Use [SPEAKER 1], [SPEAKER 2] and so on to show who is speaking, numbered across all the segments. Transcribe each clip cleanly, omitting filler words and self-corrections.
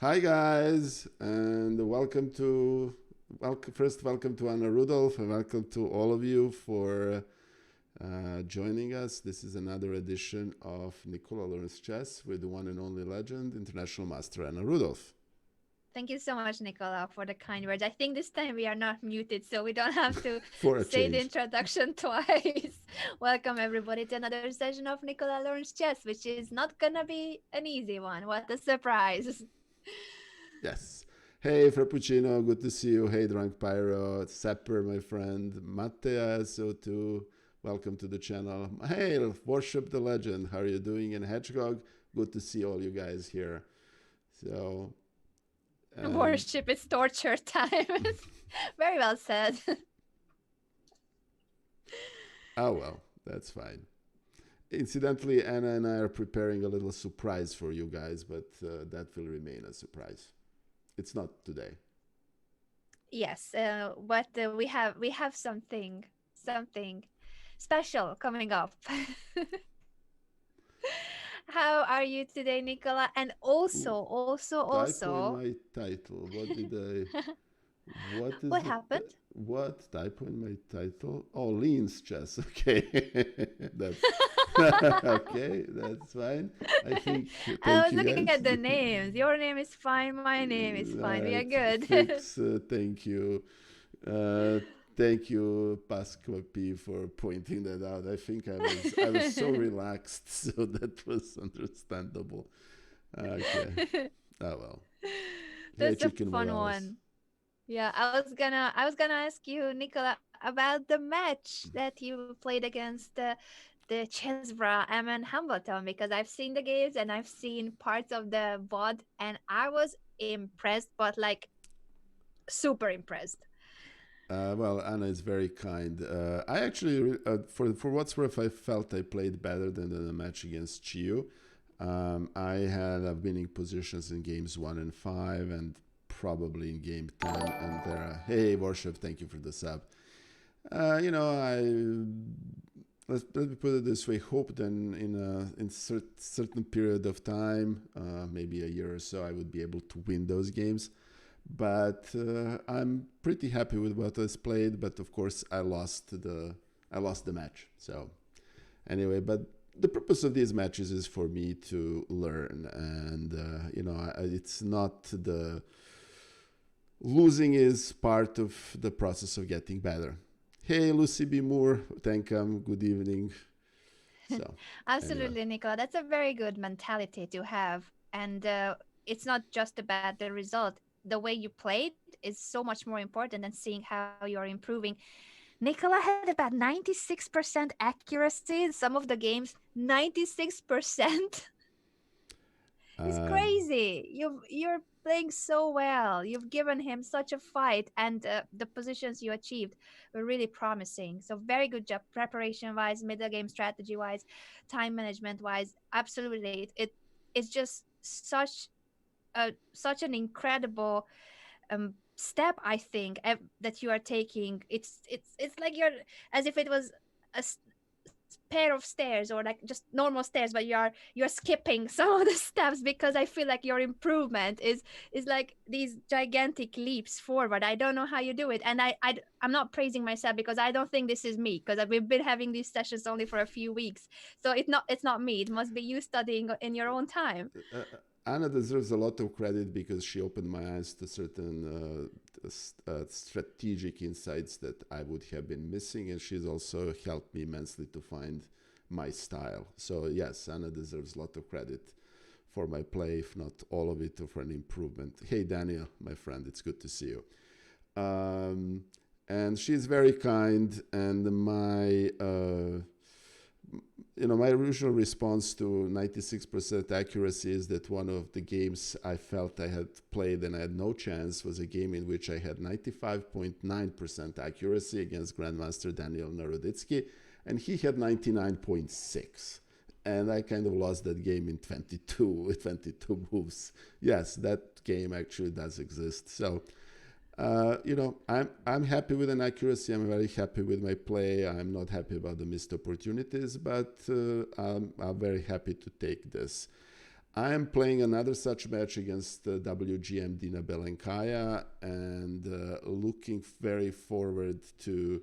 [SPEAKER 1] Hi guys, and welcome to Anna Rudolf, and welcome to all of you for joining us. This is another edition of Nikola Learns Chess with the one and only legend, International Master Anna Rudolf.
[SPEAKER 2] Thank you so much, Nikola, for the kind words. I think this time we are not muted, so we don't have to
[SPEAKER 1] For a
[SPEAKER 2] say the
[SPEAKER 1] change.
[SPEAKER 2] introduction twice. Welcome, everybody, to another session of Nikola Learns Chess, which is not gonna be an easy one. What a surprise!
[SPEAKER 1] Yes. Hey Frappuccino, good to see you. Hey Drunk Pyro, Sepper, my friend, Mattea, so too. Welcome to the channel. Hey, Worship the Legend, how are you doing? And Hedgehog, good to see all you guys here. So, and
[SPEAKER 2] Worship is torture time. Very well said.
[SPEAKER 1] oh well, that's fine. Incidentally, Anna and I are preparing a little surprise for you guys, but that will remain a surprise. It's not today.
[SPEAKER 2] Yes, but we have something special coming up. How are you today, Nicola? And also,
[SPEAKER 1] Ooh,
[SPEAKER 2] also,
[SPEAKER 1] typo in
[SPEAKER 2] also,
[SPEAKER 1] my title. What did I? What is
[SPEAKER 2] what
[SPEAKER 1] the?
[SPEAKER 2] happened?
[SPEAKER 1] What typo in my title? Oh, Lean's chess. Okay, that's okay. That's fine. I think.
[SPEAKER 2] I
[SPEAKER 1] Thank
[SPEAKER 2] was
[SPEAKER 1] you
[SPEAKER 2] looking
[SPEAKER 1] guys.
[SPEAKER 2] at the names. Your name is fine. My name is fine.
[SPEAKER 1] All
[SPEAKER 2] We are
[SPEAKER 1] right,
[SPEAKER 2] good.
[SPEAKER 1] fix. Thank you. Uh, Thank you, Pasqua P, for pointing that out. I think I was so relaxed, so that was understandable. Okay. Oh well. Hey,
[SPEAKER 2] That's a
[SPEAKER 1] Chicken
[SPEAKER 2] fun
[SPEAKER 1] Morales.
[SPEAKER 2] one. Yeah, I was gonna ask you, Nicola, about the match that you played against the Chesbra Emin Hambleton, because I've seen the games and I've seen parts of the VOD and I was impressed, but like super impressed.
[SPEAKER 1] Well, Anna is very kind. I actually, for what's worth, I felt I played better than in the match against Chiu. I had winning positions in games 1 and 5, and probably in game 10. And there, hey, Worship, thank you for the sub. I let me put it this way: hope then in certain period of time, maybe a year or so, I would be able to win those games. But I'm pretty happy with what I played. But of course, I lost the match. So anyway, but the purpose of these matches is for me to learn, and it's not the losing is part of the process of getting better. Hey, Lucy B. Moore, thank you. Good evening. So anyway,
[SPEAKER 2] Absolutely, Nicola. That's a very good mentality to have. And it's not just about the result. The way you played is so much more important than seeing how you're improving. Nicola had about 96% accuracy in some of the games. 96%? It's
[SPEAKER 1] um,
[SPEAKER 2] crazy. You're playing so well. You've given him such a fight, and the positions you achieved were really promising. So very good job, preparation wise, middle game strategy wise, time management wise. Absolutely, it's just such an incredible step. I think that you are taking. It's like you're as if it was a pair of stairs or like just normal stairs, but you're skipping some of the steps, because I feel like your improvement is like these gigantic leaps forward. I don't know how you do it, and I'm not praising myself because I don't think this is me, because we've been having these sessions only for a few weeks, so it's not me. It must be you studying in your own time.
[SPEAKER 1] uh, Anna deserves a lot of credit because she opened my eyes to certain strategic insights that I would have been missing, and she's also helped me immensely to find my style. So yes, Anna deserves a lot of credit for my play, if not all of it, or for an improvement. Hey, Daniel, my friend, it's good to see you. Um, and she's very kind, and my original response to 96% accuracy is that one of the games I felt I had played and I had no chance was a game in which I had 95.9% accuracy against Grandmaster Daniel Naroditsky, and he had 99.6. And I kind of lost that game in 22 moves. Yes, that game actually does exist. So I'm happy with an accuracy. I'm very happy with my play. I'm not happy about the missed opportunities, but I'm very happy to take this. I am playing another such match against WGM Dina Belenkaya, and looking very forward to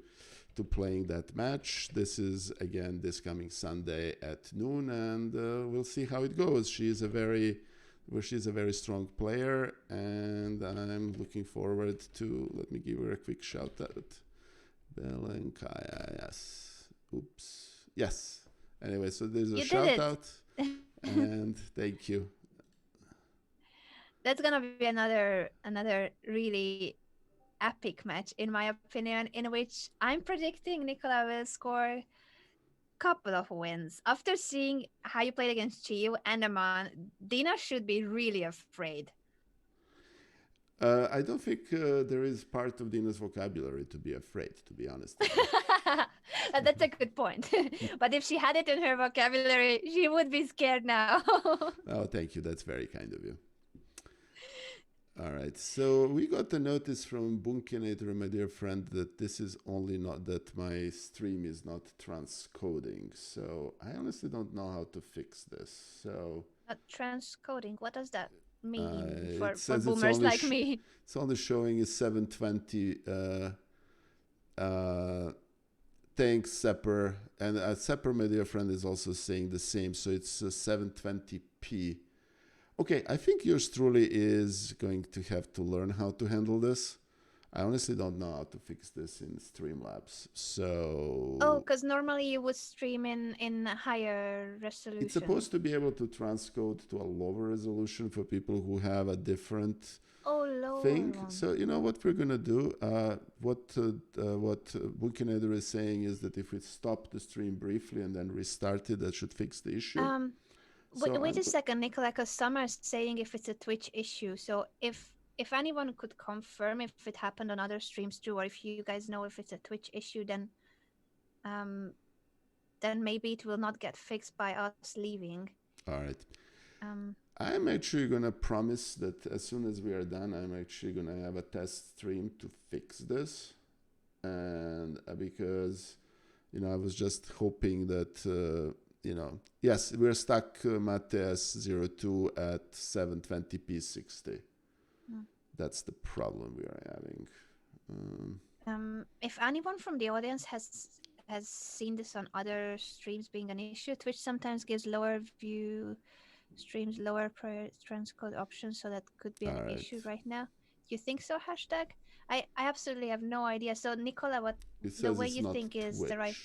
[SPEAKER 1] playing that match. This is again this coming Sunday at noon, and we'll see how it goes. She's a very strong player, and I'm looking forward to. Let me give her a quick shout out. Belenkaya, yes. Oops. Yes. Anyway, so there's a
[SPEAKER 2] You did
[SPEAKER 1] shout
[SPEAKER 2] it.
[SPEAKER 1] out, and thank you.
[SPEAKER 2] That's gonna be another really epic match, in my opinion, in which I'm predicting Nikola will score couple of wins. After seeing how you played against Chiu and Aman, Dina should be really afraid.
[SPEAKER 1] I don't think there is part of Dina's vocabulary to be afraid, to be honest with you.
[SPEAKER 2] That's a good point. But if she had it in her vocabulary, she would be scared now.
[SPEAKER 1] Oh, thank you. That's very kind of you. All right. So we got a notice from Bunkinator, my dear friend, that this is only not that my stream is not transcoding. So I honestly don't know how to fix this. So
[SPEAKER 2] Transcoding, what does that mean
[SPEAKER 1] it
[SPEAKER 2] for
[SPEAKER 1] says
[SPEAKER 2] boomers like me?
[SPEAKER 1] it's only showing is 720. Thanks, Sepper. And Sepper, my dear friend, is also saying the same. So it's 720p. Okay, I think yours truly is going to have to learn how to handle this. I honestly don't know how to fix this in Streamlabs. So
[SPEAKER 2] Oh, because normally you would stream in higher resolution.
[SPEAKER 1] it's supposed to be able to transcode to a lower resolution for people who have a different thing.
[SPEAKER 2] One.
[SPEAKER 1] So you know what we're gonna do. What Bunkinator is saying is that if we stop the stream briefly and then restart it, that should fix the issue.
[SPEAKER 2] Wait a second, Nikola, because Summer is saying if it's a Twitch issue. So if anyone could confirm if it happened on other streams too, or if you guys know if it's a Twitch issue, then maybe it will not get fixed by us leaving.
[SPEAKER 1] All right. I'm actually gonna promise that as soon as we are done, I'm actually gonna have a test stream to fix this, and because I was just hoping that. Yes, we're stuck, Matthias 02 at 720p 60. That's the problem we are
[SPEAKER 2] having. If anyone from the audience has seen this on other streams being an issue, Twitch sometimes gives lower view streams, lower prior transcode options, so that could be an issue right now. Do you think so, hashtag? I absolutely have no idea. So, Nikola, what the way you think
[SPEAKER 1] Twitch.
[SPEAKER 2] Is the right...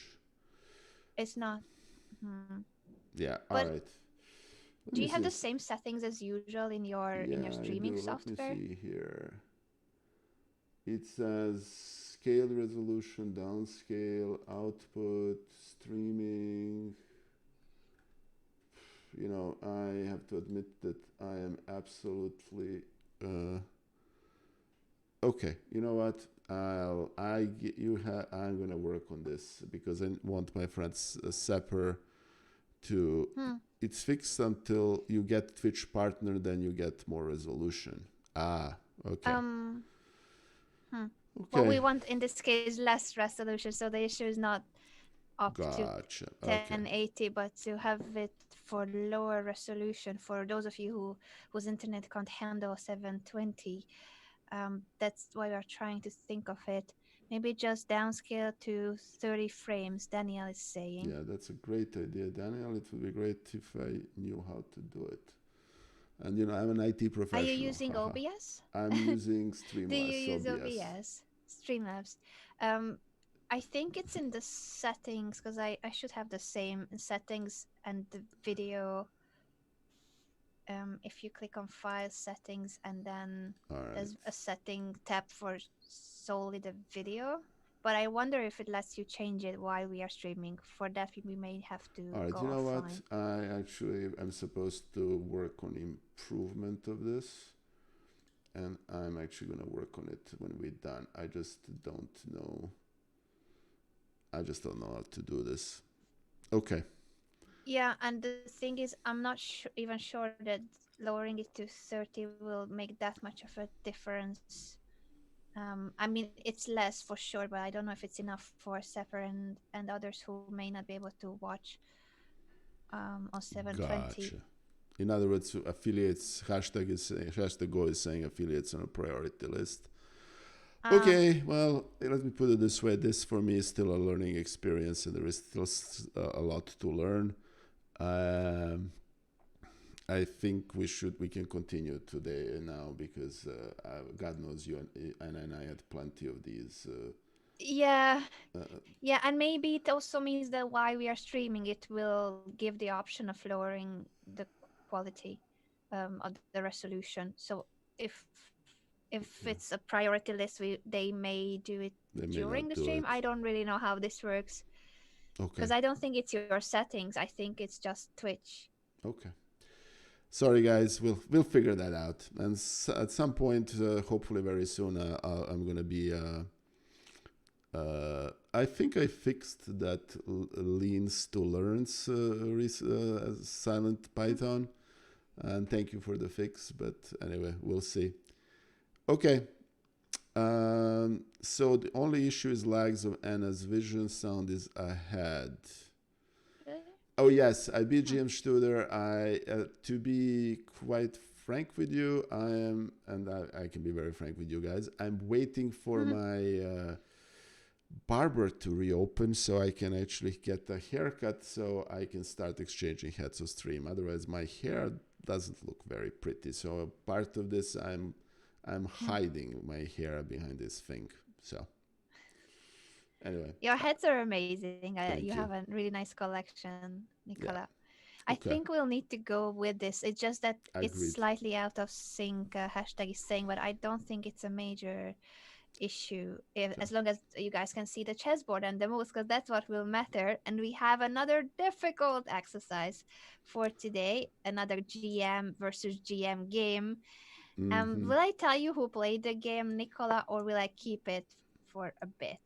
[SPEAKER 2] It's not.
[SPEAKER 1] Yeah,
[SPEAKER 2] but
[SPEAKER 1] all right.
[SPEAKER 2] Do you have the same settings as usual in your streaming software?
[SPEAKER 1] Let me see here. It says scale resolution, downscale, output, streaming. I have to admit that I am absolutely okay. You know what? I'm gonna work on this because I want my friend Sepper to. It's fixed until you get Twitch partner, then you get more resolution. Okay.
[SPEAKER 2] Okay. Well, we want in this case less resolution, so the issue is not up to 1080, but to have it for lower resolution for those of you whose internet can't handle 720. That's why we're trying to think of it. Maybe just downscale to 30 frames, Daniel is saying.
[SPEAKER 1] Yeah, that's a great idea, Daniel. It would be great if I knew how to do it. And I'm an IT professional.
[SPEAKER 2] Are you using OBS?
[SPEAKER 1] I'm using Streamlabs.
[SPEAKER 2] Do you use OBS? Streamlabs. I think it's in the settings, because I should have the same settings and the video. If you click on file settings and then there's a setting tab for solely the video, but I wonder if it lets you change it while we are streaming. For that we may have to go
[SPEAKER 1] you know
[SPEAKER 2] offline.
[SPEAKER 1] what, I actually am supposed to work on improvement of this, and I'm actually going to work on it when we're done. I just don't know how to do this. Okay.
[SPEAKER 2] Yeah, and the thing is, I'm not even sure that lowering it to 30 will make that much of a difference. I mean, it's less for sure, but I don't know if it's enough for Sepper and others who may not be able to watch on 720.
[SPEAKER 1] Gotcha. In other words, affiliates hashtag go is saying affiliates on a priority list.
[SPEAKER 2] Ah,
[SPEAKER 1] Okay, well, let me put it this way. This for me is still a learning experience, and there is still a lot to learn. Um, I think we can continue today now because God knows you and I had plenty of these.
[SPEAKER 2] yeah,
[SPEAKER 1] Uh,
[SPEAKER 2] yeah, and maybe it also means that while we are streaming, it will give the option of lowering the quality of the resolution. So if if
[SPEAKER 1] yeah,
[SPEAKER 2] it's a priority list, they may do it
[SPEAKER 1] they may
[SPEAKER 2] during
[SPEAKER 1] not
[SPEAKER 2] the
[SPEAKER 1] do
[SPEAKER 2] stream.
[SPEAKER 1] it.
[SPEAKER 2] I don't really know how this works
[SPEAKER 1] Okay,
[SPEAKER 2] because I don't think it's your settings. I think it's just Twitch.
[SPEAKER 1] okay. Sorry, guys. We'll figure that out, and at some point, hopefully very soon, I'm gonna be. I think I fixed that leans to learns silent
[SPEAKER 2] Mhm.
[SPEAKER 1] Python, and thank you for the fix. But anyway, we'll see. Okay. So the only issue is lags of Anna's vision. Sound is ahead.
[SPEAKER 2] Really?
[SPEAKER 1] Oh yes, I beat
[SPEAKER 2] Hmm.
[SPEAKER 1] GM Studer. To be quite frank with you, I am, and I can be very frank with you guys. I'm waiting for
[SPEAKER 2] Hmm.
[SPEAKER 1] my barber to reopen so I can actually get a haircut, so I can start exchanging heads of stream. Otherwise, my hair doesn't look very pretty. So part of this, I'm hiding my hair behind this thing. So anyway,
[SPEAKER 2] Your heads are amazing. You
[SPEAKER 1] thank
[SPEAKER 2] have
[SPEAKER 1] you.
[SPEAKER 2] a really nice collection, Nicola.
[SPEAKER 1] Yeah.
[SPEAKER 2] I think
[SPEAKER 1] Okay.
[SPEAKER 2] we'll need to go with this. It's just that it's
[SPEAKER 1] Agreed.
[SPEAKER 2] slightly out of sync, hashtag is saying, but I don't think it's a major issue if,
[SPEAKER 1] Okay.
[SPEAKER 2] as long as you guys can see the chessboard and the moves, because that's what will matter. And we have another difficult exercise for today, another GM versus GM game.
[SPEAKER 1] Mm-hmm.
[SPEAKER 2] Will I tell you who played the game, Nicola, or will I keep it for a bit?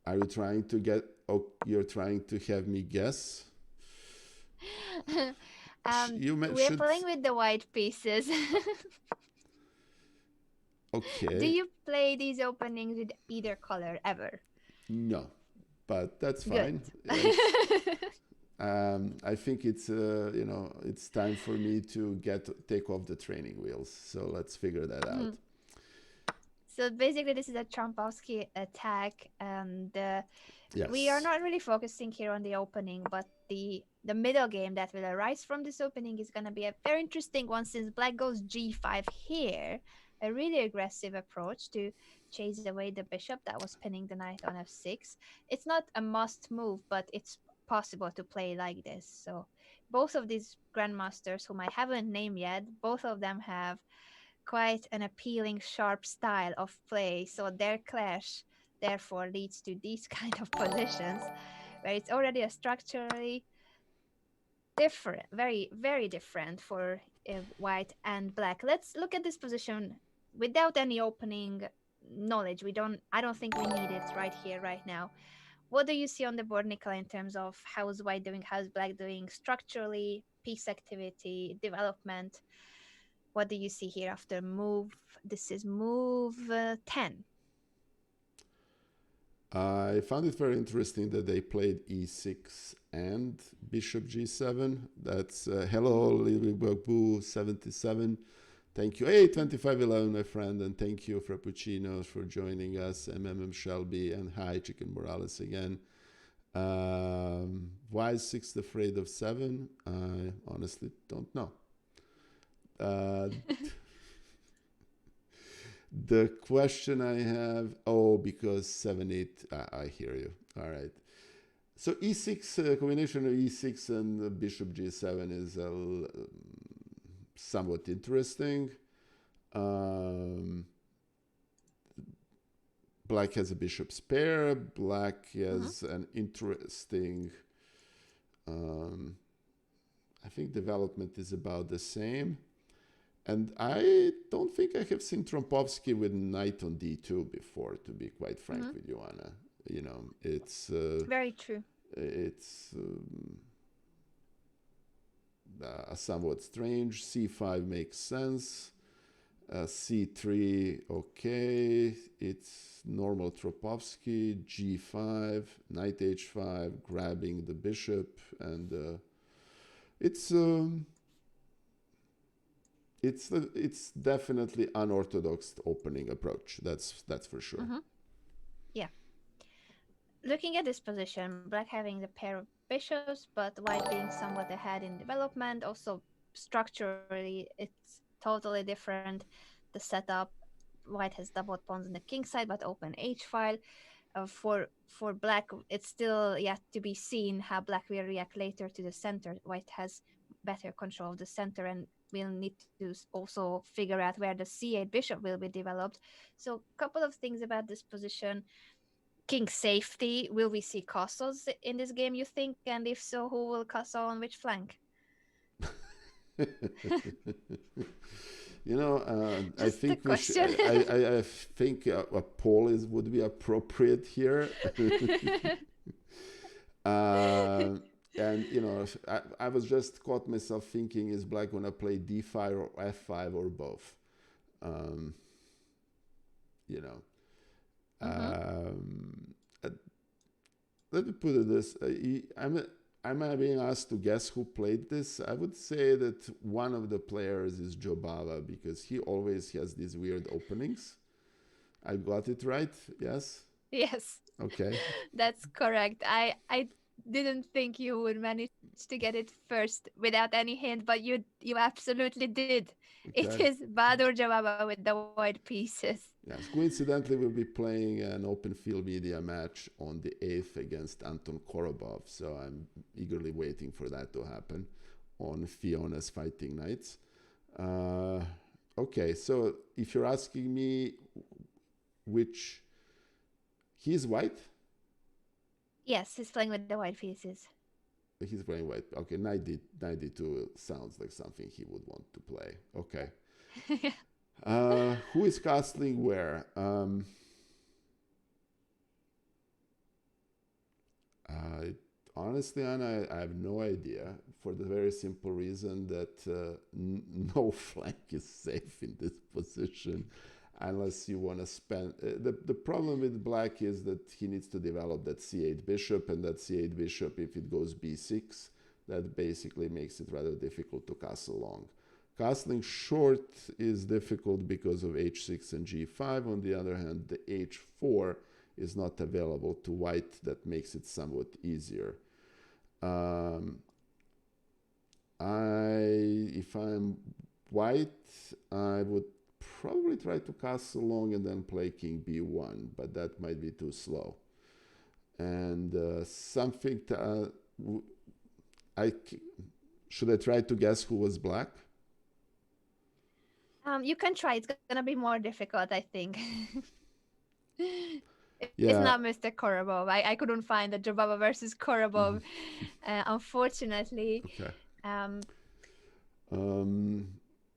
[SPEAKER 1] Are you trying to get? Oh, you're trying to have me guess. You
[SPEAKER 2] We're
[SPEAKER 1] should.
[SPEAKER 2] playing with the white pieces. Do
[SPEAKER 1] Okay.
[SPEAKER 2] you play these openings with either color ever?
[SPEAKER 1] No, but that's
[SPEAKER 2] Good.
[SPEAKER 1] fine. It's. I think it's time for me to take off the training wheels. So let's figure that out.
[SPEAKER 2] Mhm. So basically, this is a Trompowsky attack, and we are
[SPEAKER 1] Yes.
[SPEAKER 2] not really focusing here on the opening, but the middle game that will arise from this opening is going to be a very interesting one since Black goes G5 here, a really aggressive approach to chase away the bishop that was pinning the knight on F6. It's not a must move, but it's possible to play like this. So both of these grandmasters, whom I haven't named yet, both of them have quite an appealing, sharp style of play. So their clash therefore leads to these kind of positions where it's already a structurally different, very, very different for white and black. Let's look at this position without any opening knowledge. I don't think we need it right here, right now. What do you see on the board, Nicola, in terms of how's white doing, how's black doing structurally, piece activity, development? What do you see here after move? This is move 10.
[SPEAKER 1] I found it very interesting that they played e6 and bishop g7. That's hello, Lilybugbu77. Thank you. Hey, 2511, my friend, and thank you, Frappuccino, for joining us. Shelby, and hi, Chicken Morales again. Why is 6 afraid of 7? I honestly don't know. Uh, the question I have, because 7 8, I hear you. All right. So e6, combination of e6 and bishop g7 is somewhat interesting. Um, Black has a bishop's pair. Black
[SPEAKER 2] Mhm.
[SPEAKER 1] has an interesting, um, I think development is about the same. And I don't think I have seen Trompovsky with knight on d2 before, to be quite frank
[SPEAKER 2] Mhm.
[SPEAKER 1] with you, Anna. You know,
[SPEAKER 2] Very true.
[SPEAKER 1] it's somewhat strange. c5 makes sense. c3, okay. It's normal Tropovsky. g5, knight h5, grabbing the bishop, and it's It's definitely unorthodox opening approach. That's for sure.
[SPEAKER 2] Hmm. Yeah. Looking at this position, black having the pair of bishops, but white being somewhat ahead in development. Also, structurally, it's totally different. The setup, white has doubled pawns on the king side, but open h file. For black, it's still yet to be seen how black will react later to the center. White has better control of the center and will need to also figure out where the c8 bishop will be developed. So, a couple of things about this position. King safety. Will we see castles in this game, you think? And if so, who will castle on which flank?
[SPEAKER 1] I
[SPEAKER 2] Just a
[SPEAKER 1] think we should.
[SPEAKER 2] question.
[SPEAKER 1] I think a poll would be appropriate here. uh, and I was just caught myself thinking: is Black gonna play D5 or F5 or both? Um, you know.
[SPEAKER 2] Mm-hmm.
[SPEAKER 1] Uh, Let me put it this: I'm being asked to guess who played this. I would say that one of the players is Jobava because he always has these weird openings. I got it right? Yes?
[SPEAKER 2] Yes,
[SPEAKER 1] Okay.
[SPEAKER 2] that's correct. I didn't think you would manage to get it first without any hint, but you absolutely did. It
[SPEAKER 1] Okay.
[SPEAKER 2] is Badur Jawaba with the white pieces.
[SPEAKER 1] Yes. Coincidentally, we'll be playing an open field media match on the 8th against Anton Korobov. So I'm eagerly waiting for that to happen on Fiona's Fighting Nights. Okay. So if you're asking me which he's white.
[SPEAKER 2] Yes, he's playing with the white pieces.
[SPEAKER 1] He's playing white. Okay, 92 sounds like something he would want to play. Okay. Who is castling where? Honestly, Anna, I have no idea for the very simple reason that no flank is safe in this position unless you want to spend. The problem with black is that he needs to develop that c8 bishop, and that c8 bishop, if it goes b6, that basically makes it rather difficult to castle long. Castling short is difficult because of h6 and g5. On the other hand, the h4 is not available to white. That makes it somewhat easier. If I'm white, I would probably try to castle long and then play king b1, but that might be too slow. And something to, should I try to guess who was black?
[SPEAKER 2] You can try. It's gonna be more difficult, I think. It's
[SPEAKER 1] Yeah.
[SPEAKER 2] not Mr. Korobov. I couldn't find the Jobaba versus Korobov, unfortunately.
[SPEAKER 1] Okay.
[SPEAKER 2] Um,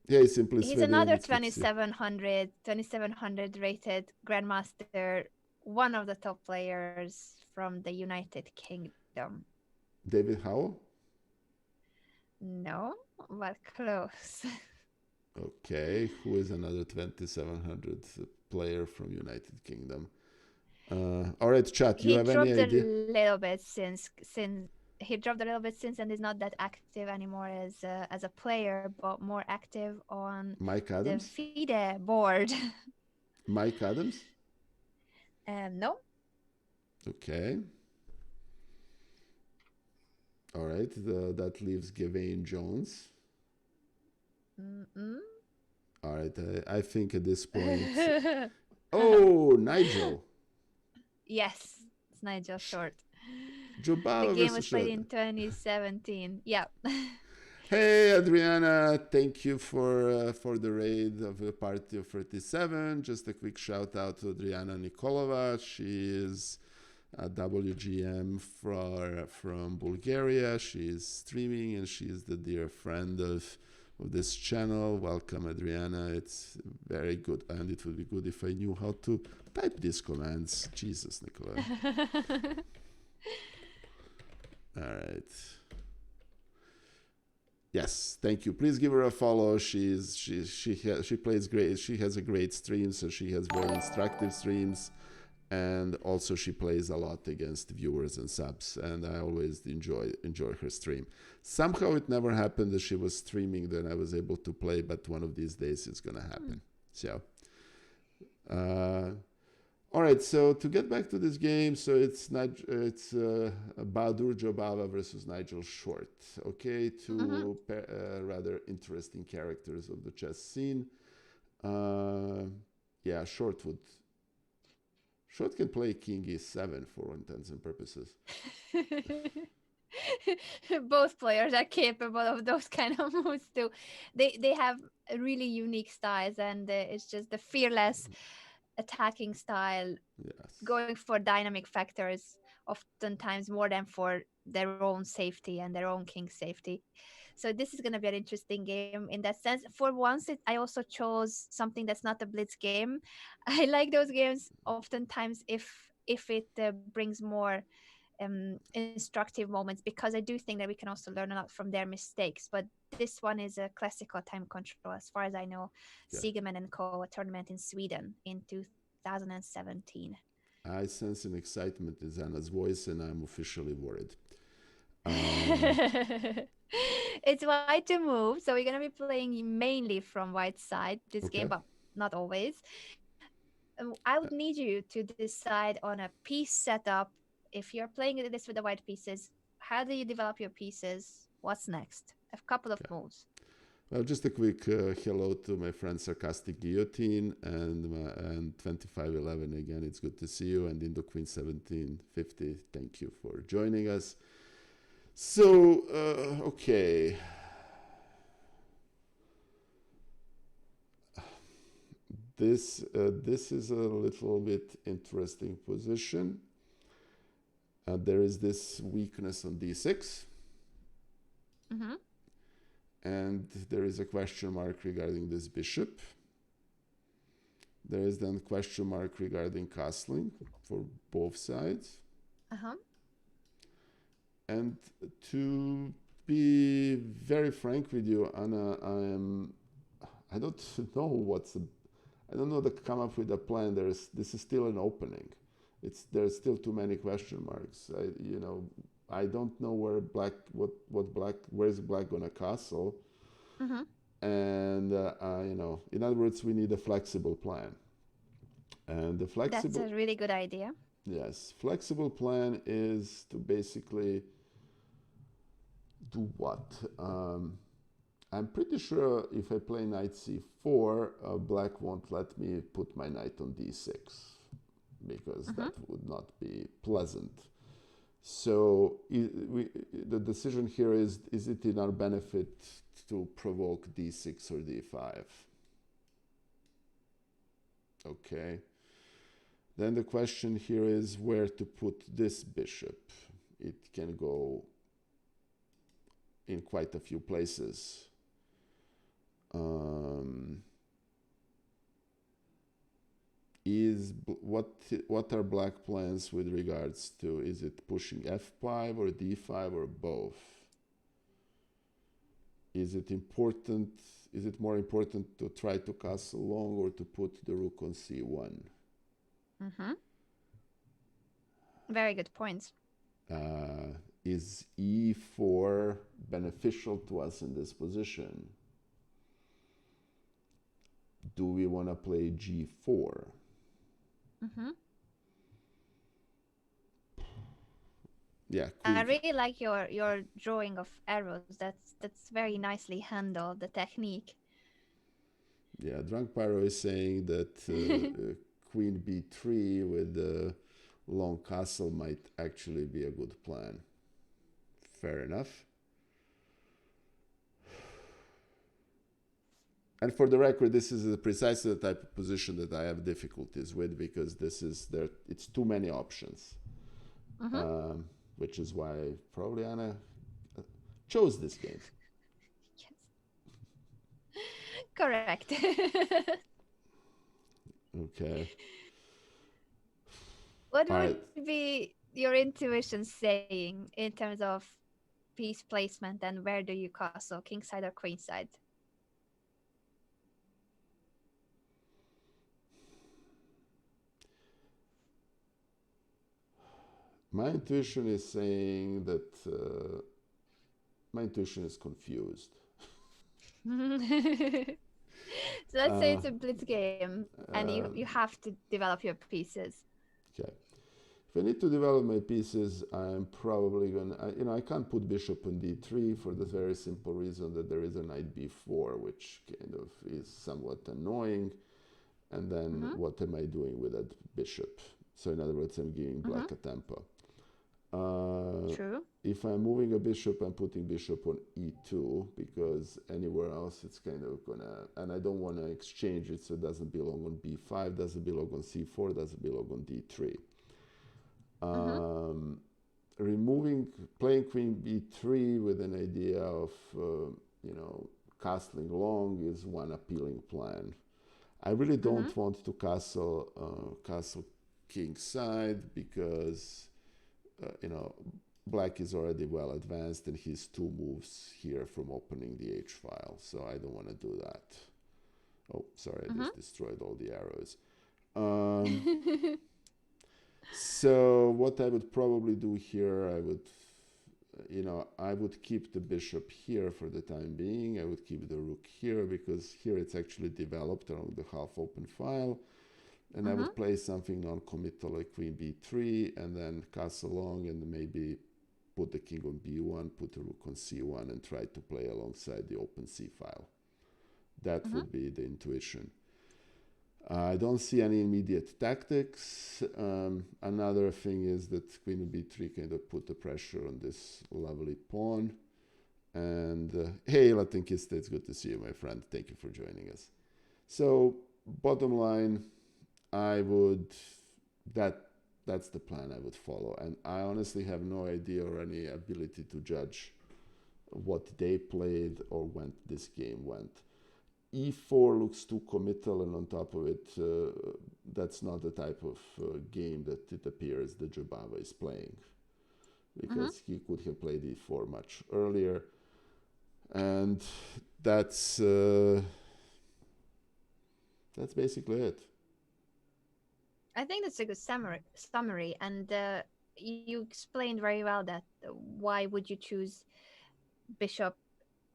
[SPEAKER 1] Yeah, he's simply
[SPEAKER 2] he's
[SPEAKER 1] Swedish.
[SPEAKER 2] another 2700 rated grandmaster, one of the top players from the United Kingdom.
[SPEAKER 1] David Howell?
[SPEAKER 2] No, but close.
[SPEAKER 1] Okay, who is another 2700 player from United Kingdom? All right, chat. You
[SPEAKER 2] He
[SPEAKER 1] have any
[SPEAKER 2] dropped a
[SPEAKER 1] idea?
[SPEAKER 2] little bit since he dropped a little bit since and is not that active anymore as a player, but more active on
[SPEAKER 1] Mike
[SPEAKER 2] the
[SPEAKER 1] Adams?
[SPEAKER 2] FIDE board.
[SPEAKER 1] Mike Adams?
[SPEAKER 2] No.
[SPEAKER 1] Okay. All right. That leaves Gavain Jones.
[SPEAKER 2] Mm-mm.
[SPEAKER 1] All right. I think at this point. Oh, Nigel.
[SPEAKER 2] Yes, it's Nigel Short.
[SPEAKER 1] Jobava
[SPEAKER 2] The game was
[SPEAKER 1] versus
[SPEAKER 2] played
[SPEAKER 1] Short.
[SPEAKER 2] in 2017. Yeah.
[SPEAKER 1] Hey, Adriana. Thank you for the raid of the party of 37. Just a quick shout out to Adriana Nikolova. She is a WGM from Bulgaria. She is streaming and she is the dear friend of this channel. Welcome, Adriana. It's very good, and it would be good if I knew how to type these commands. Jesus, Nikola. All right. Yes, thank you. Please give her a follow. She plays great. She has a great stream, so she has very instructive streams. And also she plays a lot against viewers and subs, and I always enjoy her stream. Somehow it never happened that she was streaming then I was able to play, but one of these days it's gonna happen. So uh, all right, so to get back to this game, so it's Bahadur Jobava versus Nigel Short. Okay, two rather interesting characters of the chess scene. Yeah, Short can play King E7 for all intents and purposes.
[SPEAKER 2] Both players are capable of those kind of moves too. They have really unique styles, and it's just the fearless attacking style,
[SPEAKER 1] Yes.
[SPEAKER 2] going for dynamic factors oftentimes more than for their own safety and their own king's safety. So this is going to be an interesting game in that sense. For once, I also chose something that's not a blitz game. I like those games oftentimes if it brings more instructive moments, because I do think that we can also learn a lot from their mistakes. But this one is a classical time control, as far as I know.
[SPEAKER 1] Yeah.
[SPEAKER 2] Siegemann and Co. A tournament in Sweden in 2017.
[SPEAKER 1] I sense an excitement in Zana's voice, and I'm officially worried.
[SPEAKER 2] It's white to move, so we're gonna be playing mainly from white side this
[SPEAKER 1] Okay.
[SPEAKER 2] game, but not always. I would need you to decide on a piece setup. If you're playing this with the white pieces, how do you develop your pieces? What's next? A couple of
[SPEAKER 1] Okay.
[SPEAKER 2] moves.
[SPEAKER 1] Well, just a quick hello to my friend Sarcastic Guillotine and 2511 again. It's good to see you. And Indo Queen 1750, thank you for joining us. So, okay. This is a little bit interesting position. There is this weakness on d6.
[SPEAKER 2] Mm-hmm.
[SPEAKER 1] And there is a question mark regarding this bishop. There is then question mark regarding castling for both sides.
[SPEAKER 2] Uh-huh.
[SPEAKER 1] And to be very frank with you, Anna, I don't know I don't know to come up with a plan. This is still an opening. There's still too many question marks. I don't know where's black gonna castle.
[SPEAKER 2] Mm-hmm.
[SPEAKER 1] And in other words, we need a flexible plan. And the
[SPEAKER 2] That's
[SPEAKER 1] flexible
[SPEAKER 2] a really good idea.
[SPEAKER 1] yes, flexible plan is to basically do what? I'm pretty sure if I play knight c4, black won't let me put my knight on d6 because that would not be pleasant. So the decision here is it in our benefit to provoke d6 or d5? Okay. Then the question here is where to put this bishop. It can go in quite a few places. What are black plans with regards to, is it pushing f5 or d5 or both? Is it more important to try to castle long or to put the rook on c1?
[SPEAKER 2] Mm-hmm. Very good points.
[SPEAKER 1] Is e4 beneficial to us in this position? Do we want to play g4?
[SPEAKER 2] Mm-hmm.
[SPEAKER 1] Yeah,
[SPEAKER 2] I really like your drawing of arrows. That's very nicely handled, the technique.
[SPEAKER 1] Yeah, Drunk Pyro is saying that queen b3 with the long castle might actually be a good plan. Fair enough. And for the record, this is precisely the type of position that I have difficulties with because it's too many options.
[SPEAKER 2] Mm-hmm.
[SPEAKER 1] Which is why probably Anna chose this game.
[SPEAKER 2] Yes. Correct.
[SPEAKER 1] Okay.
[SPEAKER 2] What
[SPEAKER 1] All
[SPEAKER 2] would
[SPEAKER 1] right.
[SPEAKER 2] be your intuition saying in terms of piece placement and where do you castle, king side or queen side?
[SPEAKER 1] My intuition is saying that my intuition is confused.
[SPEAKER 2] So let's say
[SPEAKER 1] Uh,
[SPEAKER 2] it's a blitz game and you
[SPEAKER 1] um,
[SPEAKER 2] have to develop your pieces.
[SPEAKER 1] okay. If I need to develop my pieces, I'm probably gonna, I can't put bishop on d3 for the very simple reason that there is a knight b4, which kind of is somewhat annoying. And then
[SPEAKER 2] Mm-hmm.
[SPEAKER 1] what am I doing with that bishop? So in other words, I'm giving
[SPEAKER 2] Mm-hmm.
[SPEAKER 1] black a tempo. Uh,
[SPEAKER 2] True.
[SPEAKER 1] if I'm moving a bishop, I'm putting bishop on e2 because anywhere else it's kind of gonna, and I don't want to exchange it so it doesn't belong on b5, doesn't belong on c4, doesn't belong on d3.
[SPEAKER 2] Mm-hmm.
[SPEAKER 1] Um, playing queen b3 with an idea of, castling long is one appealing plan. I really
[SPEAKER 2] Mm-hmm.
[SPEAKER 1] don't want to castle king side because black is already well advanced and he's two moves here from opening the h file, so I don't want to do that. Oh, sorry, I just destroyed all the arrows. Um,
[SPEAKER 2] Mm-hmm.
[SPEAKER 1] so what I would probably do here, I would keep the bishop here for the time being. I would keep the rook here because here it's actually developed along the half open file. And I
[SPEAKER 2] Mm-hmm.
[SPEAKER 1] would play something non-committal like queen b3 and then castle long and maybe put the king on b1, put the rook on c1 and try to play alongside the open c file. That
[SPEAKER 2] Mm-hmm.
[SPEAKER 1] would be the intuition. I don't see any immediate tactics. Another thing is that queen b3 kind of put the pressure on this lovely pawn. And hey, Latinkista, it's good to see you, my friend. Thank you for joining us. So, bottom line, I would that that's the plan I would follow, and I honestly have no idea or any ability to judge what they played or when this game went. E4 looks too committal, and on top of it, that's not the type of game that it appears that Jobava is playing,
[SPEAKER 2] Mm-hmm.
[SPEAKER 1] because he could have played E4 much earlier, and that's basically it.
[SPEAKER 2] I think that's a good summary, and you explained very well that why would you choose bishop,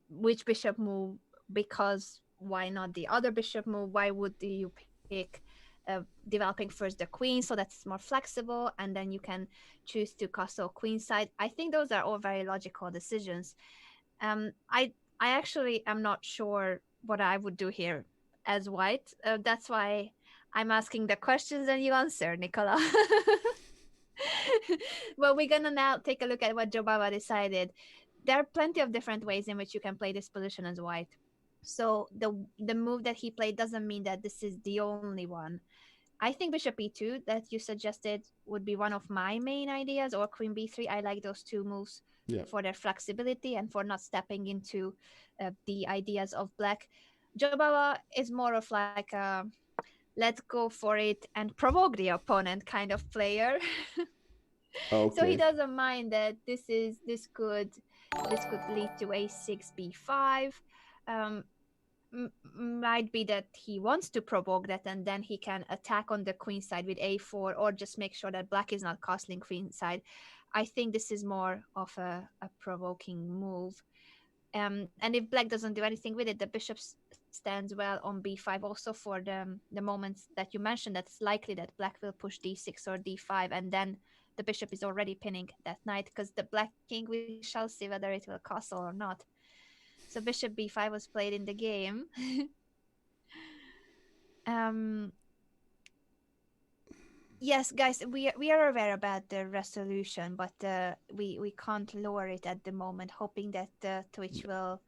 [SPEAKER 2] which bishop move, because why not the other bishop move? Why would you pick developing first the queen so that's more flexible, and then you can choose to castle queenside? I think those are all very logical decisions. I actually am not sure what I would do here as white. That's why I'm asking the questions and you answer, Nikola. Well, we're gonna now take a look at what Jobava decided. There are plenty of different ways in which you can play this position as white. So the move that he played doesn't mean that this is the only one. I think bishop e2 that you suggested would be one of my main ideas, or queen b3. I like those two moves
[SPEAKER 1] Yeah.
[SPEAKER 2] for their flexibility and for not stepping into the ideas of black. Jobava is more of like a let's go for it and provoke the opponent kind of player. So he
[SPEAKER 1] Okay.
[SPEAKER 2] doesn't mind that this could lead to a6 b5. um might be that he wants to provoke that, and then he can attack on the queen side with a4, or just make sure that black is not castling queen side. I think this is more of a provoking move. And if black doesn't do anything with it, the bishop stands well on b5 also for the moments that you mentioned that it's likely that black will push d6 or d5, and then the bishop is already pinning that knight, because the black king, we shall see whether it will castle or not. So bishop b5 was played in the game. um yes, guys, we are aware about the resolution, but we can't lower it at the moment, hoping that Twitch will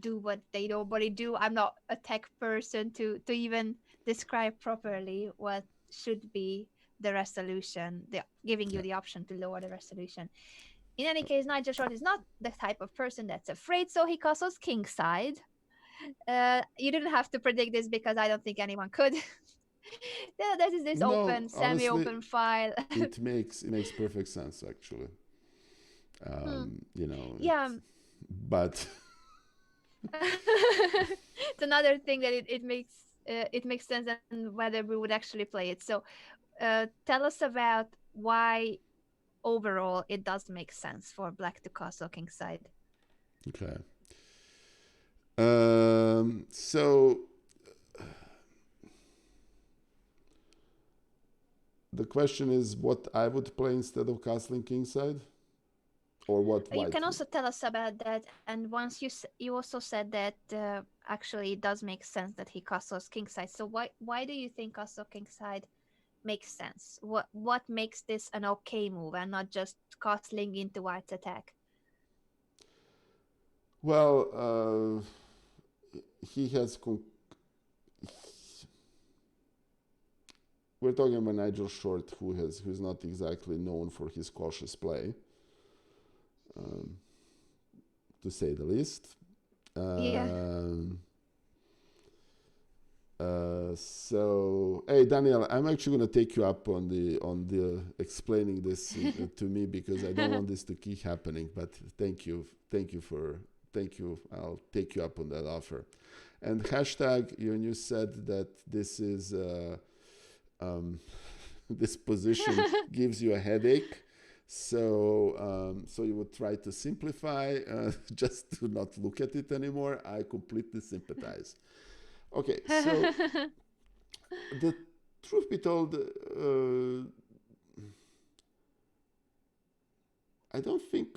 [SPEAKER 2] do what they normally do. I'm not a tech person to even describe properly what should be the resolution, giving you
[SPEAKER 1] Yeah.
[SPEAKER 2] the option to lower the resolution. In any case, Nigel Short is not the type of person that's afraid, so he castles kingside. You didn't have to predict this because I don't think anyone could. Yeah, this is this
[SPEAKER 1] No,
[SPEAKER 2] open,
[SPEAKER 1] honestly,
[SPEAKER 2] semi-open file.
[SPEAKER 1] it makes perfect sense actually.
[SPEAKER 2] Hmm.
[SPEAKER 1] It,
[SPEAKER 2] Yeah.
[SPEAKER 1] but
[SPEAKER 2] It's another thing that it makes sense, and whether we would actually play it. So tell us about why overall it does make sense for black to castle kingside.
[SPEAKER 1] Okay. So the question is what I would play instead of castling kingside, or what
[SPEAKER 2] You
[SPEAKER 1] white
[SPEAKER 2] can
[SPEAKER 1] would.
[SPEAKER 2] also tell us about that. And once you also said that actually it does make sense that he castles kingside. So why do you think castle kingside makes sense? What makes this an okay move and not just castling into white's attack?
[SPEAKER 1] Well, he has. We're talking about Nigel Short, who's not exactly known for his cautious play, um, to say the least.
[SPEAKER 2] Yeah.
[SPEAKER 1] Um, so hey Daniel, I'm actually going to take you up on the explaining this to me because I don't want this to keep happening. But thank you. I'll take you up on that offer. And hashtag, you said that this is um, this position gives you a headache. So you would try to simplify, just to not look at it anymore. I completely sympathize. Okay, so the truth be told, I don't think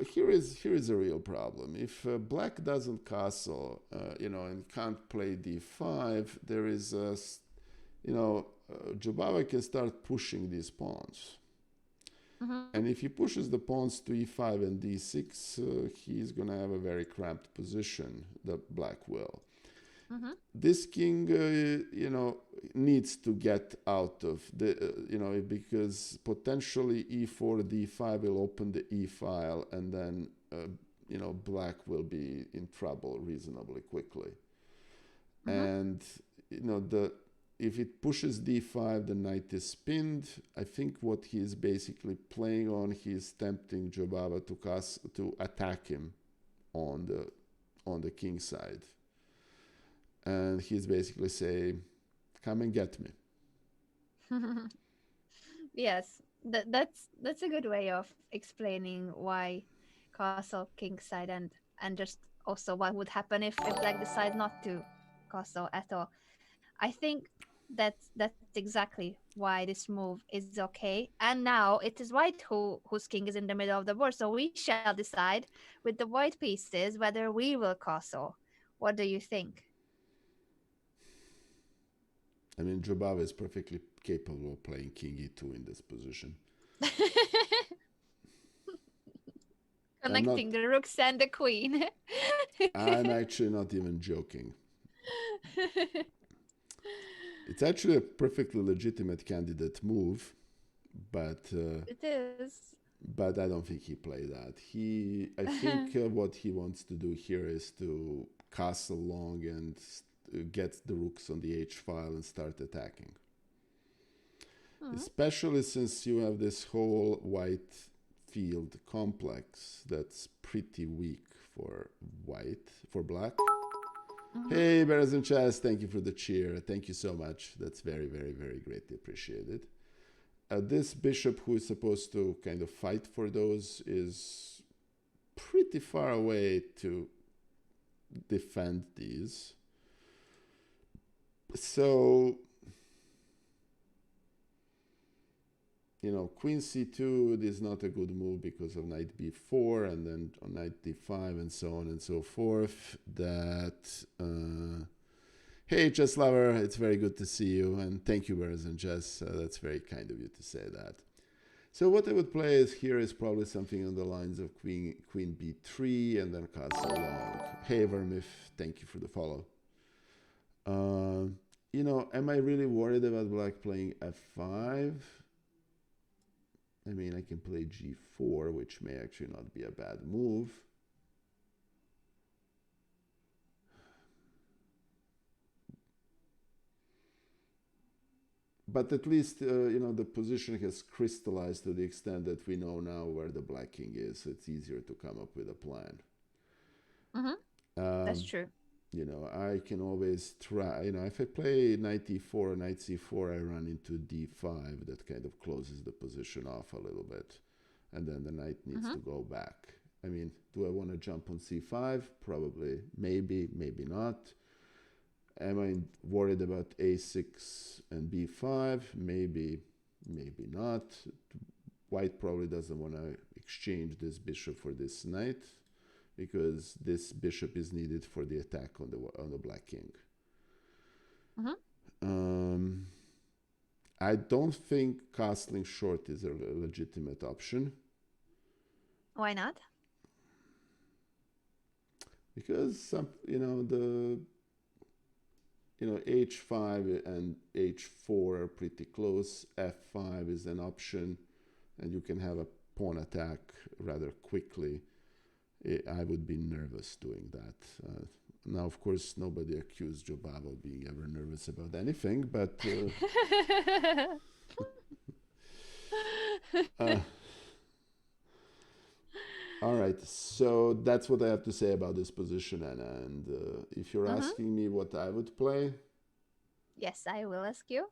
[SPEAKER 1] here is a real problem. If black doesn't castle, and can't play d5, there is Jubava can start pushing these pawns.
[SPEAKER 2] Mhm.
[SPEAKER 1] And if he pushes the pawns to e5 and d6, he's going to have a very cramped position, the black will.
[SPEAKER 2] Mhm.
[SPEAKER 1] This king, needs to get out of because potentially e4, d5 will open the e file, and then, black will be in trouble reasonably quickly.
[SPEAKER 2] Mhm.
[SPEAKER 1] And, if it pushes d5, the knight is pinned. I think what he's basically playing on, he's tempting Jobava to attack him on the king side, and he's basically saying, "Come and get me."
[SPEAKER 2] Yes, that's a good way of explaining why castle kingside, and just also what would happen if black decides not to castle at all. I think that's exactly why this move is okay. And now it is white whose king is in the middle of the board, so we shall decide with the white pieces whether we will castle. What do you think?
[SPEAKER 1] I mean, Jobava is perfectly capable of playing king e2 in this position. I'm not.
[SPEAKER 2] Connecting the rooks and the queen.
[SPEAKER 1] I'm actually not even joking. It's actually a perfectly legitimate candidate move, but uh,
[SPEAKER 2] It is.
[SPEAKER 1] but I don't think he played that. I think what he wants to do here is to castle long and get the rooks on the h file and start attacking.
[SPEAKER 2] Hmm.
[SPEAKER 1] Especially since you have this whole white field complex that's pretty weak for black.
[SPEAKER 2] Mhm.
[SPEAKER 1] Hey, Bears and Chess, thank you for the cheer. Thank you so much. That's very, very, very greatly appreciated. This bishop, who is supposed to kind of fight for those, is pretty far away to defend these. So, queen c2 is not a good move because of knight b4, and then on knight d5, and so on and so forth. Hey, chess lover, it's very good to see you, and thank you, Bears and Chess. That's very kind of you to say that. So what I would play is probably something on the lines of queen b3 and then castle long. Hey, Vermif, thank you for the follow. Am I really worried about black playing f5? I mean, I can play g4, which may actually not be a bad move. But at least, the position has crystallized to the extent that we know now where the black king is. So it's easier to come up with a plan.
[SPEAKER 2] Mhm. That's
[SPEAKER 1] Um,
[SPEAKER 2] true.
[SPEAKER 1] I can always try. If I play knight e4 or knight c4, I run into d5. That kind of closes the position off a little bit, and then the knight needs
[SPEAKER 2] Mm-hmm.
[SPEAKER 1] to go back. I mean, do I want to jump on c5? Probably, maybe, maybe not. Am I worried about a6 and b5? Maybe, maybe not. White probably doesn't want to exchange this bishop for this knight because this bishop is needed for the attack on the black king.
[SPEAKER 2] Mm-hmm.
[SPEAKER 1] Um, I don't think castling short is a legitimate option
[SPEAKER 2] Why not?
[SPEAKER 1] because h5 and h4 are pretty close. f5 is an option, and you can have a pawn attack rather quickly. I would be nervous doing that. Now, of course, nobody accused Jobava of being ever nervous about anything, but uh, all right. So that's what I have to say about this position, Anna. And if you're
[SPEAKER 2] Mm-hmm.
[SPEAKER 1] asking me what I would play,
[SPEAKER 2] Yes, I will ask you.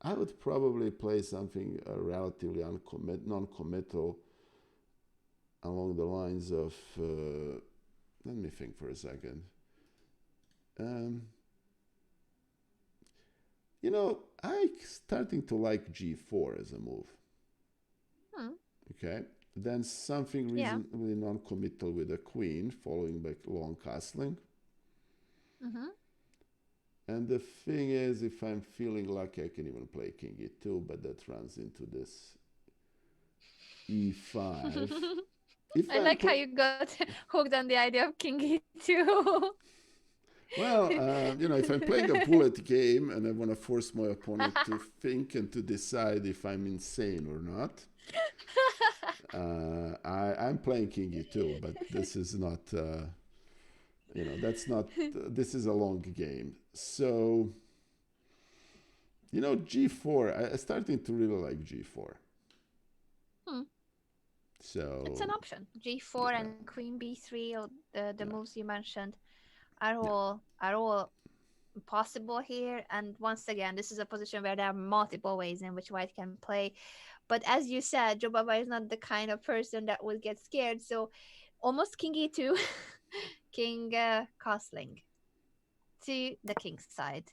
[SPEAKER 1] I would probably play something relatively non-committal along the lines of. Let me think for a second. Um, I starting to like g4 as a move.
[SPEAKER 2] Hmm.
[SPEAKER 1] Okay. Then something
[SPEAKER 2] Yeah.
[SPEAKER 1] reasonably non-committal with a queen, following by long castling.
[SPEAKER 2] Mm-hmm.
[SPEAKER 1] And the thing is, if I'm feeling lucky, I can even play king e2, but that runs into this e5. If
[SPEAKER 2] I
[SPEAKER 1] I'm
[SPEAKER 2] like how you got hooked on the idea of king e2.
[SPEAKER 1] Well, if I'm playing a bullet game and I want to force my opponent to think and to decide if I'm insane or not, I'm playing king e2, but this is not, that's not, this is a long game. So, g4, I'm starting to really like g4.
[SPEAKER 2] Hmm. It's an
[SPEAKER 1] So,
[SPEAKER 2] option. G4
[SPEAKER 1] yeah,
[SPEAKER 2] and queen b3, or the
[SPEAKER 1] yeah,
[SPEAKER 2] moves you mentioned, are
[SPEAKER 1] yeah,
[SPEAKER 2] all possible here. And once again, this is a position where there are multiple ways in which white can play. But as you said, Joe Baba is not the kind of person that would get scared. So almost king e2, king castling to the king's side.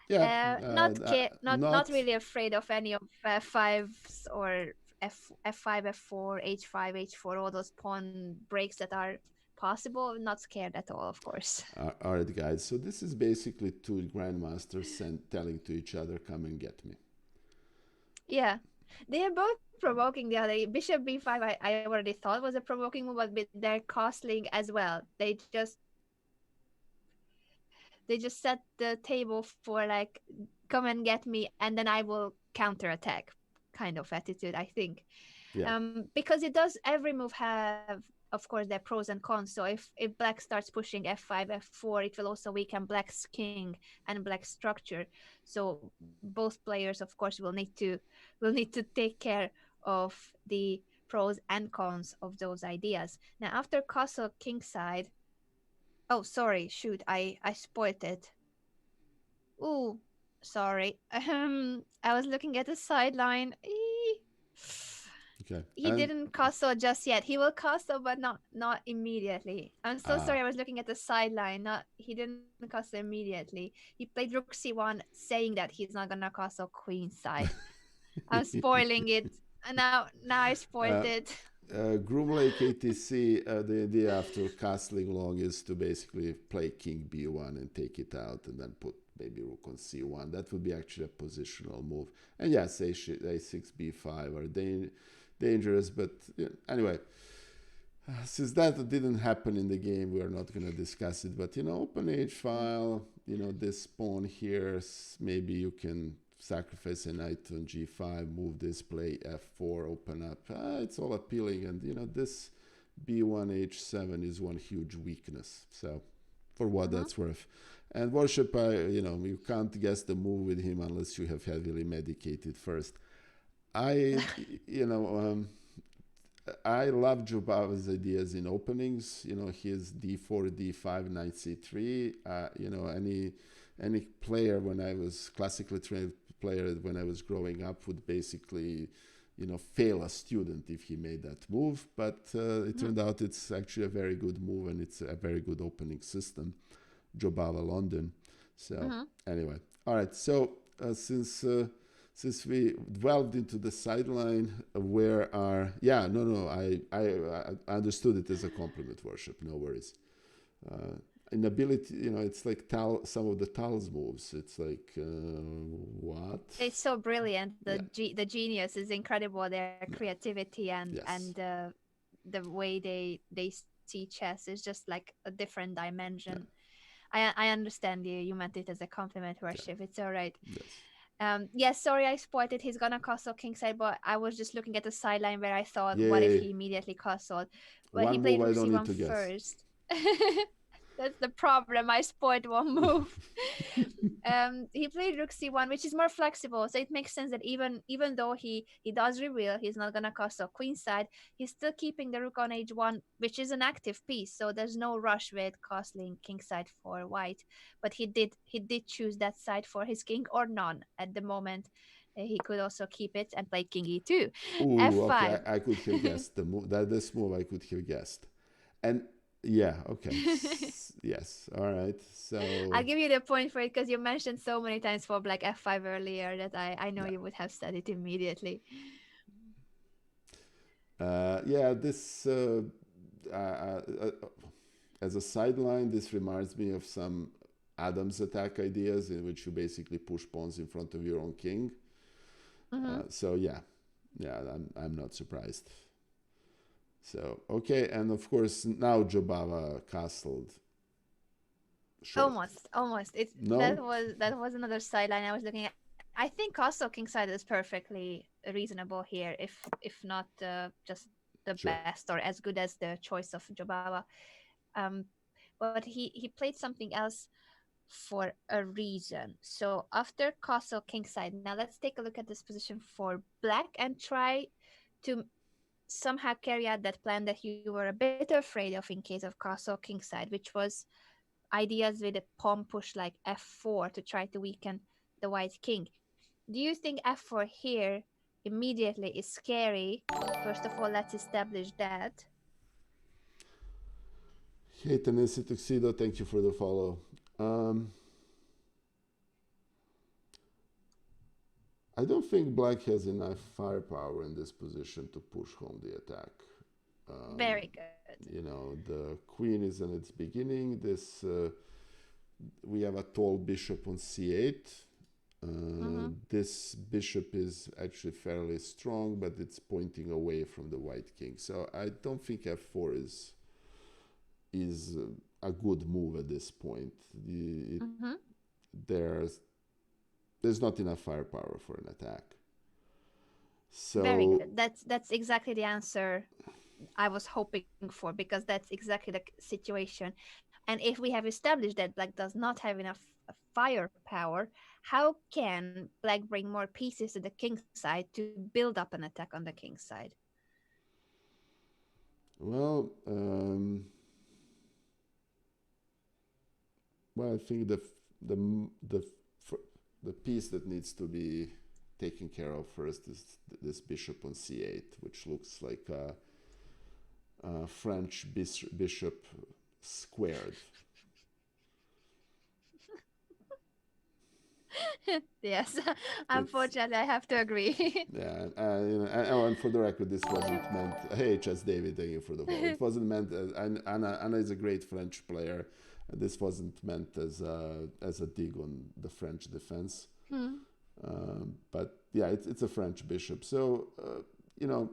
[SPEAKER 1] yeah,
[SPEAKER 2] Not
[SPEAKER 1] not,
[SPEAKER 2] really afraid of any of f5s or f5, f4, h5, h4, all those pawn breaks that are possible. Not scared at all, of course.
[SPEAKER 1] all right, guys. So this is basically two grandmasters telling to each other, come and get me.
[SPEAKER 2] Yeah, they are both provoking the other. Bishop b5, I already thought was a provoking move, but they're costling as well. They just set the table for like, come and get me, and then I will counterattack kind of attitude, I think.
[SPEAKER 1] Yeah.
[SPEAKER 2] Because it does, every move have, of course, their pros and cons. So if black starts pushing f5, f4, it will also weaken black's king and black's structure. So both players, of course, will need to take care of the pros and cons of those ideas. Now, after castle kingside, oh, sorry, shoot, I spoiled it. Ooh, sorry. I was looking at the sideline.
[SPEAKER 1] Okay.
[SPEAKER 2] He
[SPEAKER 1] And
[SPEAKER 2] didn't castle just yet. He will castle, but not immediately. I'm so
[SPEAKER 1] ah,
[SPEAKER 2] sorry. I was looking at the sideline. Not He didn't castle immediately. He played rook c1, saying that he's not gonna castle queenside. I'm spoiling it. Now I spoiled
[SPEAKER 1] uh,
[SPEAKER 2] it.
[SPEAKER 1] Groom Lake ATC, the idea after castling long is to basically play king b1 and take it out and then put maybe rook on c1. That would be actually a positional move. And yes, a6, b5 are dangerous, but anyway, since that didn't happen in the game, we are not going to discuss it. But open h file, this pawn here, maybe you can sacrifice a knight on g5, move this, play f4, open up. It's all appealing, and this b1 h7 is one huge weakness. So, for what
[SPEAKER 2] Mm-hmm.
[SPEAKER 1] that's worth. And worship, you can't guess the move with him unless you have heavily medicated first. I, you know, I love Jobava's ideas in openings. His d4, d5, knight c3. Any player when I was classically trained player when I was growing up would basically, fail a student if he made that move. But it
[SPEAKER 2] Mhm.
[SPEAKER 1] turned out it's actually a very good move and it's a very good opening system. Jobava London. So
[SPEAKER 2] Mhm.
[SPEAKER 1] anyway, all right. So since we delved into the sideline, where are no no I understood it as a compliment worship. No worries. Uh, Inability, it's like some of the Tal's moves. It's like what?
[SPEAKER 2] It's so brilliant.
[SPEAKER 1] Yeah.
[SPEAKER 2] The genius is incredible. Their
[SPEAKER 1] Yeah.
[SPEAKER 2] creativity
[SPEAKER 1] Yes.
[SPEAKER 2] and the way they see chess is just like a different dimension.
[SPEAKER 1] Yeah.
[SPEAKER 2] I understand you. You meant it as a compliment
[SPEAKER 1] Yeah.
[SPEAKER 2] worship. It's all right.
[SPEAKER 1] Yes.
[SPEAKER 2] Yes, sorry, I spoiled it. He's gonna castle kingside, but I was just looking at the sideline where I thought, what if
[SPEAKER 1] Yay.
[SPEAKER 2] he immediately castled? But he
[SPEAKER 1] One
[SPEAKER 2] played
[SPEAKER 1] move I
[SPEAKER 2] rook
[SPEAKER 1] don't need
[SPEAKER 2] c1
[SPEAKER 1] to guess.
[SPEAKER 2] first. That's the problem. I spoiled one move. He played rook c1, which is more flexible, so it makes sense that even though he does reveal he's not gonna castle queenside, he's still keeping the rook on h1, which is an active piece. So there's no rush with castling kingside for white. But he did choose that side for his king or none at the moment. He could also keep it and play king e2,
[SPEAKER 1] Ooh, okay.
[SPEAKER 2] f5.
[SPEAKER 1] I could have guessed the move. That this move I could have guessed. And yeah, okay. Yes. All right.
[SPEAKER 2] I'll
[SPEAKER 1] So
[SPEAKER 2] give you the point for it because you mentioned so many times for black f5 earlier that I know
[SPEAKER 1] yeah.
[SPEAKER 2] you would have said it immediately.
[SPEAKER 1] Yeah, this uh, uh, uh, as a sideline, this reminds me of some Adams attack ideas in which you basically push pawns in front of your own king.
[SPEAKER 2] Mm-hmm.
[SPEAKER 1] So yeah, I'm not surprised. So okay, and of course now Jobava castled short.
[SPEAKER 2] Almost. It's
[SPEAKER 1] No,
[SPEAKER 2] that was another sideline I was looking at. I think also kingside is perfectly reasonable here, if not just the
[SPEAKER 1] sure.
[SPEAKER 2] best or as good as the choice of Jobava. Um, but he played something else for a reason. So after castle kingside, now let's take a look at this position for black and try to somehow carry out that plan that you were a bit afraid of in case of castle kingside, which was ideas with a pawn push like f4 to try to weaken the white king. Do you think f4 here immediately is scary? First of all, let's establish that.
[SPEAKER 1] Hey Tennessee Tuxedo, thank you for the follow. Um, I don't think black has enough firepower in this position to push home the attack. Um,
[SPEAKER 2] Very good.
[SPEAKER 1] the queen is in its beginning. We have a tall bishop on c8.
[SPEAKER 2] Mm-hmm.
[SPEAKER 1] This bishop is actually fairly strong, but it's pointing away from the white king. So I don't think f4 is a good move at this point.
[SPEAKER 2] Mm-hmm.
[SPEAKER 1] There's there's not enough firepower for an attack.
[SPEAKER 2] Very
[SPEAKER 1] So
[SPEAKER 2] good. That's exactly the answer I was hoping for because that's exactly the situation. And if we have established that black does not have enough firepower, how can black bring more pieces to the king side to build up an attack on the king side?
[SPEAKER 1] well, I think the the the piece that needs to be taken care of first is this bishop on c8, which looks like a French bishop squared.
[SPEAKER 2] Yes,
[SPEAKER 1] It's
[SPEAKER 2] unfortunately, I have to agree.
[SPEAKER 1] yeah, and for the record, this wasn't meant. Hey, Chess David, thank you for the follow. It wasn't meant. Anna is a great French player. This wasn't meant as a dig on the French defense.
[SPEAKER 2] Hmm.
[SPEAKER 1] But yeah, it's a French bishop. So you know,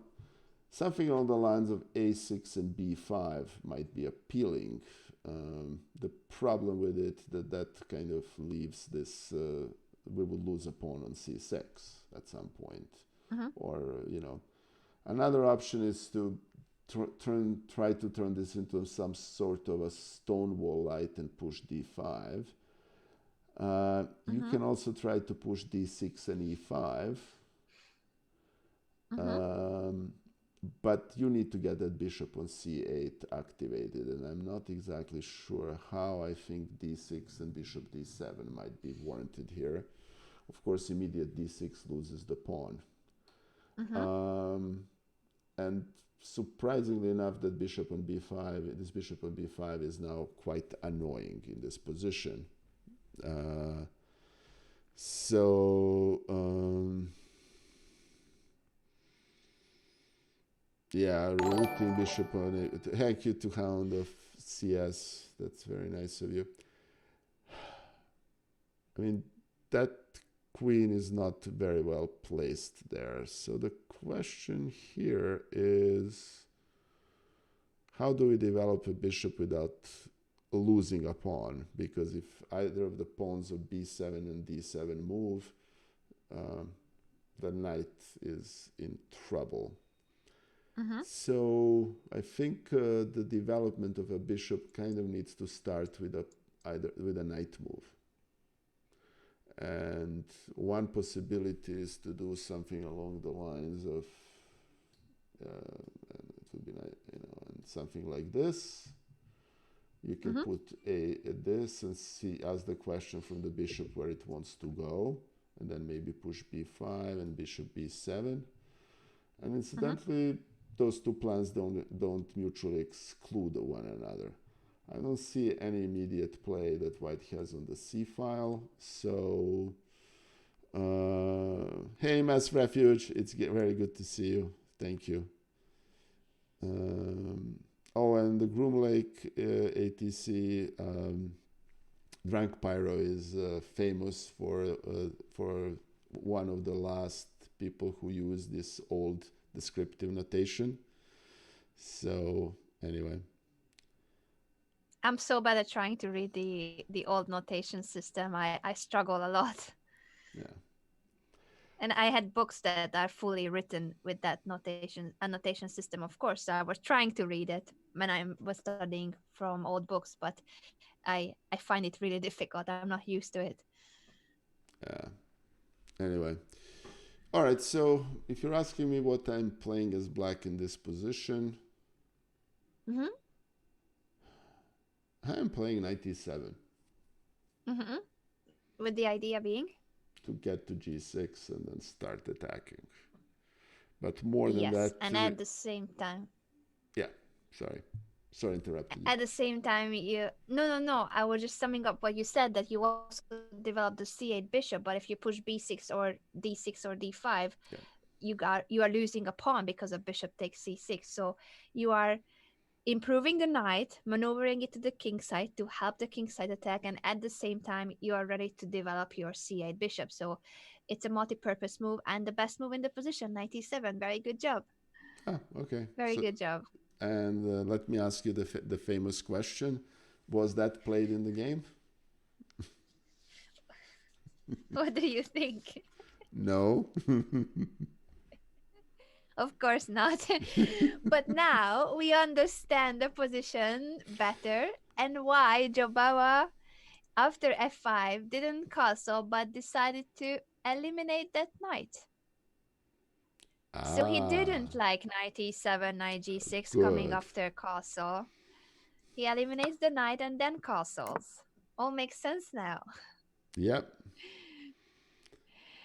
[SPEAKER 1] something along the lines of a6 and b5 might be appealing. The problem with it that kind of leaves this. We would lose a pawn on c6 at some point,
[SPEAKER 2] Mhm.
[SPEAKER 1] or another option is to try to turn this into some sort of a stonewall light and push d5. You
[SPEAKER 2] Mhm.
[SPEAKER 1] can also try to push d6 and e5.
[SPEAKER 2] Mhm.
[SPEAKER 1] Um, but you need to get that bishop on c8 activated, and I'm not exactly sure how. I think d6 and bishop d7 might be warranted here. Of course, immediate d6 loses the pawn.
[SPEAKER 2] Mm-hmm.
[SPEAKER 1] Um, and surprisingly enough, that bishop on b5, this bishop on b5 is now quite annoying in this position. Uh, so, yeah, routing bishop on it. Thank you to Hound of CS. That's very nice of you. I mean, that queen is not very well placed there. So the question here is, how do we develop a bishop without losing a pawn? Because if either of the pawns of b7 and d7 move, um, the knight is in trouble.
[SPEAKER 2] Mm-hmm.
[SPEAKER 1] So I think the development of a bishop kind of needs to start with either with a knight move. And one possibility is to do something along the lines of, and it would be nice, and something like this. You can
[SPEAKER 2] Mm-hmm.
[SPEAKER 1] put this and see, ask the question from the bishop where it wants to go, and then maybe push b5 and bishop b7. And
[SPEAKER 2] Mm-hmm.
[SPEAKER 1] incidentally, those two plans don't mutually exclude one another. I don't see any immediate play that white has on the c file. So, hey, Mass Refuge, it's very good to see you. Thank you. Oh, and the Groom Lake ATC Drank Pyro is famous for one of the last people who used this old descriptive notation. So anyway,
[SPEAKER 2] I'm so bad at trying to read the old notation system. I struggle a lot.
[SPEAKER 1] yeah,
[SPEAKER 2] And I had books that are fully written with that notation system, of course. So I was trying to read it when I was studying from old books, but I find it really difficult. I'm not used to it.
[SPEAKER 1] yeah. Anyway, all right. So if you're asking me what I'm playing as black in this position,
[SPEAKER 2] Mm-hmm.
[SPEAKER 1] I am playing knight e7
[SPEAKER 2] Mm-hmm. With the idea being,
[SPEAKER 1] to get to g6 and then start attacking. But more than
[SPEAKER 2] yes,
[SPEAKER 1] that,
[SPEAKER 2] and at the same time,
[SPEAKER 1] yeah. Sorry, sorry, interrupted you.
[SPEAKER 2] at the same time, you no. I was just summing up what you said, that you also develop the c8 bishop, but if you push b6 or d6 or d5,
[SPEAKER 1] Yeah.
[SPEAKER 2] you are losing a pawn because of bishop takes c6. So you are improving the knight, maneuvering it to the king side to help the king side attack, and at the same time you are ready to develop your c8 bishop. So it's a multi-purpose move and the best move in the position, 97. Very good job.
[SPEAKER 1] Ah, okay.
[SPEAKER 2] Very
[SPEAKER 1] So
[SPEAKER 2] good job.
[SPEAKER 1] and let me ask you the famous question: was that played in the game?
[SPEAKER 2] What do you think?
[SPEAKER 1] No.
[SPEAKER 2] Of course not. But now we understand the position better and why Jobawa, after f5, didn't castle but decided to eliminate that knight. So he
[SPEAKER 1] Ah,
[SPEAKER 2] didn't like knight e7, knight g6 coming
[SPEAKER 1] good.
[SPEAKER 2] after castle. He eliminates the knight and then castles. All makes sense now.
[SPEAKER 1] Yep.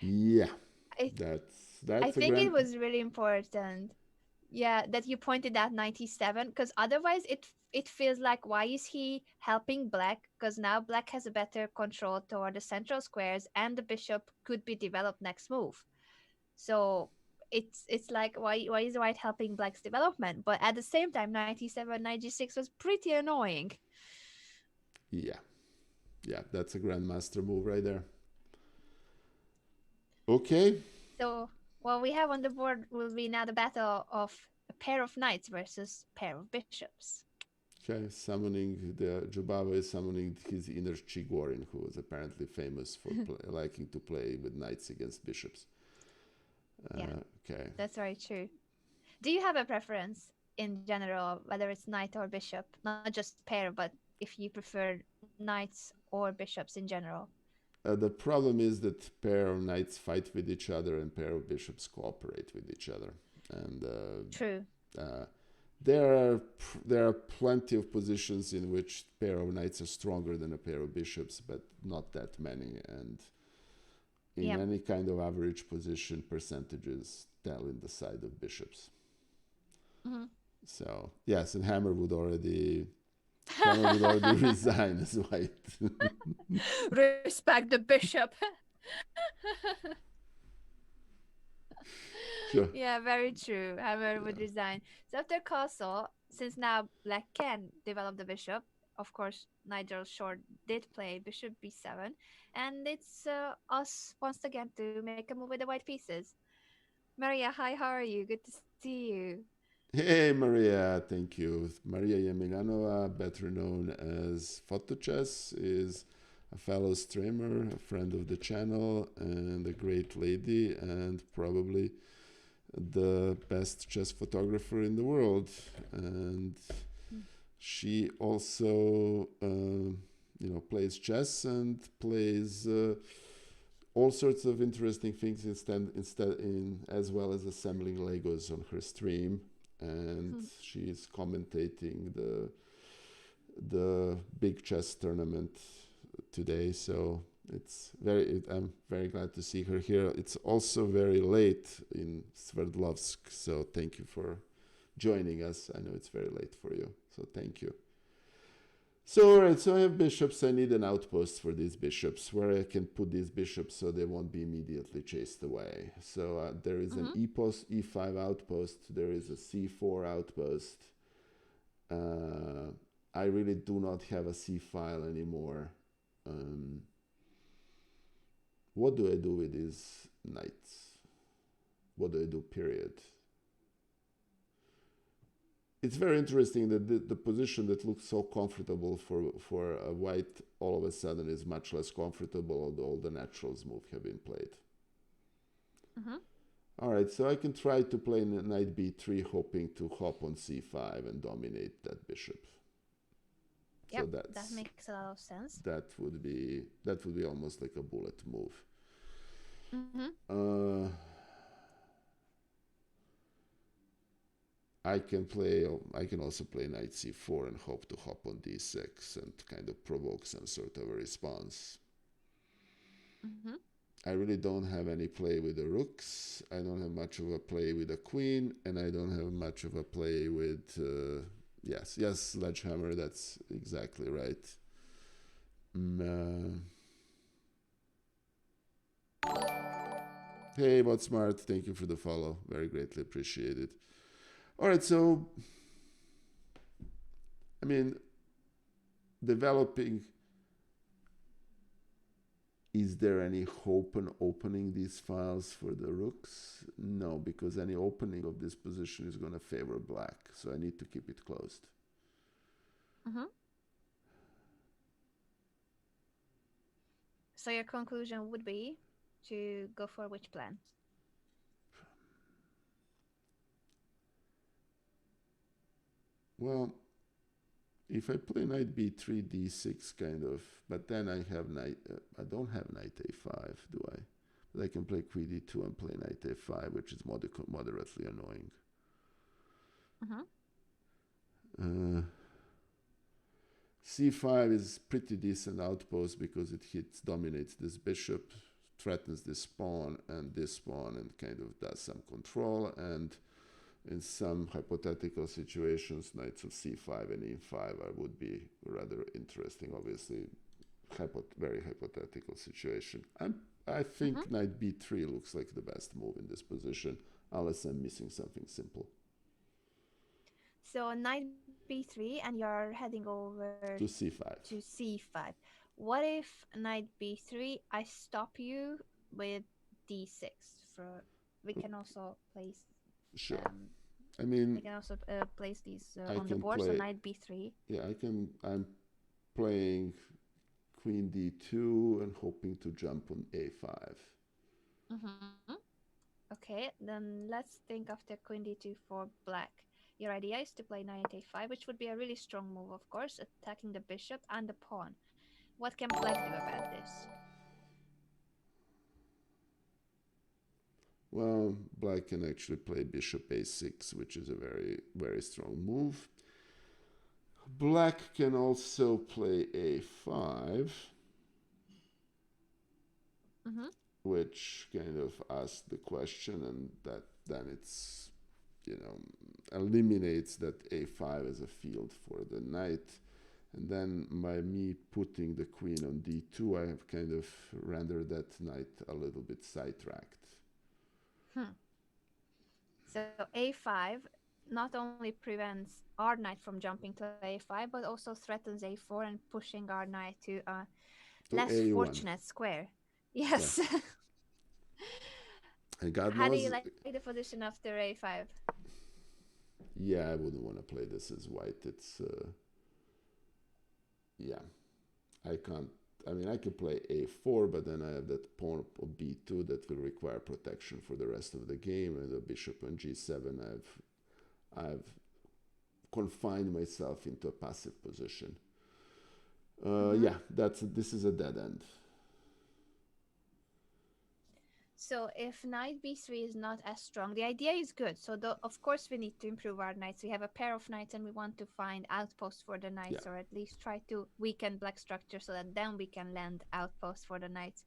[SPEAKER 1] Yeah.
[SPEAKER 2] I I
[SPEAKER 1] That's a
[SPEAKER 2] think it
[SPEAKER 1] grand.
[SPEAKER 2] was really important. Yeah, that you pointed out 97, because otherwise it feels like, why is he helping black? Because now black has a better control toward the central squares and the bishop could be developed next move. So it's like, why is white helping black's development? But at the same time, 97 96 was pretty annoying.
[SPEAKER 1] Yeah. Yeah. That's a grandmaster move right there. Okay.
[SPEAKER 2] So what we have on the board will be now the battle of a pair of knights versus pair of bishops.
[SPEAKER 1] Okay. Summoning the Jubaba is summoning his inner Chigorin, who was apparently famous for liking to play with knights against bishops.
[SPEAKER 2] Yeah,
[SPEAKER 1] Okay.
[SPEAKER 2] that's very true. Do you have a preference in general, whether it's knight or bishop? Not just pair, but if you prefer knights or bishops in general?
[SPEAKER 1] The problem is that pair of knights fight with each other and pair of bishops cooperate with each other. and
[SPEAKER 2] True.
[SPEAKER 1] uh, there are plenty of positions in which pair of knights are stronger than a pair of bishops, but not that many. And in
[SPEAKER 2] Yep.
[SPEAKER 1] any kind of average position, percentages tell in the side of bishops.
[SPEAKER 2] Hmm.
[SPEAKER 1] So yes, and Hammer would already resign as white.
[SPEAKER 2] Respect the bishop.
[SPEAKER 1] Sure.
[SPEAKER 2] Yeah, very true. Hammer would resign. So after castle, since now black can develop the bishop, of course, Nigel Short did play bishop b7, and it's us once again to make a move with the white pieces. Maria, hi, how are you? Good to see you.
[SPEAKER 1] Hey Maria, thank you. Maria Yemilanova, better known as Photochess, is a fellow streamer, a friend of the channel, and a great lady, and probably the best chess photographer in the world. And
[SPEAKER 2] Mm.
[SPEAKER 1] she also, plays chess and plays all sorts of interesting things as well as assembling Legos on her stream. And she's commentating the big chess tournament today. So I'm very glad to see her here. It's also very late in Sverdlovsk, so thank you for joining us. I know it's very late for you, so thank you. So, all right, so I have bishops. I need an outpost for these bishops where I can put these bishops so they won't be immediately chased away. So there is an e5 outpost. There is a c4 outpost. I really do not have a c file anymore. What do I do with these knights? What do I do, period? It's very interesting that the position that looks so comfortable for a white all of a sudden is much less comfortable, although all the naturals move have been played.
[SPEAKER 2] Mm-hmm.
[SPEAKER 1] All right, so I can try to play knight b3, hoping to hop on c5 and dominate that bishop.
[SPEAKER 2] Yep,
[SPEAKER 1] So
[SPEAKER 2] that makes a lot of sense.
[SPEAKER 1] that would be almost like a bullet move.
[SPEAKER 2] Mm-hmm.
[SPEAKER 1] I can also play knight c4 and hope to hop on d6 and kind of provoke some sort of a response.
[SPEAKER 2] Mm-hmm.
[SPEAKER 1] I really don't have any play with the rooks. I don't have much of a play with the queen, and I don't have much of a play with yes, sledgehammer. That's exactly right. Hey, what's smart? Thank you for the follow. Very greatly appreciated. All right, so I mean, developing. Is there any hope in opening these files for the rooks? No, because any opening of this position is going to favor black, so I need to keep it closed.
[SPEAKER 2] Mm-hmm. So your conclusion would be to go for which plan?
[SPEAKER 1] Well, if I play knight b3, d6 kind of, but then I have I don't have knight a5, do I? But I can play queen d2 and play knight a5, which is moderately annoying.
[SPEAKER 2] Mm-hmm.
[SPEAKER 1] c5 is pretty decent outpost because it dominates this bishop, threatens this pawn, and kind of does some control. And in some hypothetical situations, knights of c5 and e5 would be rather interesting. Obviously, very hypothetical situation. I think knight b3 looks like the best move in this position, unless I'm missing something simple.
[SPEAKER 2] So knight b3, and you're heading over
[SPEAKER 1] To c5.
[SPEAKER 2] to c5. What if knight b3? I stop you with d6. For we can also place
[SPEAKER 1] Sure.
[SPEAKER 2] um
[SPEAKER 1] I mean,
[SPEAKER 2] we can also place these
[SPEAKER 1] I
[SPEAKER 2] on the
[SPEAKER 1] can
[SPEAKER 2] board. So
[SPEAKER 1] play.
[SPEAKER 2] knight b3.
[SPEAKER 1] Yeah, I'm playing queen d2 and hoping to jump on a5.
[SPEAKER 2] Mm-hmm. Okay, then let's think of the queen d2 for black. Your idea is to play knight a5, which would be a really strong move, of course, attacking the bishop and the pawn. What can black do about this?
[SPEAKER 1] Well, black can actually play bishop a6, which is a very, very strong move. Black can also play a5,
[SPEAKER 2] Mm-hmm.
[SPEAKER 1] which kind of asks the question, and that then it's, you know, eliminates that a5 as a field for the knight. And then by me putting the queen on d2, I have kind of rendered that knight a little bit sidetracked.
[SPEAKER 2] Hmm. So a5 not only prevents our knight from jumping to a5, but also threatens a4 and pushing our knight to a
[SPEAKER 1] To
[SPEAKER 2] less
[SPEAKER 1] a1.
[SPEAKER 2] fortunate square.
[SPEAKER 1] Yeah.
[SPEAKER 2] Yes.
[SPEAKER 1] And God
[SPEAKER 2] How do you
[SPEAKER 1] knows,
[SPEAKER 2] like the position after a5?
[SPEAKER 1] yeah, I wouldn't want to play this as white. It's, yeah, I can't. I mean, I can play a4, but then I have that pawn of b2 that will require protection for the rest of the game, and the bishop on g7. I've confined myself into a passive position.
[SPEAKER 2] Mm-hmm.
[SPEAKER 1] Yeah, this is a dead end.
[SPEAKER 2] So if knight b3 is not as strong, the idea is good. So of course we need to improve our knights. We have a pair of knights and we want to find outposts for the
[SPEAKER 1] Yeah,
[SPEAKER 2] knights, or at least try to weaken black structure so that then we can land outposts for the knights.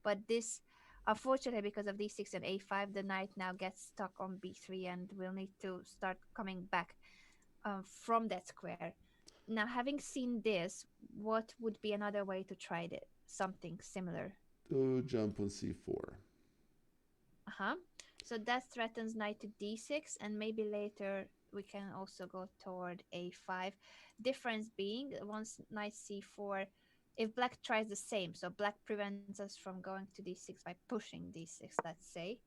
[SPEAKER 2] But this, unfortunately, because of d6 and a5, the knight now gets stuck on b3 and we'll need to start coming back from that square. Now, having seen this, what would be another way to try something similar?
[SPEAKER 1] to jump on c4.
[SPEAKER 2] Uh-huh. So that threatens knight to d6, and maybe later we can also go toward a5. Difference being, once knight c4, if black tries the same, so black prevents us from going to d6 by pushing d6, let's say,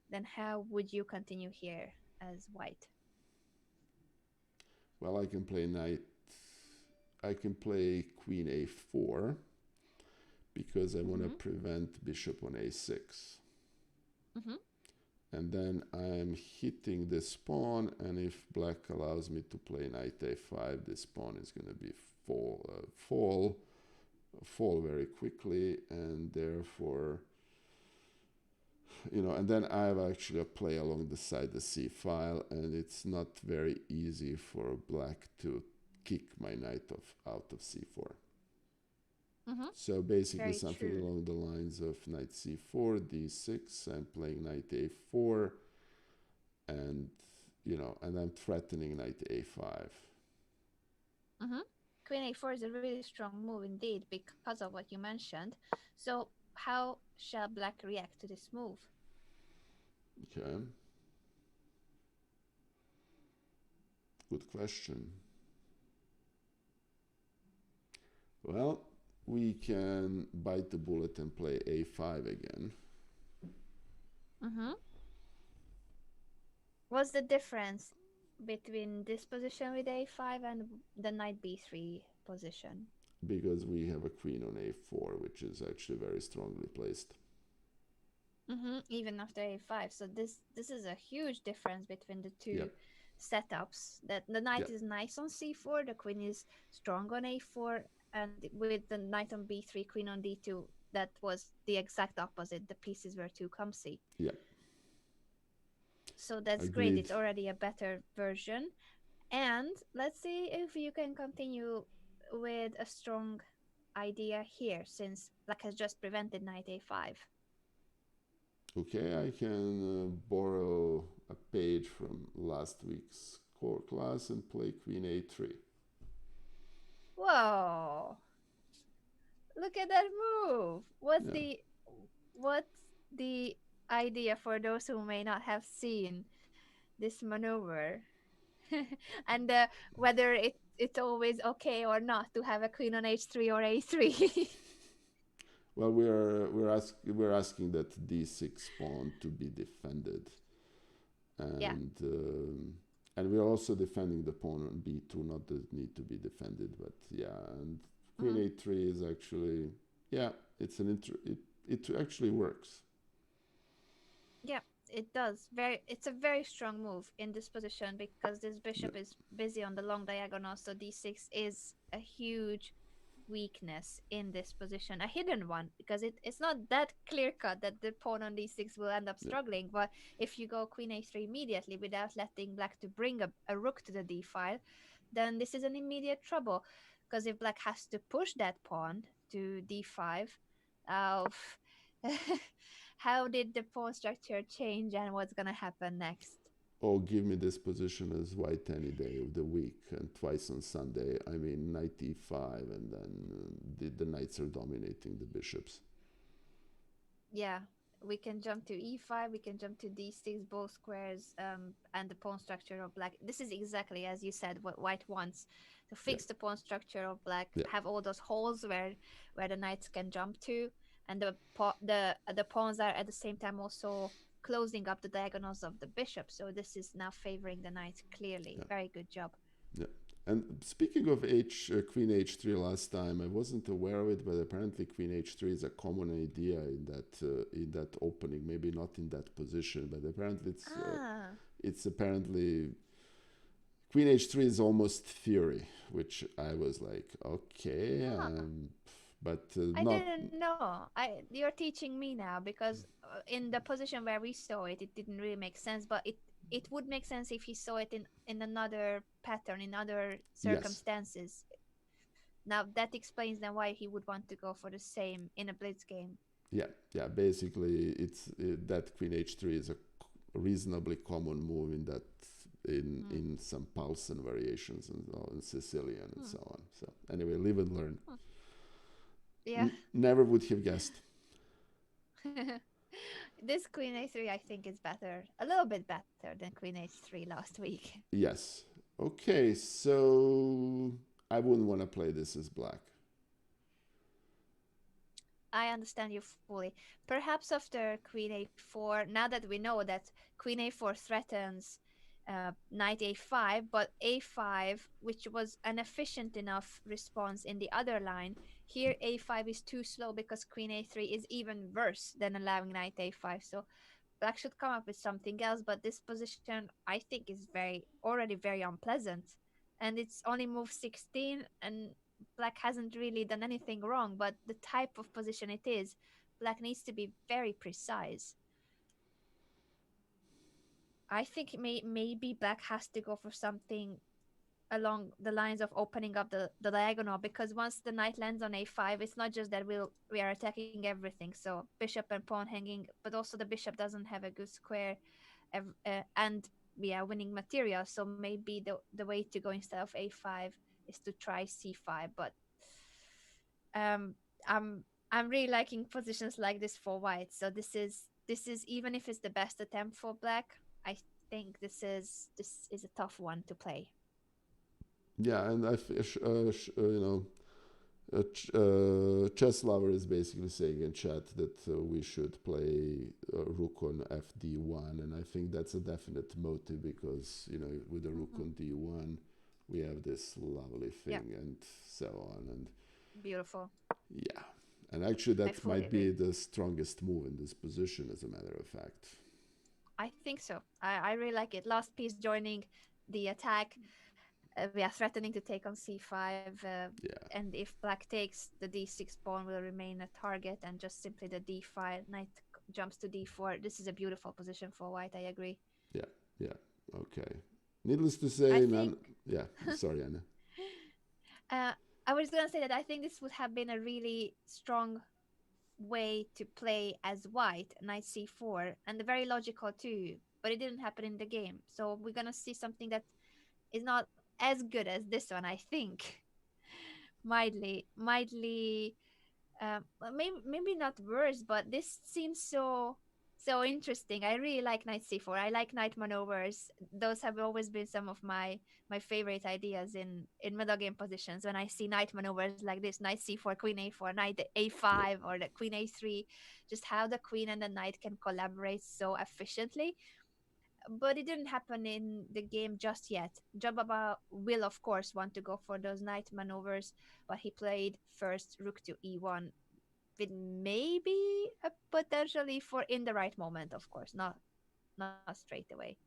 [SPEAKER 2] then how would you continue here as white?
[SPEAKER 1] Well, I can play queen a4 because I want to
[SPEAKER 2] Mm-hmm.
[SPEAKER 1] prevent bishop on a6.
[SPEAKER 2] Mm-hmm.
[SPEAKER 1] And then I'm hitting this pawn, and if black allows me to play knight a5, this pawn is going to be fall very quickly, and therefore, and then I have actually a play along the side the c file, and it's not very easy for black to kick my knight out of c4.
[SPEAKER 2] Mm-hmm.
[SPEAKER 1] So basically
[SPEAKER 2] Very
[SPEAKER 1] something
[SPEAKER 2] true.
[SPEAKER 1] along the lines of knight c4, d6, I'm playing knight a4, and and I'm threatening knight a5.
[SPEAKER 2] Mm-hmm. Queen a4 is a really strong move indeed because of what you mentioned. So how shall black react to this move?
[SPEAKER 1] Okay, good question. Well, we can bite the bullet and play a5 again.
[SPEAKER 2] Mm-hmm. What's the difference between this position with a5 and the knight b3 position?
[SPEAKER 1] Because we have a queen on a4, which is actually very strongly placed.
[SPEAKER 2] Mm-hmm. Even after a5. So this is a huge difference between the two
[SPEAKER 1] Yep,
[SPEAKER 2] setups. That the knight
[SPEAKER 1] yep,
[SPEAKER 2] is nice on c4, the queen is strong on a4, and with the knight on b3, queen on d2, that was the exact opposite. The pieces were too clumsy.
[SPEAKER 1] yep.
[SPEAKER 2] So that's great.
[SPEAKER 1] Agreed.
[SPEAKER 2] It's already a better version. And let's see if you can continue with a strong idea here, since black has just prevented knight a5.
[SPEAKER 1] Okay, I can borrow a page from last week's core class and play queen a3.
[SPEAKER 2] Whoa! Look at that move.
[SPEAKER 1] Yeah.
[SPEAKER 2] What's the idea for those who may not have seen this maneuver? And whether it's always okay or not to have a queen on h3 or a3.
[SPEAKER 1] Well, we're asking that d6 pawn to be defended,
[SPEAKER 2] Yeah.
[SPEAKER 1] and we're also defending the pawn on b2, not that need to be defended, but yeah, and queen
[SPEAKER 2] Mhm.
[SPEAKER 1] a3 is actually, yeah, it actually works.
[SPEAKER 2] Yeah, it does. It's a very strong move in this position because this
[SPEAKER 1] Yeah,
[SPEAKER 2] bishop is busy on the long diagonal, so d6 is a huge weakness in this position, a hidden one, because it's not that clear cut that the pawn on d6 will end up
[SPEAKER 1] Yeah.
[SPEAKER 2] struggling. But if you go queen a3 immediately without letting black to bring a rook to the d file, then this is an immediate trouble. Because if black has to push that pawn to d5, uh, how did the pawn structure change and what's gonna happen next?
[SPEAKER 1] Or give me this position as white any day of the week and twice on Sunday. I mean, knight e5, and then the knights are dominating the bishops.
[SPEAKER 2] Yeah, we can jump to e5, we can jump to d6, both squares, and the pawn structure of black. This is exactly as you said what white wants, to
[SPEAKER 1] Yeah,
[SPEAKER 2] fix the pawn structure of black,
[SPEAKER 1] yeah,
[SPEAKER 2] have all those holes where the knights can jump to, and the pawns are at the same time also closing up the diagonals of the bishop. So this is now favoring the knights clearly.
[SPEAKER 1] yeah,
[SPEAKER 2] Very good job.
[SPEAKER 1] yeah. And speaking of Queen H3 last time, I wasn't aware of it, but apparently Queen H3 is a common idea in that opening. Maybe not in that position, but apparently
[SPEAKER 2] Ah,
[SPEAKER 1] it's apparently Queen H3 is almost theory, which I was like, okay,
[SPEAKER 2] ah.
[SPEAKER 1] but
[SPEAKER 2] I
[SPEAKER 1] not.
[SPEAKER 2] didn't know. You're teaching me now because in the position where we saw it, it didn't really make sense. But it would make sense if he saw it in another pattern, in other
[SPEAKER 1] Yes,
[SPEAKER 2] circumstances. Now that explains then why he would want to go for the same in a blitz game.
[SPEAKER 1] yeah, yeah. Basically, it's that Queen H3 is a reasonably common move in that
[SPEAKER 2] Hmm.
[SPEAKER 1] in some Paulsen variations and in Sicilian and
[SPEAKER 2] Hmm.
[SPEAKER 1] so on. So anyway, live and learn.
[SPEAKER 2] Hmm. Yeah.
[SPEAKER 1] Never would have guessed.
[SPEAKER 2] This Queen A3 I think is better, a little bit better than Queen H3 last week.
[SPEAKER 1] Yes. Okay, so I wouldn't want to play this as black.
[SPEAKER 2] I understand you fully. Perhaps after Queen a4, now that we know that Queen a4 threatens Knight a5, but a5, which was an efficient enough response in the other line, here a5 is too slow because Queen a3 is even worse than allowing Knight a5. So black should come up with something else, but this position I think is already very unpleasant. And it's only move 16, and black hasn't really done anything wrong, but the type of position it is, black needs to be very precise. I think maybe black has to go for something along the lines of opening up the diagonal, because once the knight lands on a5, it's not just that we are attacking everything, so bishop and pawn hanging, but also the bishop doesn't have a good square, and we are winning material. So maybe the way to go instead of a5 is to try c5. But um I'm really liking positions like this for white. So this is even if it's the best attempt for black, I think this is a tough one to play.
[SPEAKER 1] Yeah, and chess lover is basically saying in chat that we should play rook on fd1, and I think that's a definite motive because with the rook
[SPEAKER 2] Hmm.
[SPEAKER 1] on d1, we have this lovely
[SPEAKER 2] Yeah,
[SPEAKER 1] thing and so on, and
[SPEAKER 2] beautiful.
[SPEAKER 1] yeah, and actually
[SPEAKER 2] I
[SPEAKER 1] that
[SPEAKER 2] fully
[SPEAKER 1] might be
[SPEAKER 2] agree.
[SPEAKER 1] the strongest move in this position, as a matter of fact.
[SPEAKER 2] I think so. I really like it. Last piece joining the attack. We are threatening to take on c5,
[SPEAKER 1] Yeah,
[SPEAKER 2] and if black takes, the d6 pawn will remain a target, and just simply the d5 knight jumps to d4. This is a beautiful position for white. I agree.
[SPEAKER 1] yeah, yeah. Okay. Needless to
[SPEAKER 2] I
[SPEAKER 1] say,
[SPEAKER 2] think
[SPEAKER 1] none. Yeah, sorry, Anna.
[SPEAKER 2] uh, I was gonna say that I think this would have been a really strong way to play as white, knight c4, and very logical too. But it didn't happen in the game, so we're gonna see something that is not as good as this one. I think mildly, well, maybe not worse, but this seems so interesting. I really like knight c4. I like knight maneuvers. Those have always been some of my favorite ideas in middle game positions. When I see knight maneuvers like this, knight c4, queen a4, knight
[SPEAKER 1] Yeah,
[SPEAKER 2] a5, or the queen a3, just how the queen and the knight can collaborate so efficiently. But it didn't happen in the game just yet. Jababa will, of course, want to go for those knight maneuvers, but he played first rook to e1 with maybe a potentially for in the right moment, of course, not straight away.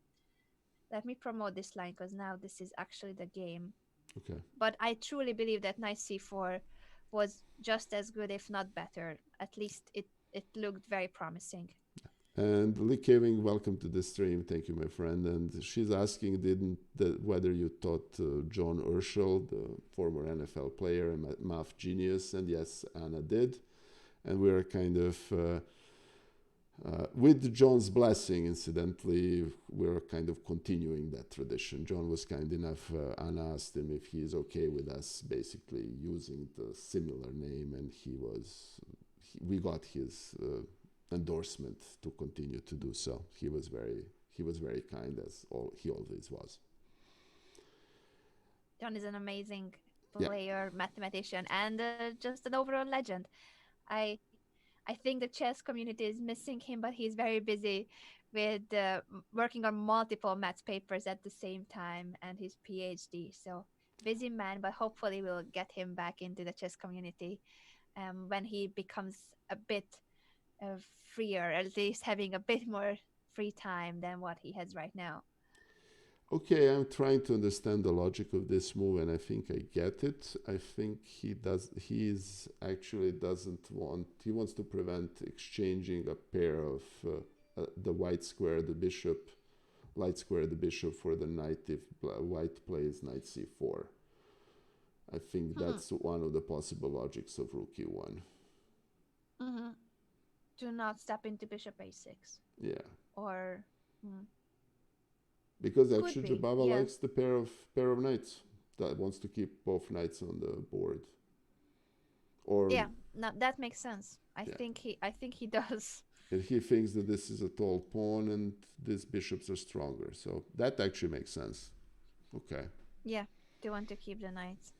[SPEAKER 2] Let me promote this line because now this is actually the game.
[SPEAKER 1] okay.
[SPEAKER 2] But I truly believe that knight c4 was just as good, if not better. At least it looked very promising.
[SPEAKER 1] And Lee Kevin, welcome to the stream. Thank you, my friend. And she's asking, whether you taught John Urschel, the former NFL player and math genius? And yes, Anna did. And we're kind of with John's blessing, incidentally, we're kind of continuing that tradition. John was kind enough. Anna asked him if he's okay with us basically using the similar name, and we got his endorsement to continue to do so. He was very kind, as he always was.
[SPEAKER 2] John is an amazing
[SPEAKER 1] Yeah.
[SPEAKER 2] player, mathematician, and just an overall legend. I I think the chess community is missing him, but he's very busy with working on multiple maths papers at the same time and his PhD. So busy man, but hopefully we'll get him back into the chess community when he becomes a bit freer, at least having a bit more free time than what he has right now.
[SPEAKER 1] Okay, I'm trying to understand the logic of this move, and I think I get it. I think he's actually doesn't want, he wants to prevent exchanging a pair of the white square, the bishop, light square, the bishop for the knight if white plays knight c4. I think
[SPEAKER 2] Hmm.
[SPEAKER 1] that's one of the possible logics of rook e1.
[SPEAKER 2] Mm-hmm. Do not step into bishop a6.
[SPEAKER 1] Yeah.
[SPEAKER 2] Or hmm,
[SPEAKER 1] Because
[SPEAKER 2] could
[SPEAKER 1] actually
[SPEAKER 2] be,
[SPEAKER 1] Jababa
[SPEAKER 2] yeah.
[SPEAKER 1] likes the pair of knights. That wants to keep both knights on the board. Or
[SPEAKER 2] Yeah, no, that makes sense.
[SPEAKER 1] yeah.
[SPEAKER 2] I think he does.
[SPEAKER 1] And he thinks that this is a tall pawn and these bishops are stronger. So that actually makes sense. Okay.
[SPEAKER 2] Yeah, they want to keep the knights.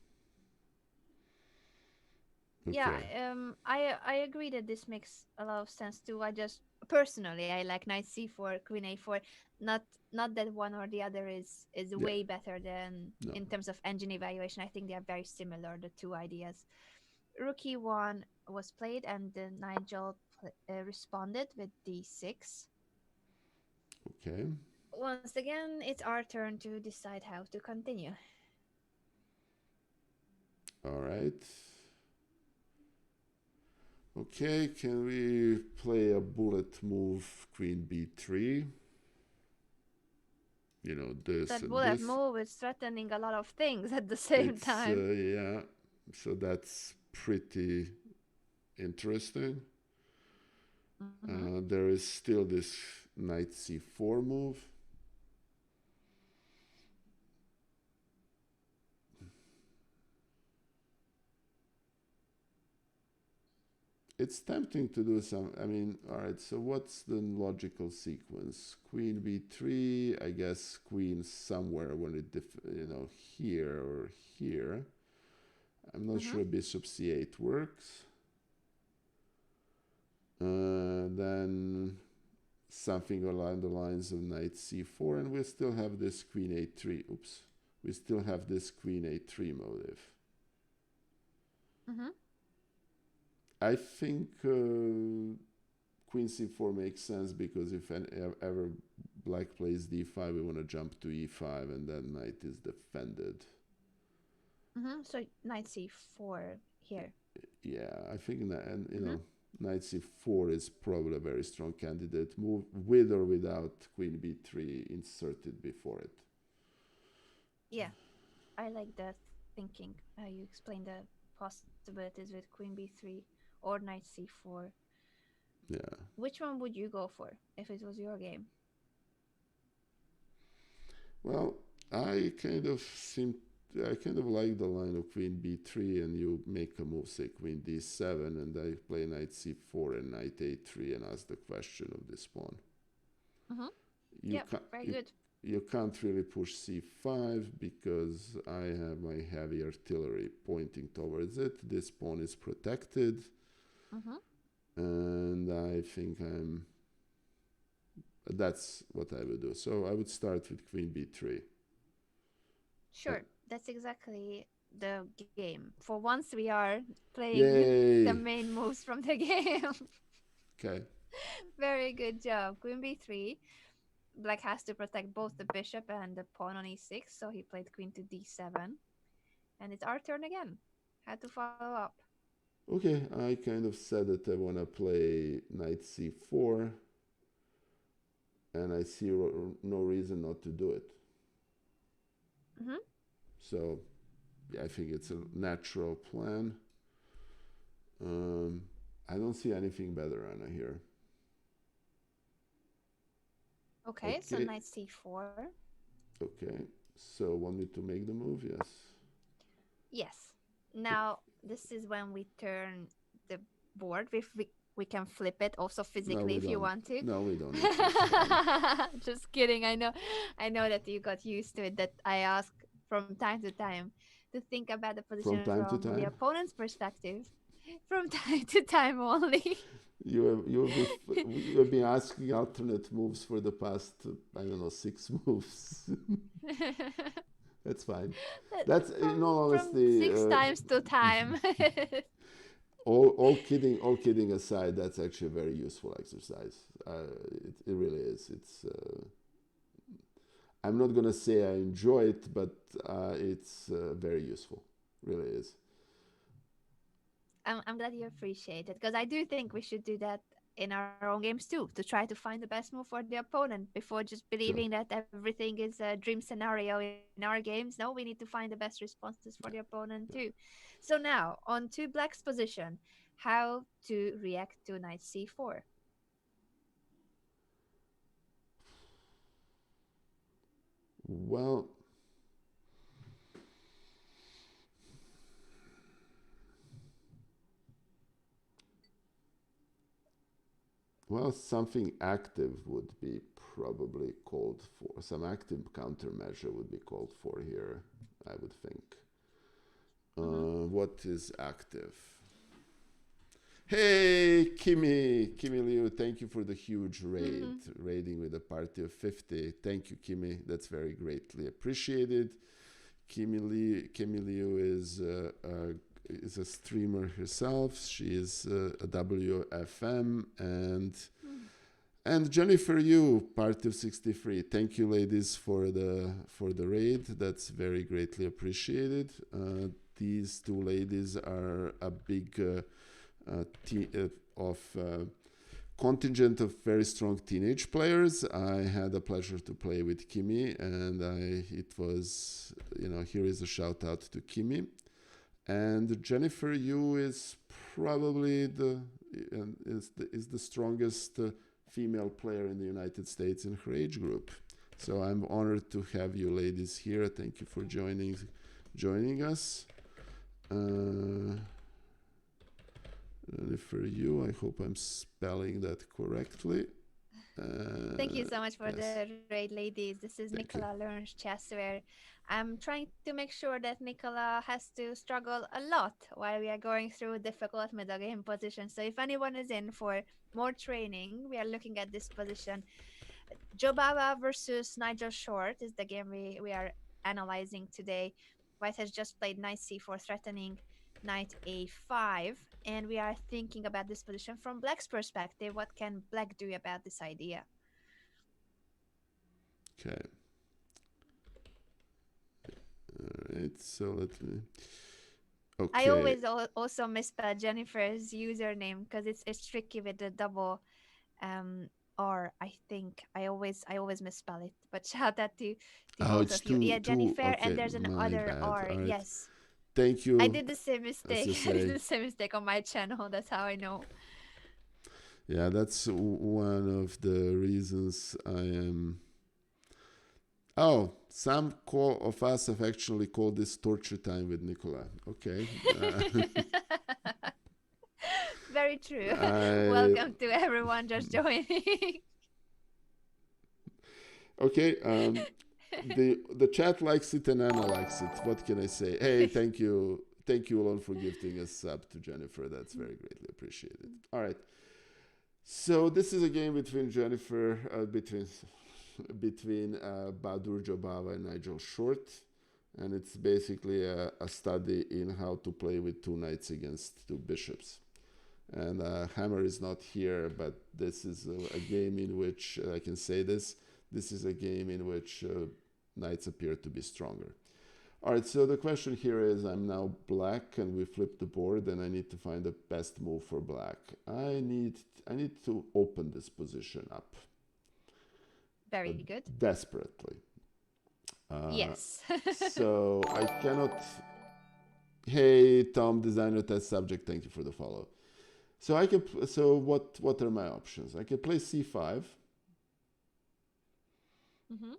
[SPEAKER 2] Yeah,
[SPEAKER 1] Okay.
[SPEAKER 2] I agree that this makes a lot of sense too. I just personally I like knight c4, queen a4. Not not that one or the other is
[SPEAKER 1] Yeah.
[SPEAKER 2] way better than
[SPEAKER 1] No.
[SPEAKER 2] in terms of engine evaluation. I think they are very similar, the two ideas. Rook e1 was played, and Nigel responded with d6.
[SPEAKER 1] Okay.
[SPEAKER 2] Once again, it's our turn to decide how to continue.
[SPEAKER 1] All right. Okay. Can we play a bullet move, queen b3? You know, this
[SPEAKER 2] That
[SPEAKER 1] and
[SPEAKER 2] bullet
[SPEAKER 1] this.
[SPEAKER 2] move is threatening a lot of things at the same
[SPEAKER 1] It's,
[SPEAKER 2] time.
[SPEAKER 1] yeah. So that's pretty interesting.
[SPEAKER 2] Mm-hmm.
[SPEAKER 1] There is still this knight c4 move. It's tempting to do some. I mean, all right. So what's the logical sequence? Queen b3. I guess queen somewhere when here or here. I'm not
[SPEAKER 2] Mm-hmm.
[SPEAKER 1] sure bishop c8 works. Then something along the lines of knight c4, and we still have this queen a3. Oops. We still have this queen a3 motive.
[SPEAKER 2] Mm-hmm.
[SPEAKER 1] I think queen c4 makes sense because if ever black plays d5, we want to jump to e5, and then knight is defended.
[SPEAKER 2] Mm-hmm. So knight c4 here.
[SPEAKER 1] Yeah, I think, and
[SPEAKER 2] Mm-hmm.
[SPEAKER 1] knight c4 is probably a very strong candidate. Move with or without queen b3 inserted before it.
[SPEAKER 2] Yeah, I like that thinking. You explained the possibilities with queen b3 or knight c4.
[SPEAKER 1] Yeah.
[SPEAKER 2] Which one would you go for if it was your game?
[SPEAKER 1] Well, I kind of seem I kind of like the line of queen b3, and you make a move, say queen d7, and I play knight c4 and knight a3 and ask the question of this pawn.
[SPEAKER 2] Mm-hmm.
[SPEAKER 1] You
[SPEAKER 2] Yep,
[SPEAKER 1] can't
[SPEAKER 2] very
[SPEAKER 1] you,
[SPEAKER 2] good.
[SPEAKER 1] you can't really push c5 because I have my heavy artillery pointing towards it. This pawn is protected,
[SPEAKER 2] Mm-hmm.
[SPEAKER 1] and I think that's what I would do. So I would start with queen b3. Uh,
[SPEAKER 2] Sure, that's exactly the game. For once, we are playing the
[SPEAKER 1] Yay!
[SPEAKER 2] main moves from the game.
[SPEAKER 1] Okay.
[SPEAKER 2] Very good job. Queen b3. Black has to protect both the bishop and the pawn on e6, so he played queen to d7. And it's our turn again. Had to follow up.
[SPEAKER 1] Okay, I kind of said that I want to play knight c4, and I see no reason not to do it.
[SPEAKER 2] Hmm.
[SPEAKER 1] So yeah, I think it's a natural plan. Um, I don't see anything better, Anna, here.
[SPEAKER 2] Okay, so
[SPEAKER 1] Okay,
[SPEAKER 2] knight c4.
[SPEAKER 1] okay. So want me to make the move? Yes.
[SPEAKER 2] Yes. Now this is when we turn the board. We can flip it also
[SPEAKER 1] No,
[SPEAKER 2] physically
[SPEAKER 1] we
[SPEAKER 2] if you
[SPEAKER 1] don't.
[SPEAKER 2] want to.
[SPEAKER 1] No, we don't need to. It's fine.
[SPEAKER 2] Just kidding. I know that you got used to it. That I ask from time to time to think about the
[SPEAKER 1] From
[SPEAKER 2] position
[SPEAKER 1] time to
[SPEAKER 2] from the
[SPEAKER 1] time,
[SPEAKER 2] opponent's perspective. From time to time only.
[SPEAKER 1] you have been asking alternate moves for the past I don't know 6 moves. That's fine. That's in all
[SPEAKER 2] From
[SPEAKER 1] honesty.
[SPEAKER 2] 6 times to time.
[SPEAKER 1] All kidding aside, that's actually a very useful exercise. It really is. It's I'm not gonna say I enjoy it, but it's very useful. Really is.
[SPEAKER 2] I'm glad you appreciate it because I do think we should do that in our own games too to try to find the best move for the opponent before just
[SPEAKER 1] Sure.
[SPEAKER 2] believing that everything is a dream scenario in our games. No, we need to find the best responses for the opponent too. So now on to Black's position, how to react to knight c4.
[SPEAKER 1] Well, well, something active would be probably called for. Some active countermeasure would be called for here, I would think.
[SPEAKER 2] Mm-hmm.
[SPEAKER 1] What is active? Hey, Kimi Liu, thank you for the huge raid, raiding with a party of 50. Thank you, Kimi. That's very greatly appreciated. Kimi Liu is a streamer herself. She is a WFM and Jennifer Yu, party of 63. Thank you, ladies, for the raid. That's very greatly appreciated. These two ladies are a big of contingent of very strong teenage players. I had the pleasure to play with Kimi, and it was, here is a shout out to Kimi. And Jennifer Yu is probably is the strongest female player in the United States in her age group. So I'm honored to have you ladies here. Thank you for joining us. For you, I hope I'm spelling that correctly.
[SPEAKER 2] Thank you so much for
[SPEAKER 1] Yes.
[SPEAKER 2] the raid, ladies. This is
[SPEAKER 1] Thank you.
[SPEAKER 2] Nikola Learns Chess, where I'm trying to make sure that Nikola has to struggle a lot while we are going through difficult middle game positions. So if anyone is in for more training, we are looking at this position. Jobava versus Nigel Short is the game we are analyzing today. White has just played knight c4, threatening knight a5, and we are thinking about this position from Black's perspective. What can Black do about this idea?
[SPEAKER 1] Okay. All right. So let me.
[SPEAKER 2] I
[SPEAKER 1] Okay.
[SPEAKER 2] always also misspell Jennifer's username because it's tricky with the double R. I think I always misspell it. But shout out to
[SPEAKER 1] Oh,
[SPEAKER 2] both
[SPEAKER 1] it's
[SPEAKER 2] of you. Yeah,
[SPEAKER 1] two.
[SPEAKER 2] Jennifer, and
[SPEAKER 1] Okay,
[SPEAKER 2] there's an
[SPEAKER 1] my
[SPEAKER 2] other
[SPEAKER 1] bad.
[SPEAKER 2] R.
[SPEAKER 1] All right.
[SPEAKER 2] Yes,
[SPEAKER 1] Thank
[SPEAKER 2] I
[SPEAKER 1] you.
[SPEAKER 2] did the same
[SPEAKER 1] As
[SPEAKER 2] mistake.
[SPEAKER 1] you
[SPEAKER 2] I did
[SPEAKER 1] say,
[SPEAKER 2] the same mistake on my channel. That's how I know.
[SPEAKER 1] yeah, that's one of the reasons I am. Oh, some of us have actually called this torture time with Nikola. Okay.
[SPEAKER 2] Very true.
[SPEAKER 1] I
[SPEAKER 2] Welcome to everyone just joining.
[SPEAKER 1] okay. The chat likes it and Anna likes it. What can I say? Hey, thank you, Alon, for gifting a sub to Jennifer. That's very greatly appreciated. All right. So this is a game between Badur Jobava and Nigel Short, and it's basically a study in how to play with two knights against two bishops. And Hammer is not here, but this is a game in which I can say this. This is a game in which knights appear to be stronger. All right, so the question here is I'm now black and we flip the board and I need to find the best move for black. I need to open this position up
[SPEAKER 2] Very good.
[SPEAKER 1] desperately.
[SPEAKER 2] Yes.
[SPEAKER 1] So I cannot. Hey, Tom, designer test subject, thank you for the follow. So I can. So what are my options? I can play c5.
[SPEAKER 2] Mm-hmm.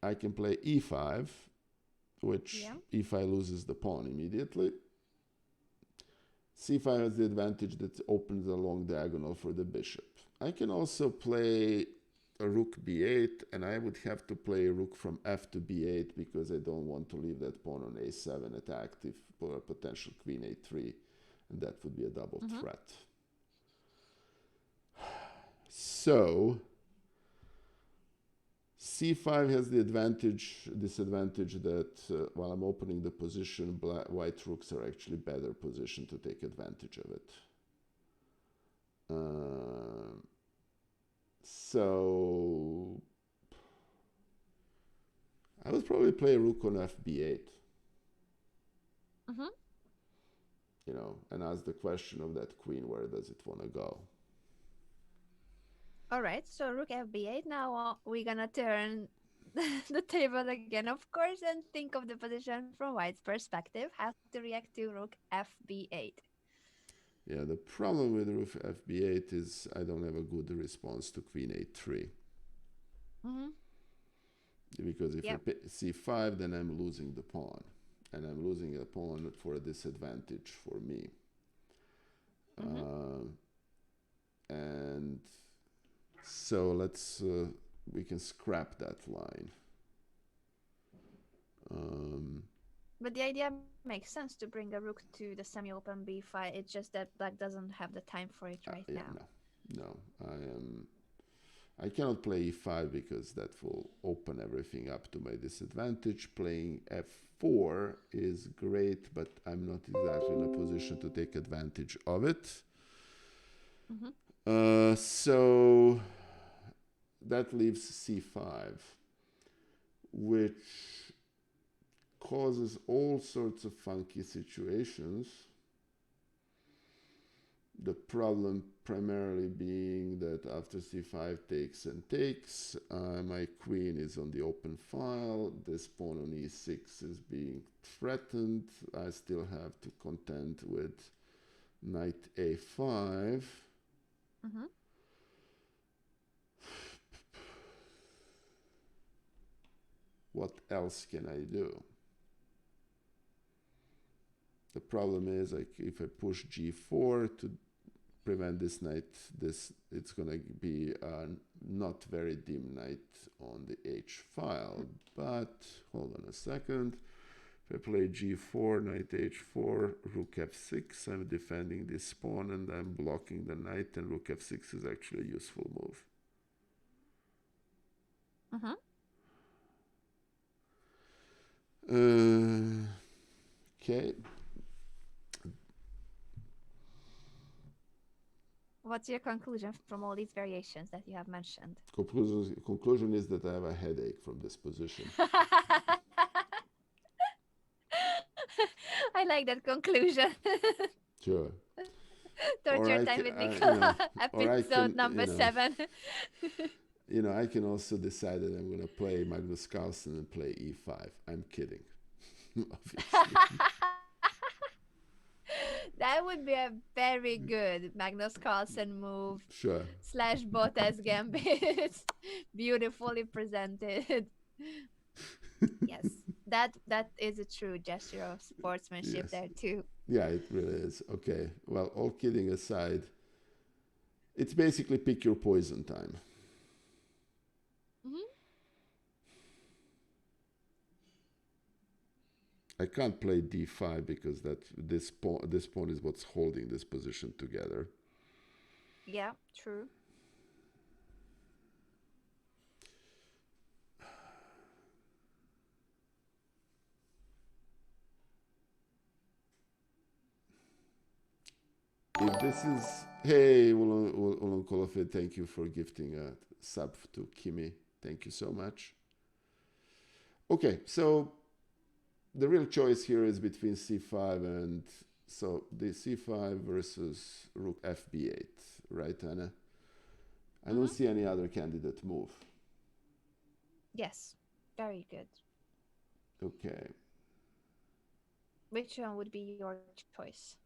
[SPEAKER 1] I can play e5, which
[SPEAKER 2] Yeah.
[SPEAKER 1] if I loses the pawn immediately. c5 has the advantage that it opens a long diagonal for the bishop. I can also play a rook b8, and I would have to play a rook from f to b8 because I don't want to leave that pawn on a7 attacked if for a potential queen a3, and that would be a double threat. So c5 has the disadvantage that while I'm opening the position, white rooks are actually better positioned to take advantage of it. So I would probably play a rook on fb8.
[SPEAKER 2] Mm-hmm.
[SPEAKER 1] You know, and ask the question of that queen, where does it want to go?
[SPEAKER 2] All right, so rook fb8. Now we're gonna turn the table again, of course, and think of the position from white's perspective. How to react to rook fb8.
[SPEAKER 1] Yeah, the problem with rook fb8 is I don't have a good response to queen a3.
[SPEAKER 2] Mm-hmm.
[SPEAKER 1] Because if
[SPEAKER 2] Yep.
[SPEAKER 1] I c5, then I'm losing the pawn. And I'm losing a pawn for a disadvantage for me.
[SPEAKER 2] Mm-hmm.
[SPEAKER 1] And so we can scrap that line.
[SPEAKER 2] But the idea makes sense to bring a rook to the semi-open b5. It's just that black doesn't have the time for it right
[SPEAKER 1] Yeah,
[SPEAKER 2] now.
[SPEAKER 1] no. I cannot play e5 because that will open everything up to my disadvantage. Playing f4 is great, but I'm not exactly in a position to take advantage of it.
[SPEAKER 2] Mm-hmm.
[SPEAKER 1] So that leaves c5, which causes all sorts of funky situations. The problem primarily being that after c5 takes and takes, my queen is on the open file. This pawn on e6 is being threatened. I still have to contend with knight a5.
[SPEAKER 2] Mm-hmm.
[SPEAKER 1] What else can I do? The problem is, like, if I push g4 to prevent this knight, it's gonna be a not very dim knight on the h file. But hold on a second. If I play g4, knight h4, rook f6, I'm defending this pawn and I'm blocking the knight, and rook f6 is actually a useful move. Okay.
[SPEAKER 2] What's your conclusion from all these variations that you have mentioned?
[SPEAKER 1] Conclusion is that I have a headache from this position.
[SPEAKER 2] I like that conclusion.
[SPEAKER 1] Sure.
[SPEAKER 2] Torture time with Nikola, episode number 7.
[SPEAKER 1] I can also decide that I'm going to play Magnus Carlsen and play e5. I'm kidding, obviously.
[SPEAKER 2] That would be a very good Magnus Carlsen move.
[SPEAKER 1] Sure.
[SPEAKER 2] / Bottas Gambit. Beautifully presented. Yes, that is a true gesture of sportsmanship there too.
[SPEAKER 1] Yeah, it really is. Okay, well, all kidding aside, it's basically pick your poison time.
[SPEAKER 2] Mm-hmm.
[SPEAKER 1] I can't play d5 because this pawn is what's holding this position together.
[SPEAKER 2] Yeah, true.
[SPEAKER 1] If this is... Hey, Ulan Kolofit, thank you for gifting a sub to Kimi. Thank you so much. Okay, so the real choice here is between c5 and so the c5 versus rook fb8, right, Anna? I don't
[SPEAKER 2] Mm-hmm.
[SPEAKER 1] see any other candidate move.
[SPEAKER 2] Yes, very good.
[SPEAKER 1] Okay.
[SPEAKER 2] Which one would be your choice?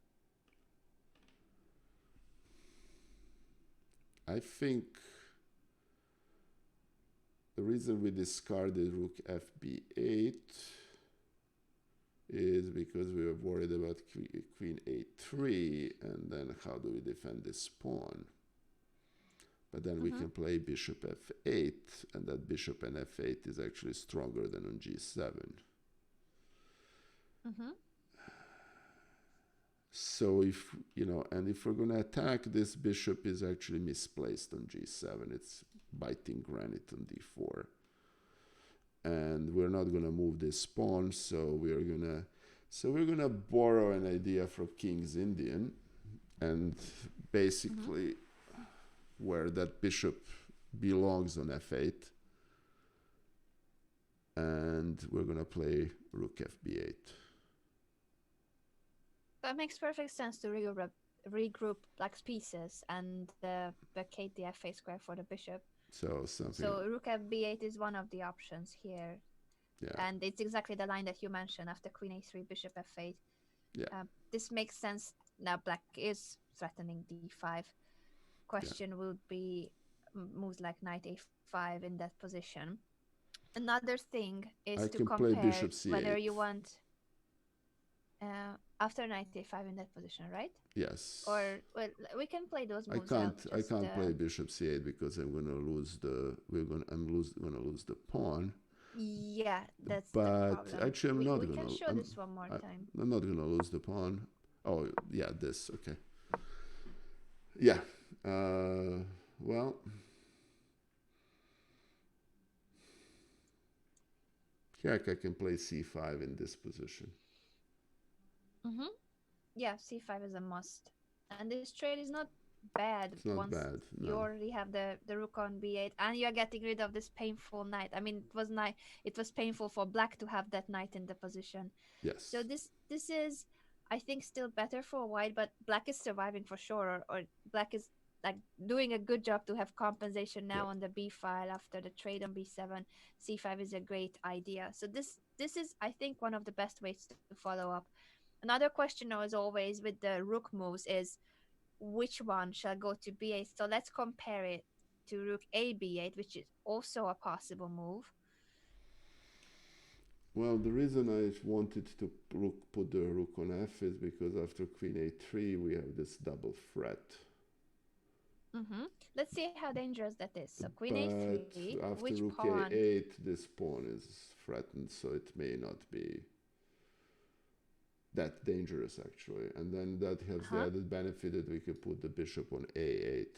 [SPEAKER 1] I think the reason we discarded rook fb8 is because we were worried about queen a3, and then how do we defend this pawn? But then we
[SPEAKER 2] Mm-hmm.
[SPEAKER 1] can play bishop f8, and that bishop and f8 is actually stronger than on g7.
[SPEAKER 2] Mm-hmm.
[SPEAKER 1] So if, and if we're going to attack, this bishop is actually misplaced on g7. It's biting granite on d4. And we're not going to move this pawn, so we're going to borrow an idea from King's Indian, and basically where that bishop belongs on f8, and we're going to play rook fb8.
[SPEAKER 2] That makes perfect sense to regroup black's pieces and vacate the f8 square for the bishop.
[SPEAKER 1] So something,
[SPEAKER 2] So rook fb8 is one of the options here.
[SPEAKER 1] yeah,
[SPEAKER 2] And it's exactly the line that you mentioned after queen a3, bishop f8.
[SPEAKER 1] yeah,
[SPEAKER 2] This makes sense. Now black is threatening d5.
[SPEAKER 1] yeah.
[SPEAKER 2] Question would be moves like knight a5 in that position. Another thing is
[SPEAKER 1] I
[SPEAKER 2] to
[SPEAKER 1] can play
[SPEAKER 2] compare
[SPEAKER 1] bishop
[SPEAKER 2] whether
[SPEAKER 1] c8.
[SPEAKER 2] you want after knight a5 in that position, right?
[SPEAKER 1] Yes.
[SPEAKER 2] Or well, we can play those
[SPEAKER 1] I
[SPEAKER 2] moves out.
[SPEAKER 1] can't. I
[SPEAKER 2] Just
[SPEAKER 1] can't play bishop c8 because I'm gonna lose the. Gonna lose the pawn.
[SPEAKER 2] yeah, that's the
[SPEAKER 1] But
[SPEAKER 2] problem.
[SPEAKER 1] actually, I'm
[SPEAKER 2] We
[SPEAKER 1] not
[SPEAKER 2] we can
[SPEAKER 1] gonna.
[SPEAKER 2] show this one more time.
[SPEAKER 1] I'm not gonna lose the pawn. Oh yeah, this. Okay. Yeah. Well. Heck, I can play c5 in this position.
[SPEAKER 2] Mm-hmm. Yeah, c5 is a must. And this trade is not bad
[SPEAKER 1] It's not
[SPEAKER 2] once
[SPEAKER 1] bad.
[SPEAKER 2] you
[SPEAKER 1] No.
[SPEAKER 2] already have the rook on b8 and you're getting rid of this painful knight. I mean, it was painful for black to have that knight in the position. So
[SPEAKER 1] Yes.
[SPEAKER 2] this is, I think, still better for white, but black is surviving for sure, or black is like doing a good job to have compensation now
[SPEAKER 1] Yep.
[SPEAKER 2] on the b file after the trade on b7. c5 is a great idea. So this is, I think, one of the best ways to follow up. Another question now, as always, with the rook moves is which one shall go to b8. So let's compare it to rook a b8, which is also a possible move.
[SPEAKER 1] Well, the reason I wanted to put the rook on f is because after queen a3 we have this double threat.
[SPEAKER 2] Mm-hmm. Let's see how dangerous that is. So queen
[SPEAKER 1] But
[SPEAKER 2] a3,
[SPEAKER 1] after
[SPEAKER 2] which
[SPEAKER 1] rook
[SPEAKER 2] pawn?
[SPEAKER 1] a8, this pawn is threatened, so it may not be that dangerous actually. And then that has the
[SPEAKER 2] Uh-huh.
[SPEAKER 1] added benefit that we could put the bishop on a8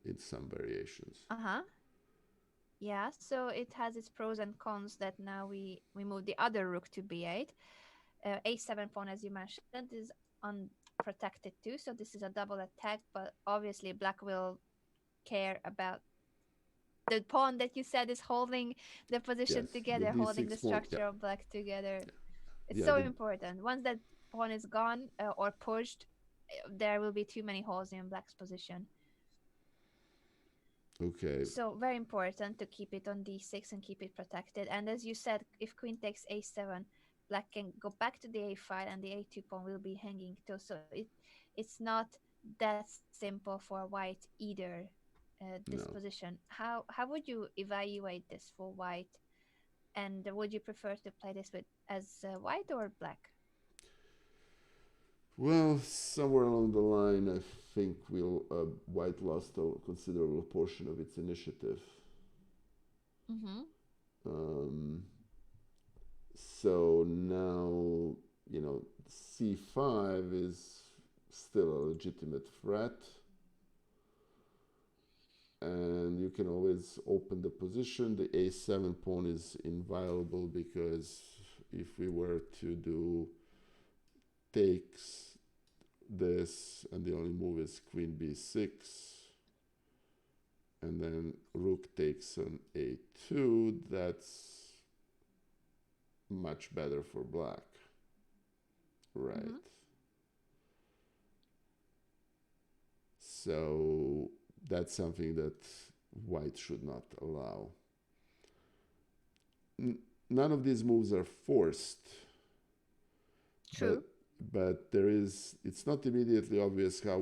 [SPEAKER 1] in some variations.
[SPEAKER 2] Uh-huh. Yeah, so it has its pros and cons that now we move the other rook to b8. A7 pawn, as you mentioned, is unprotected too, so this is a double attack, but obviously black will care about the pawn that you said is holding the position
[SPEAKER 1] Yes, the
[SPEAKER 2] together, holding the
[SPEAKER 1] d6 pawn. Yeah,
[SPEAKER 2] structure of black together. It's
[SPEAKER 1] yeah.
[SPEAKER 2] so important. Once that pawn is gone or pushed, there will be too many holes in black's position.
[SPEAKER 1] Okay.
[SPEAKER 2] So very important to keep it on d6 and keep it protected. And as you said, if queen takes a7, black can go back to the a file and the a2 pawn will be hanging too. So it's not that simple for white either. This
[SPEAKER 1] No.
[SPEAKER 2] position. How would you evaluate this for white? And would you prefer to play this with as white or black?
[SPEAKER 1] Well, somewhere along the line, I think White lost a considerable portion of its initiative.
[SPEAKER 2] Mm-hmm.
[SPEAKER 1] Um, so now, c5 is still a legitimate threat, and you can always open the position. The a7 pawn is inviolable because if we were to do takes this, and the only move is queen b6, and then rook takes on a2, that's much better for black. Right.
[SPEAKER 2] Mm-hmm.
[SPEAKER 1] So that's something that white should not allow. N- None of these moves are forced, but
[SPEAKER 2] True.
[SPEAKER 1] there is, it's not immediately obvious how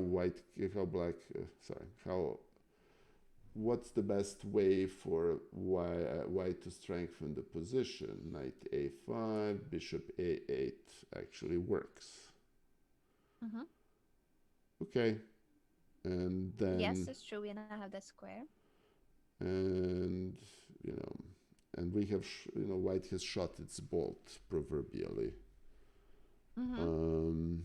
[SPEAKER 1] how black, sorry, how, what's the best way for white to strengthen the position. Knight a5, bishop a8 actually works.
[SPEAKER 2] Mm-hmm.
[SPEAKER 1] Okay, and
[SPEAKER 2] Yes,
[SPEAKER 1] then,
[SPEAKER 2] it's true. We now have that square.
[SPEAKER 1] and you know, and we have, white has shot its bolt proverbially.
[SPEAKER 2] Mm-hmm.
[SPEAKER 1] Um,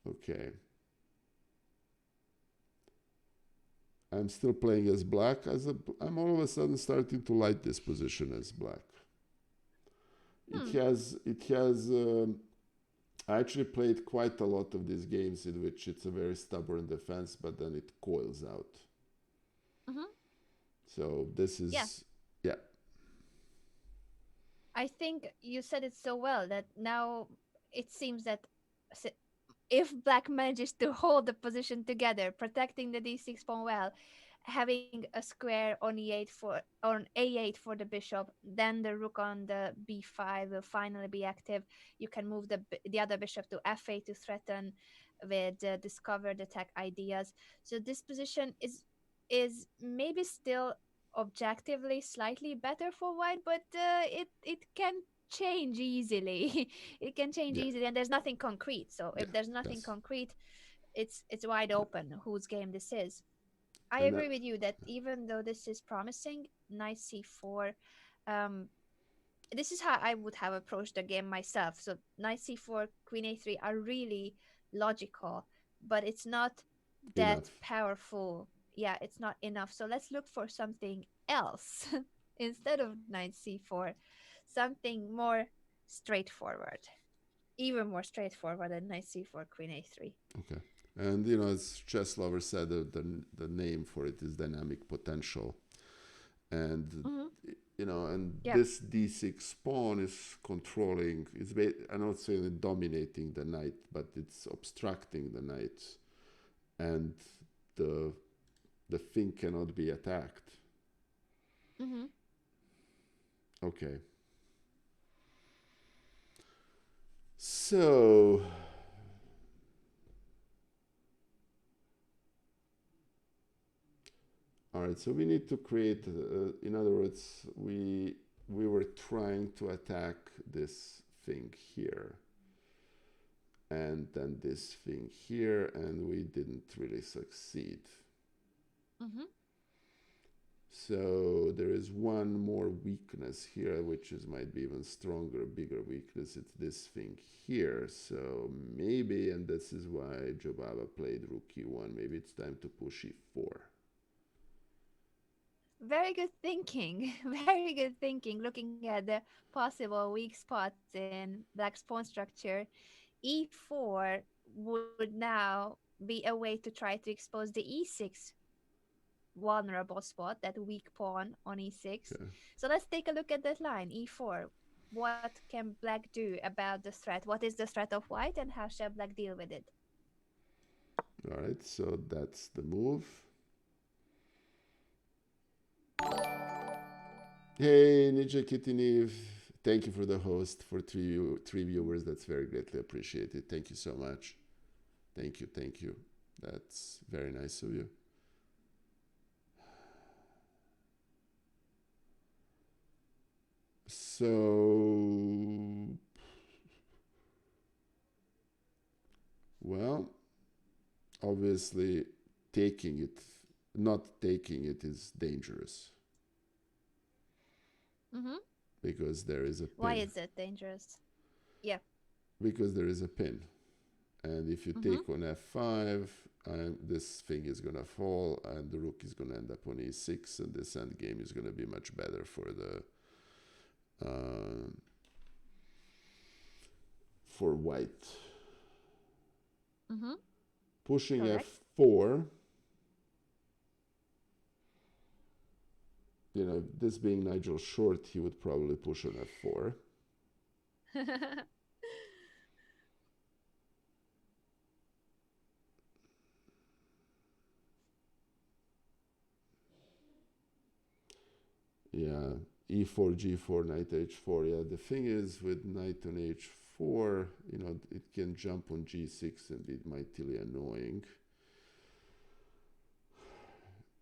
[SPEAKER 1] okay, I'm still playing as black. I'm all of a sudden starting to like this position as black. It
[SPEAKER 2] Hmm.
[SPEAKER 1] has I actually played quite a lot of these games in which it's a very stubborn defense, but then it coils out.
[SPEAKER 2] Mm-hmm.
[SPEAKER 1] So this
[SPEAKER 2] Yeah.
[SPEAKER 1] is, yeah,
[SPEAKER 2] I think you said it so well that now it seems that s- if black manages to hold the position together, protecting the d6 pawn well, having a square on a8 for the bishop, then the rook on the b5 will finally be active. You can move the other bishop to f8 to threaten with discovered attack ideas. So this position is maybe still objectively slightly better for white, but it can change easily. It can change
[SPEAKER 1] yeah,
[SPEAKER 2] easily, and there's nothing concrete. So
[SPEAKER 1] yeah,
[SPEAKER 2] if there's nothing
[SPEAKER 1] yes,
[SPEAKER 2] concrete, it's wide
[SPEAKER 1] yeah.
[SPEAKER 2] open whose game this is. I
[SPEAKER 1] And that,
[SPEAKER 2] agree with you that even though this is promising, knight c4, um, this is how I would have approached the game myself. So knight c4, queen a3 are really logical, but it's not that
[SPEAKER 1] enough.
[SPEAKER 2] powerful. Yeah, it's not enough. So let's look for something else instead of knight c4, something more straightforward, even more straightforward than knight c4, queen a3.
[SPEAKER 1] Okay. And as chess lover said, the name for it is dynamic potential. And
[SPEAKER 2] Mm-hmm.
[SPEAKER 1] and
[SPEAKER 2] Yeah.
[SPEAKER 1] this d6 pawn is controlling. I'm not saying dominating the knight, but it's obstructing the knight, and the the thing cannot be attacked.
[SPEAKER 2] Mm-hmm.
[SPEAKER 1] Okay. So, all right. So we need to create. In other words, we were trying to attack this thing here, and then this thing here, and we didn't really succeed.
[SPEAKER 2] Mm-hmm.
[SPEAKER 1] So there is one more weakness here, which is might be even stronger, bigger weakness. It's this thing here. So maybe, and this is why Jobaba played rook e1. Maybe it's time to push e4.
[SPEAKER 2] Very good thinking. Very good thinking. Looking at the possible weak spots in black's pawn structure, e4 would now be a way to try to expose the e6 vulnerable spot, that weak pawn on e6.
[SPEAKER 1] Okay.
[SPEAKER 2] So let's take a look at that line, e4. What can black do about the threat? What is the threat of white, and how shall black deal with it?
[SPEAKER 1] All right. So that's the move. Hey, Ninja Kitty Neve. Thank you for the host for three viewers. That's very greatly appreciated. Thank you so much. Thank you. Thank you. That's very nice of you. So, well, obviously, taking it, not taking it is dangerous
[SPEAKER 2] Mm-hmm.
[SPEAKER 1] because there is a
[SPEAKER 2] Why
[SPEAKER 1] pin.
[SPEAKER 2] is it dangerous? Yeah.
[SPEAKER 1] Because there is a pin. And if you
[SPEAKER 2] Mm-hmm.
[SPEAKER 1] take on f5, this thing is going to fall, and the rook is going to end up on e6, and this endgame is going to be much better uh, for white.
[SPEAKER 2] Mm-hmm.
[SPEAKER 1] Pushing
[SPEAKER 2] Correct.
[SPEAKER 1] f4 this being Nigel Short, he would probably push on f4. Yeah, e4, g4, knight h4. Yeah, the thing is with knight on h4, it can jump on g6 and be mightily annoying.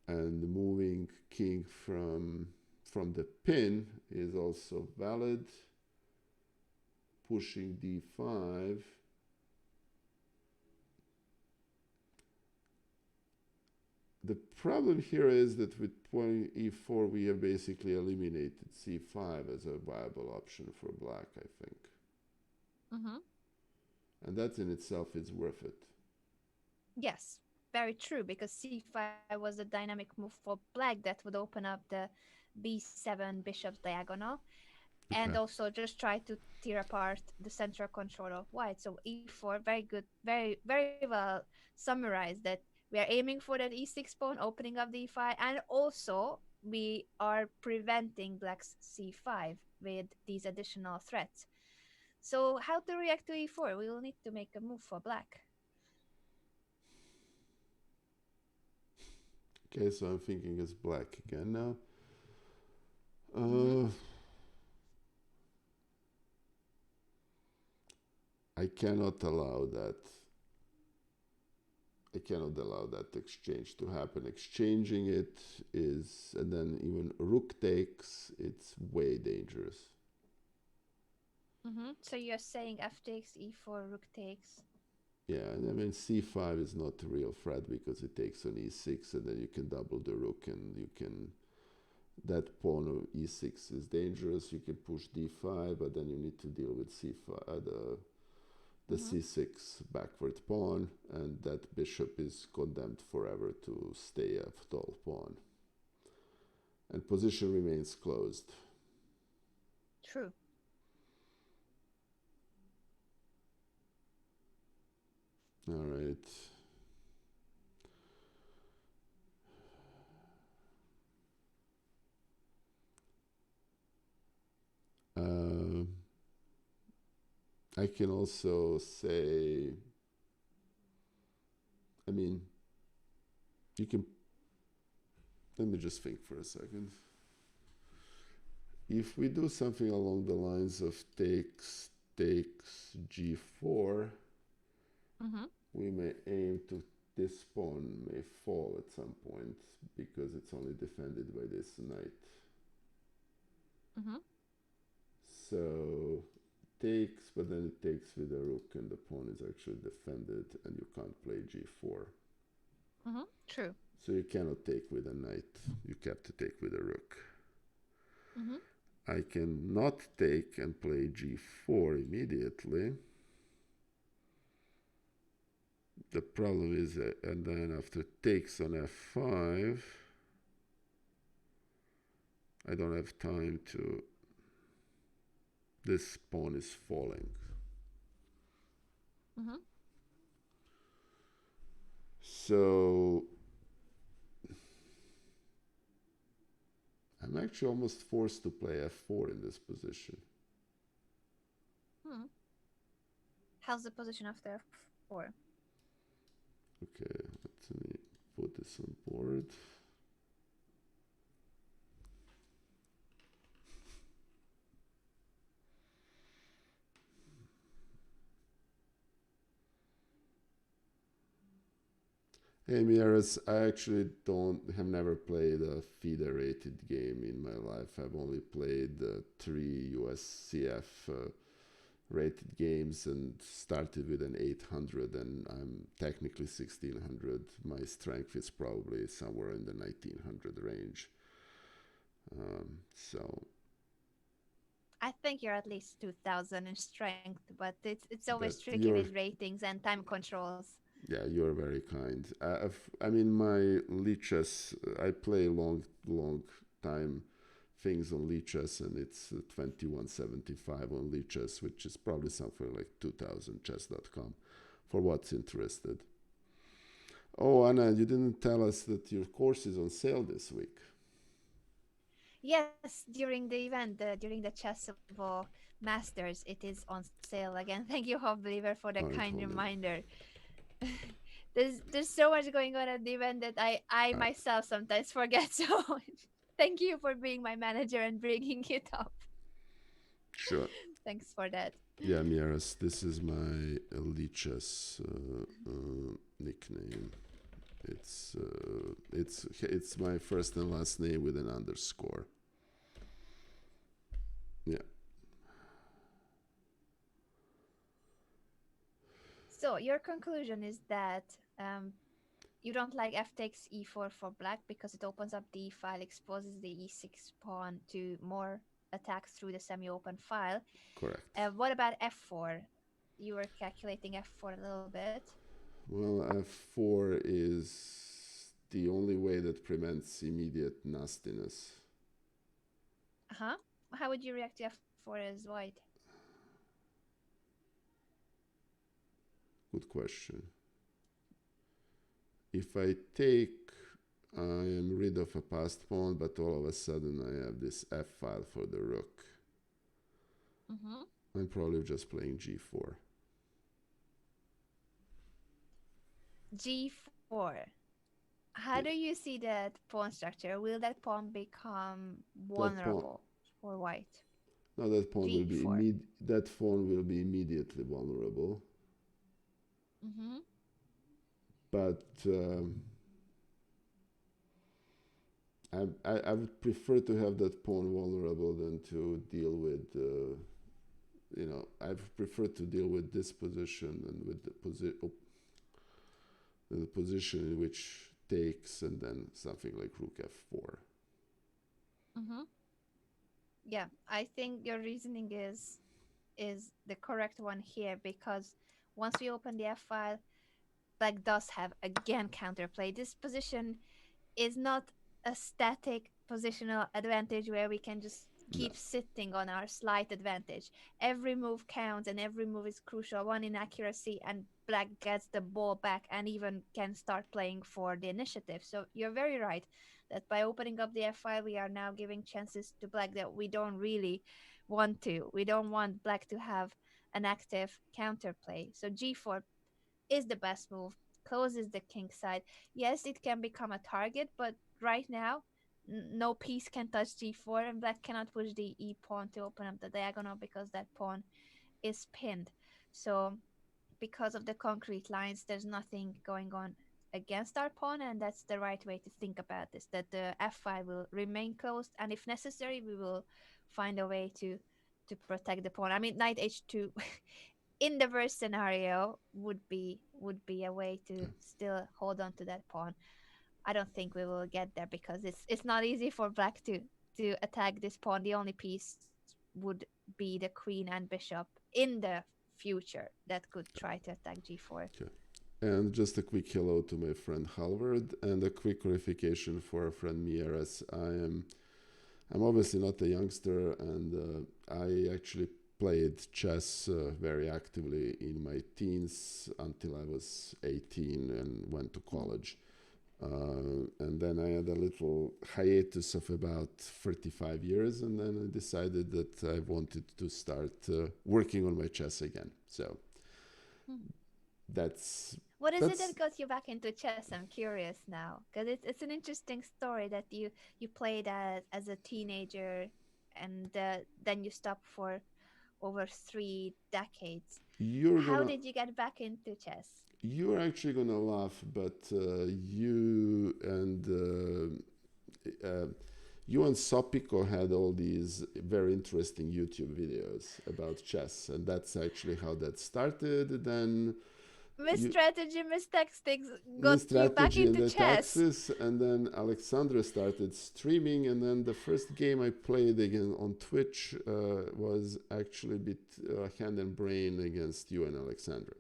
[SPEAKER 1] And moving king from the pin is also valid. Pushing d5. The problem here is that with pawn e4 we have basically eliminated c5 as a viable option for black, I think.
[SPEAKER 2] Mm-hmm.
[SPEAKER 1] And that in itself is worth it.
[SPEAKER 2] Yes, very true, because c5 was a dynamic move for black that would open up the b7 bishop's diagonal, and
[SPEAKER 1] Okay.
[SPEAKER 2] also just try to tear apart the central control of white. So e4, very good, very, very well summarized that we are aiming for that e6 pawn, opening up the e5, and also we are preventing black's c5 with these additional threats. So how to react to e4? We will need to make a move for black.
[SPEAKER 1] Okay, so I'm thinking it's black again now.
[SPEAKER 2] Mm-hmm.
[SPEAKER 1] Uh, I cannot allow that. I cannot allow that exchange to happen. Exchanging it is, and then even rook takes, it's way dangerous.
[SPEAKER 2] Mm-hmm. So you're saying f takes, e4, rook takes.
[SPEAKER 1] Yeah, and I mean c5 is not a real threat because it takes on e6, and then you can double the rook, and you can, that pawn of e6 is dangerous. You can push d5, but then you need to deal with c5, the
[SPEAKER 2] Mm-hmm.
[SPEAKER 1] c6 backward pawn, and that bishop is condemned forever to stay a tall pawn. And position remains closed.
[SPEAKER 2] True.
[SPEAKER 1] All right. Uh, I can also say, I mean, you can, let me just think for a second. If we do something along the lines of takes g4,
[SPEAKER 2] Mm-hmm.
[SPEAKER 1] we may aim to, this pawn may fall at some point because it's only defended by this knight.
[SPEAKER 2] Mm-hmm.
[SPEAKER 1] So takes, but then it takes with a rook, and the pawn is actually defended, and you can't play g4.
[SPEAKER 2] Mm-hmm. True.
[SPEAKER 1] So you cannot take with a knight. You have to take with a rook.
[SPEAKER 2] Mm-hmm.
[SPEAKER 1] I cannot take and play g4 immediately. The problem is that, and then after takes on f5, I don't have time to, this pawn is falling.
[SPEAKER 2] Mm-hmm.
[SPEAKER 1] So I'm actually almost forced to play f4 in this position.
[SPEAKER 2] Hmm. How's the position after f4?
[SPEAKER 1] Okay, let me put this on board. Hey Miaris, I actually have never played a FIDE rated game in my life. I've only played 3 USCF rated games and started with an 800, and I'm technically 1600. My strength is probably somewhere in the 1900 range. So
[SPEAKER 2] I think you're at least 2000 in strength, but it's always
[SPEAKER 1] that
[SPEAKER 2] tricky
[SPEAKER 1] you're,
[SPEAKER 2] with ratings and time controls.
[SPEAKER 1] yeah, you're very kind. I mean, my lichess, I play long time things on lichess, and it's 2175 on lichess, which is probably something like 2000 chess.com for what's interested. Oh, Anna, you didn't tell us that your course is on sale this week.
[SPEAKER 2] Yes, during the event, during the Chessable Masters, it is on sale again. Thank you, Hob Believer, for the
[SPEAKER 1] All right,
[SPEAKER 2] kind
[SPEAKER 1] hold on.
[SPEAKER 2] reminder. There's so much going on at the event that I
[SPEAKER 1] All right,
[SPEAKER 2] myself sometimes forget. So thank you for being my manager and bringing it up.
[SPEAKER 1] sure.
[SPEAKER 2] Thanks for that.
[SPEAKER 1] Yeah, Miaras, this is my Lichess nickname. It's my first and last name with an underscore. Yeah,
[SPEAKER 2] So your conclusion is that you don't like f takes e4 for black because it opens up the e file, exposes the e6 pawn to more attacks through the semi-open file.
[SPEAKER 1] correct.
[SPEAKER 2] What about f4? You were calculating f4 a little bit.
[SPEAKER 1] Well, f4 is the only way that prevents immediate nastiness.
[SPEAKER 2] Uh-huh. How would you react to f4 as white?
[SPEAKER 1] Good question. If I take, I am rid of a passed pawn, but all of a sudden I have this f file for the rook.
[SPEAKER 2] Mm-hmm.
[SPEAKER 1] I'm probably just playing g4.
[SPEAKER 2] g4. How do
[SPEAKER 1] Yeah,
[SPEAKER 2] you see that pawn structure? Will that pawn become
[SPEAKER 1] that pawn,
[SPEAKER 2] vulnerable for white?
[SPEAKER 1] no, that pawn will be
[SPEAKER 2] g4.
[SPEAKER 1] that pawn will be immediately vulnerable.
[SPEAKER 2] Mm-hmm.
[SPEAKER 1] But I would prefer to have that pawn vulnerable than to deal with. I prefer to deal with this position and with the position in which takes and then something like rook f4.
[SPEAKER 2] Mm-hmm. Yeah, I think your reasoning is the correct one here because once we open the f file, black does have again counterplay. This position is not a static positional advantage where we can just
[SPEAKER 1] No,
[SPEAKER 2] keep sitting on our slight advantage. Every move counts and every move is crucial. One inaccuracy and black gets the ball back and even can start playing for the initiative. So you're very right that by opening up the f file, we are now giving chances to black that we don't really want to. We don't want black to have an active counterplay. So g4 is the best move, closes the king side. Yes, it can become a target, but right now, no piece can touch g4, and black cannot push the e pawn to open up the diagonal because that pawn is pinned. So, because of the concrete lines, there's nothing going on against our pawn, and that's the right way to think about this, that the f file will remain closed, and if necessary, we will find a way to protect the pawn. I mean, knight h2 in the worst scenario would be a way to still hold on to that pawn. I don't think we will get there because it's not easy for black to attack this pawn. The only piece would be the queen and bishop in the future that could try to attack g4.
[SPEAKER 1] okay. And just a quick hello to my friend Halvard and a quick clarification for our friend Mieras. I'm obviously not a youngster, and I actually played chess very actively in my teens until I was 18 and went to college. And then I had a little hiatus of about 35 years, and then I decided that I wanted to start working on my chess again. So
[SPEAKER 2] Hmm.
[SPEAKER 1] that's
[SPEAKER 2] What is it
[SPEAKER 1] that's
[SPEAKER 2] that got you back into chess? I'm curious now because it's an interesting story that you played as a teenager and then you stopped for over 3 decades.
[SPEAKER 1] you're
[SPEAKER 2] How
[SPEAKER 1] gonna
[SPEAKER 2] did you get back into chess?
[SPEAKER 1] you're actually gonna laugh, but you and Sopiko had all these very interesting YouTube videos about chess, and that's actually how that started. Then
[SPEAKER 2] Miss
[SPEAKER 1] you
[SPEAKER 2] Strategy, Miss Tactics got
[SPEAKER 1] Miss
[SPEAKER 2] you back
[SPEAKER 1] Strategy and
[SPEAKER 2] into
[SPEAKER 1] the
[SPEAKER 2] chess.
[SPEAKER 1] Taxes, and then Alexandra started streaming, and then the first game I played again on Twitch was actually bit hand and brain against you and Alexandra.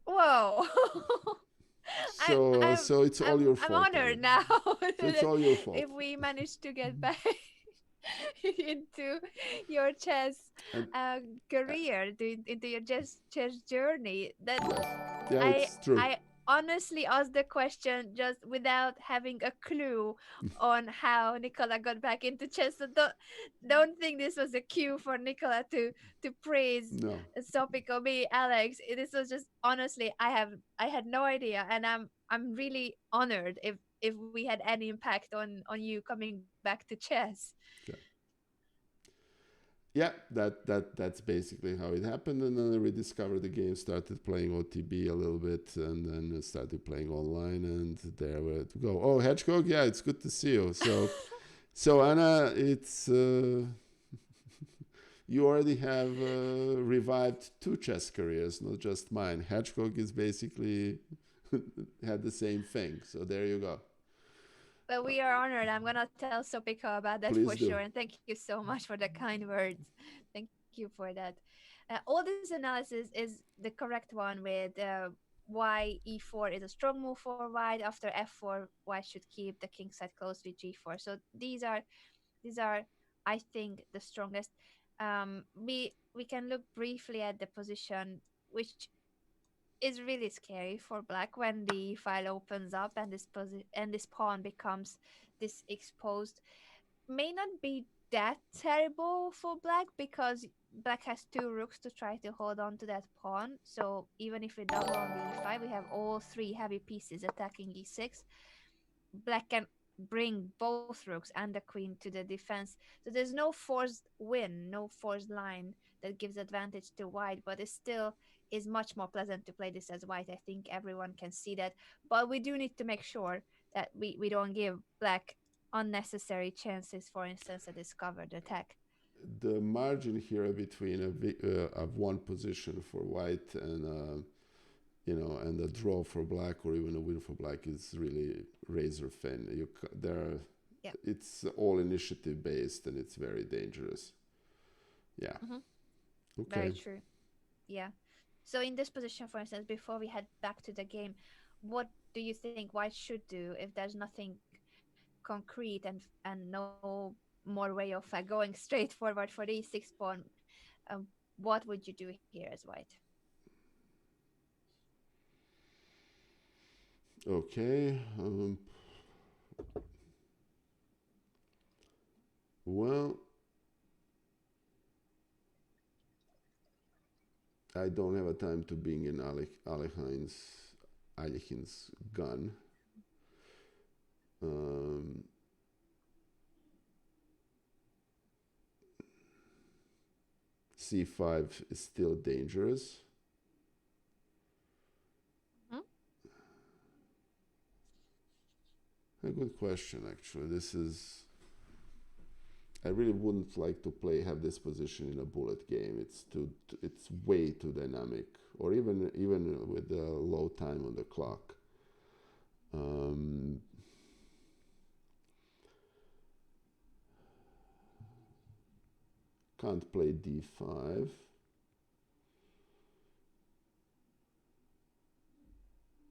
[SPEAKER 2] Whoa. I'm
[SPEAKER 1] So
[SPEAKER 2] I'm
[SPEAKER 1] so it's all your
[SPEAKER 2] I'm
[SPEAKER 1] fault, Anna.
[SPEAKER 2] honored now
[SPEAKER 1] So it's all your fault.
[SPEAKER 2] if we managed to get back into your chess
[SPEAKER 1] And uh,
[SPEAKER 2] career, into your chess journey. That
[SPEAKER 1] yeah,
[SPEAKER 2] I
[SPEAKER 1] it's
[SPEAKER 2] I
[SPEAKER 1] true.
[SPEAKER 2] honestly asked the question just without having a clue on how Nikola got back into chess. So don't think this was a cue for Nikola to praise
[SPEAKER 1] No.
[SPEAKER 2] Sopik or me, Alex. This was just honestly, I had no idea, and I'm really honored if we had any impact on you coming back to chess.
[SPEAKER 1] Yeah. Yeah, that's basically how it happened, and then I rediscovered the game, started playing OTB a little bit, and then started playing online, and there we go. Oh, Hedgehog, yeah, it's good to see you. So Anna, it's you already have revived two chess careers, not just mine. Hedgehog is basically had the same thing, so there you go.
[SPEAKER 2] But we are honored. I'm gonna tell Sopika about that for
[SPEAKER 1] Please
[SPEAKER 2] sure.
[SPEAKER 1] do.
[SPEAKER 2] And thank you so much for the kind words. Thank you for that. All this analysis is the correct one with why e4 is a strong move for white. After f4, white should keep the king side close with g4. So these are I think the strongest. We can look briefly at the position, which is really scary for black when the file opens up and this pawn becomes this exposed. May not be that terrible for black because black has two rooks to try to hold on to that pawn. So even if we double on the e5, we have all three heavy pieces attacking e6. Black can bring both rooks and the queen to the defense. So there's no forced win, no forced line that gives advantage to white, but it still is much more pleasant to play this as white. I think everyone can see that. But we do need to make sure that we don't give black unnecessary chances, for instance, a discovered attack.
[SPEAKER 1] The margin here between of one position for white and and a draw for black or even a win for black is really razor thin. There,
[SPEAKER 2] Yeah.
[SPEAKER 1] it's all initiative based and it's very dangerous. Yeah.
[SPEAKER 2] Hmm. Very
[SPEAKER 1] Okay.
[SPEAKER 2] true. Yeah. So in this position, for instance, before we head back to the game, what do you think white should do if there's nothing concrete and no more way of going straight forward for the e6 pawn? Um, what would you do here as white?
[SPEAKER 1] Okay. Well, I don't have a time to bring in Alechin's gun. Um, C5 is still dangerous.
[SPEAKER 2] Hmm?
[SPEAKER 1] A good question, actually. This is. I really wouldn't like to have this position in a bullet game. It's way too dynamic, or even with the low time on the clock. Um, can't play d5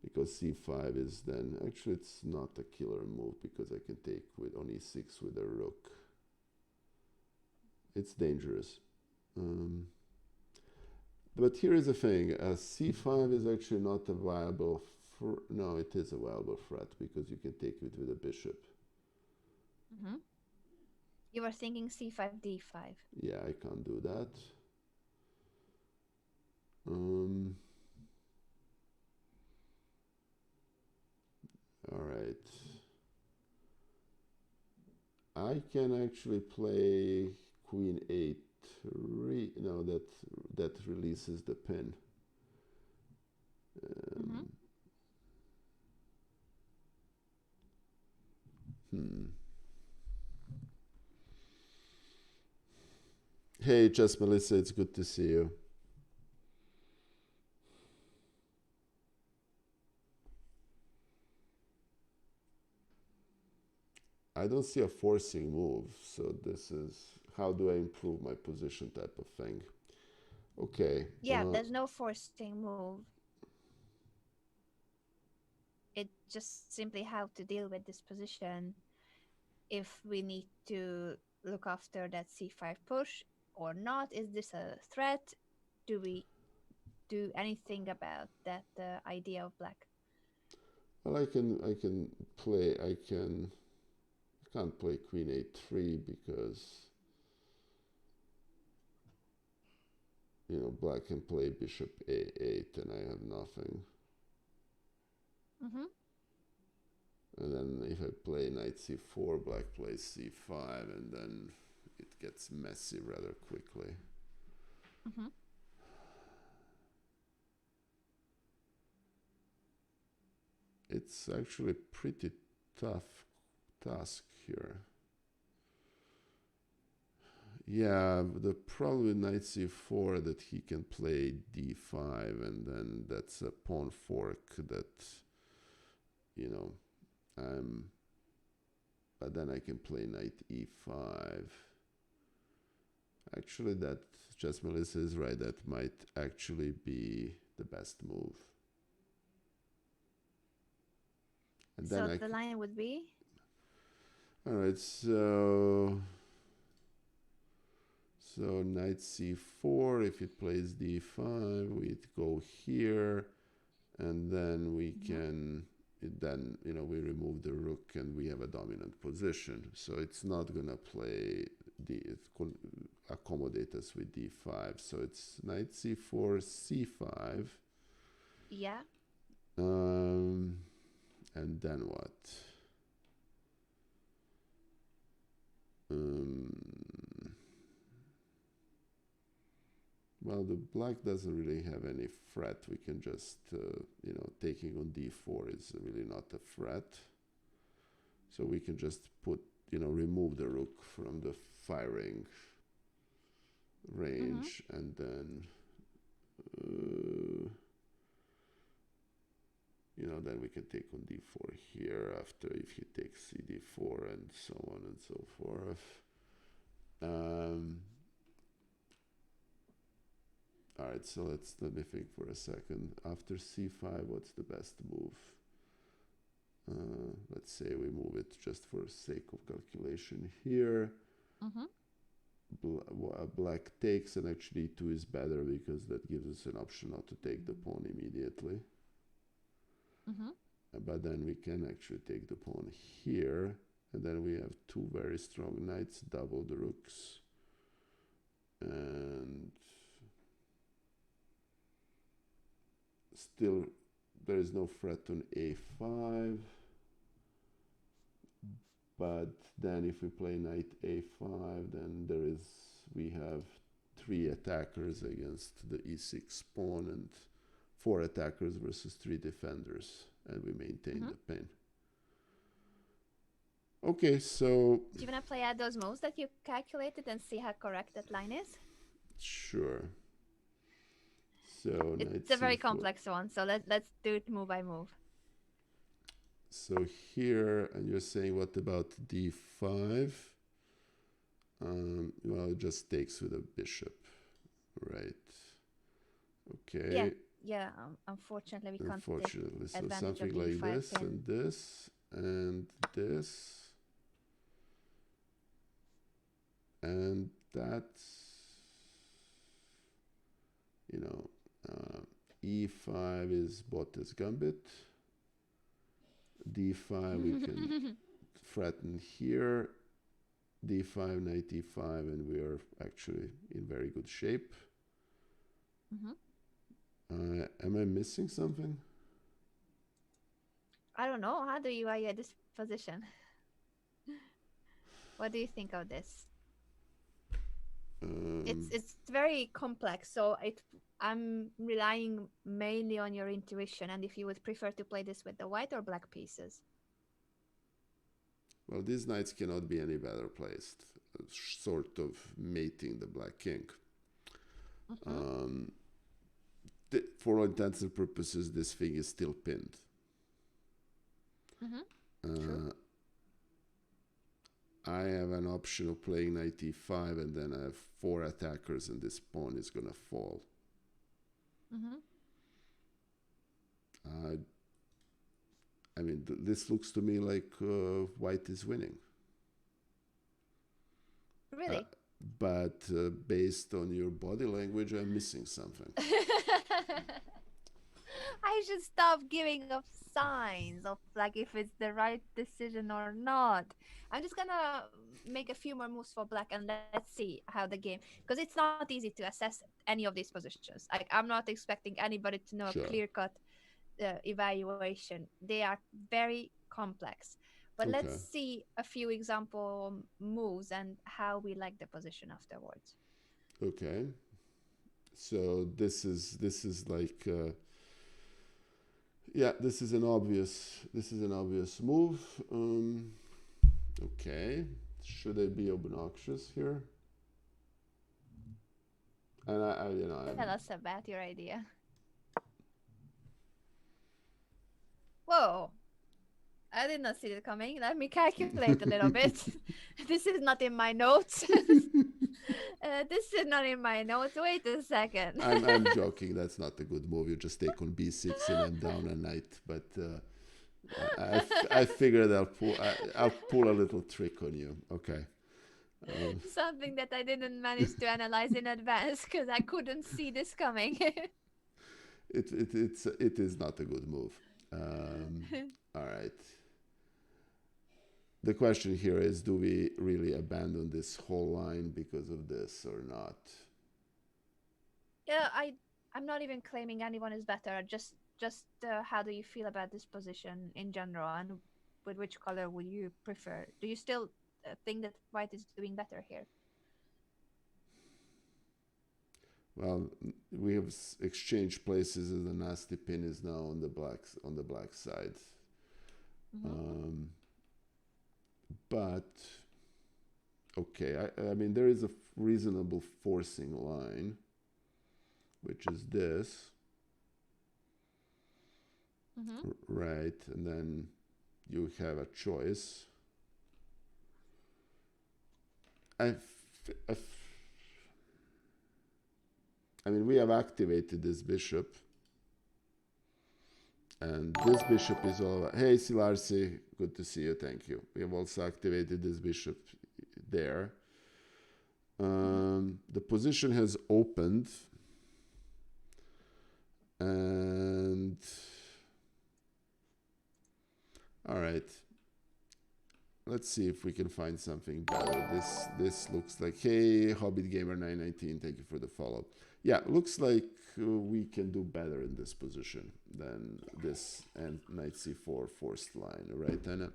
[SPEAKER 1] because c5 is then actually it's not a killer move because I can take with on e6 with a rook. It's dangerous. Um, but here is the thing: c5 is actually not a viable. No, it is a viable threat because you can take it with a bishop.
[SPEAKER 2] Hmm. You were thinking c5 d5.
[SPEAKER 1] Yeah, I can't do that. Um, all right. I can actually play queen 8. No, that releases the pin.
[SPEAKER 2] Hmm.
[SPEAKER 1] Um, hmm. Hey, just Melissa, it's good to see you. I don't see a forcing move, so this is how do I improve my position type of thing. Okay.
[SPEAKER 2] Yeah, there's no forcing move. It's just simply how to deal with this position if we need to look after that c5 push or not. Is this a threat? Do we do anything about that idea of black?
[SPEAKER 1] Well, I can't play queen a3 because, black can play bishop a8 and I have nothing.
[SPEAKER 2] Mm-hmm.
[SPEAKER 1] And then if I play knight c4, black plays c5, and then it gets messy rather quickly.
[SPEAKER 2] Mm-hmm.
[SPEAKER 1] It's actually pretty tough task here. Yeah, the problem with knight c4 that he can play d5, and then that's a pawn fork that, you know, I'm. But then I can play knight e5. Actually, that Chess Melissa is right. That might actually be the best move. And then
[SPEAKER 2] So the line would be.
[SPEAKER 1] all right, so knight c4. If it plays d5, we'd go here, and then we
[SPEAKER 2] Mm-hmm.
[SPEAKER 1] can. Then we remove the rook, and we have a dominant position. So it's not gonna play accommodate us with d5. So it's knight c4, c5.
[SPEAKER 2] Yeah.
[SPEAKER 1] Um, and then what? Um, well, the black doesn't really have any threat. We can just, taking on d4 is really not a threat. So we can just remove the rook from the firing range,
[SPEAKER 2] Mm-hmm.
[SPEAKER 1] and then, uh, then we can take on d4 here after if he takes cd4 and so on and so forth. Um, all right, so let me think for a second. After c5, what's the best move? Let's say we move it just for sake of calculation here.
[SPEAKER 2] Mm-hmm.
[SPEAKER 1] Black takes, and actually 2 is better because that gives us an option not to take the pawn immediately.
[SPEAKER 2] Mm-hmm.
[SPEAKER 1] But then we can actually take the pawn here, and then we have 2 very strong knights, double the rooks, and still there is no threat on a5. But then if we play knight a5, then we have 3 attackers against the e6 pawn and 4 attackers versus 3 defenders, and we maintain
[SPEAKER 2] Mm-hmm.
[SPEAKER 1] the pin. Okay, so
[SPEAKER 2] Do you want to play out those moves that you calculated and see how correct that line is?
[SPEAKER 1] sure. So knight
[SPEAKER 2] It's a very
[SPEAKER 1] c4.
[SPEAKER 2] complex one, so let's do it move by move.
[SPEAKER 1] So here, and you're saying what about d5? Well, it just takes with a bishop, right?
[SPEAKER 2] Yeah,
[SPEAKER 1] Okay.
[SPEAKER 2] yeah. Unfortunately, we can't take
[SPEAKER 1] Unfortunately, so
[SPEAKER 2] advantage of
[SPEAKER 1] something
[SPEAKER 2] the
[SPEAKER 1] like
[SPEAKER 2] e5
[SPEAKER 1] this
[SPEAKER 2] pin.
[SPEAKER 1] and this and this, and that's you know uh, e5 is bought as gambit. d5 we can threaten here. d5, knight e5, and we are actually in very good shape.
[SPEAKER 2] Mm-hmm.
[SPEAKER 1] Am I missing something?
[SPEAKER 2] I don't know. How do you at this position? What do you think of this?
[SPEAKER 1] Um,
[SPEAKER 2] It's very complex, so I'm relying mainly on your intuition, and if you would prefer to play this with the white or black pieces.
[SPEAKER 1] well, these knights cannot be any better placed, sort of mating the black king.
[SPEAKER 2] Mm-hmm.
[SPEAKER 1] Um, for all intents and purposes, this thing is still pinned.
[SPEAKER 2] Mm-hmm. True.
[SPEAKER 1] Uh, I have an option of playing knight e5, and then I have 4 attackers, and this pawn is gonna fall.
[SPEAKER 2] Mm-hmm.
[SPEAKER 1] Uh, I mean, this looks to me like white is winning. Uh,
[SPEAKER 2] Really?
[SPEAKER 1] but based on your body language, I'm missing something.
[SPEAKER 2] I should stop giving up signs of like if it's the right decision or not. I'm just gonna make a few more moves for black and let's see how the game, because it's not easy to assess any of these positions. Like I'm not expecting anybody to know a
[SPEAKER 1] Sure.
[SPEAKER 2] clear cut evaluation. They are very complex. But let's
[SPEAKER 1] Okay.
[SPEAKER 2] see a few example moves and how we like the position afterwards.
[SPEAKER 1] Okay. So this is like yeah, this is an obvious move. Okay. Should I be obnoxious here? And
[SPEAKER 2] Tell us about your idea. Whoa, I did not see it coming. Let me calculate a little bit. This is not in my notes. This is not in my notes. Wait a second.
[SPEAKER 1] I'm joking. That's not a good move. You just take on b6 and then down a knight. But I figured I'll pull a little trick on you. Okay. Um,
[SPEAKER 2] Something that I didn't manage to analyze in advance because I couldn't see this coming.
[SPEAKER 1] it is not a good move. All right. The question here is, do we really abandon this whole line because of this or not?
[SPEAKER 2] Yeah, I'm not even claiming anyone is better. Just how do you feel about this position in general, and with which color would you prefer? Do you still think that white is doing better here?
[SPEAKER 1] Well, we have exchanged places, and the nasty pin is now on the black side.
[SPEAKER 2] Mm-hmm.
[SPEAKER 1] Um, but okay, I mean there is a reasonable forcing line, which is this,
[SPEAKER 2] Mm-hmm.
[SPEAKER 1] right? And then you have a choice. I've, I've, I mean, we have activated this bishop, and this bishop is all about. Hey, Silarsi, good to see you. Thank you. We have also activated this bishop there.
[SPEAKER 2] Mm-hmm.
[SPEAKER 1] The position has opened, and all right. Let's see if we can find something better. This looks like, hey, Hobbit Gamer 919, thank you for the follow. Yeah, looks like we can do better in this position than this and knight c4 forced line, right, Anna?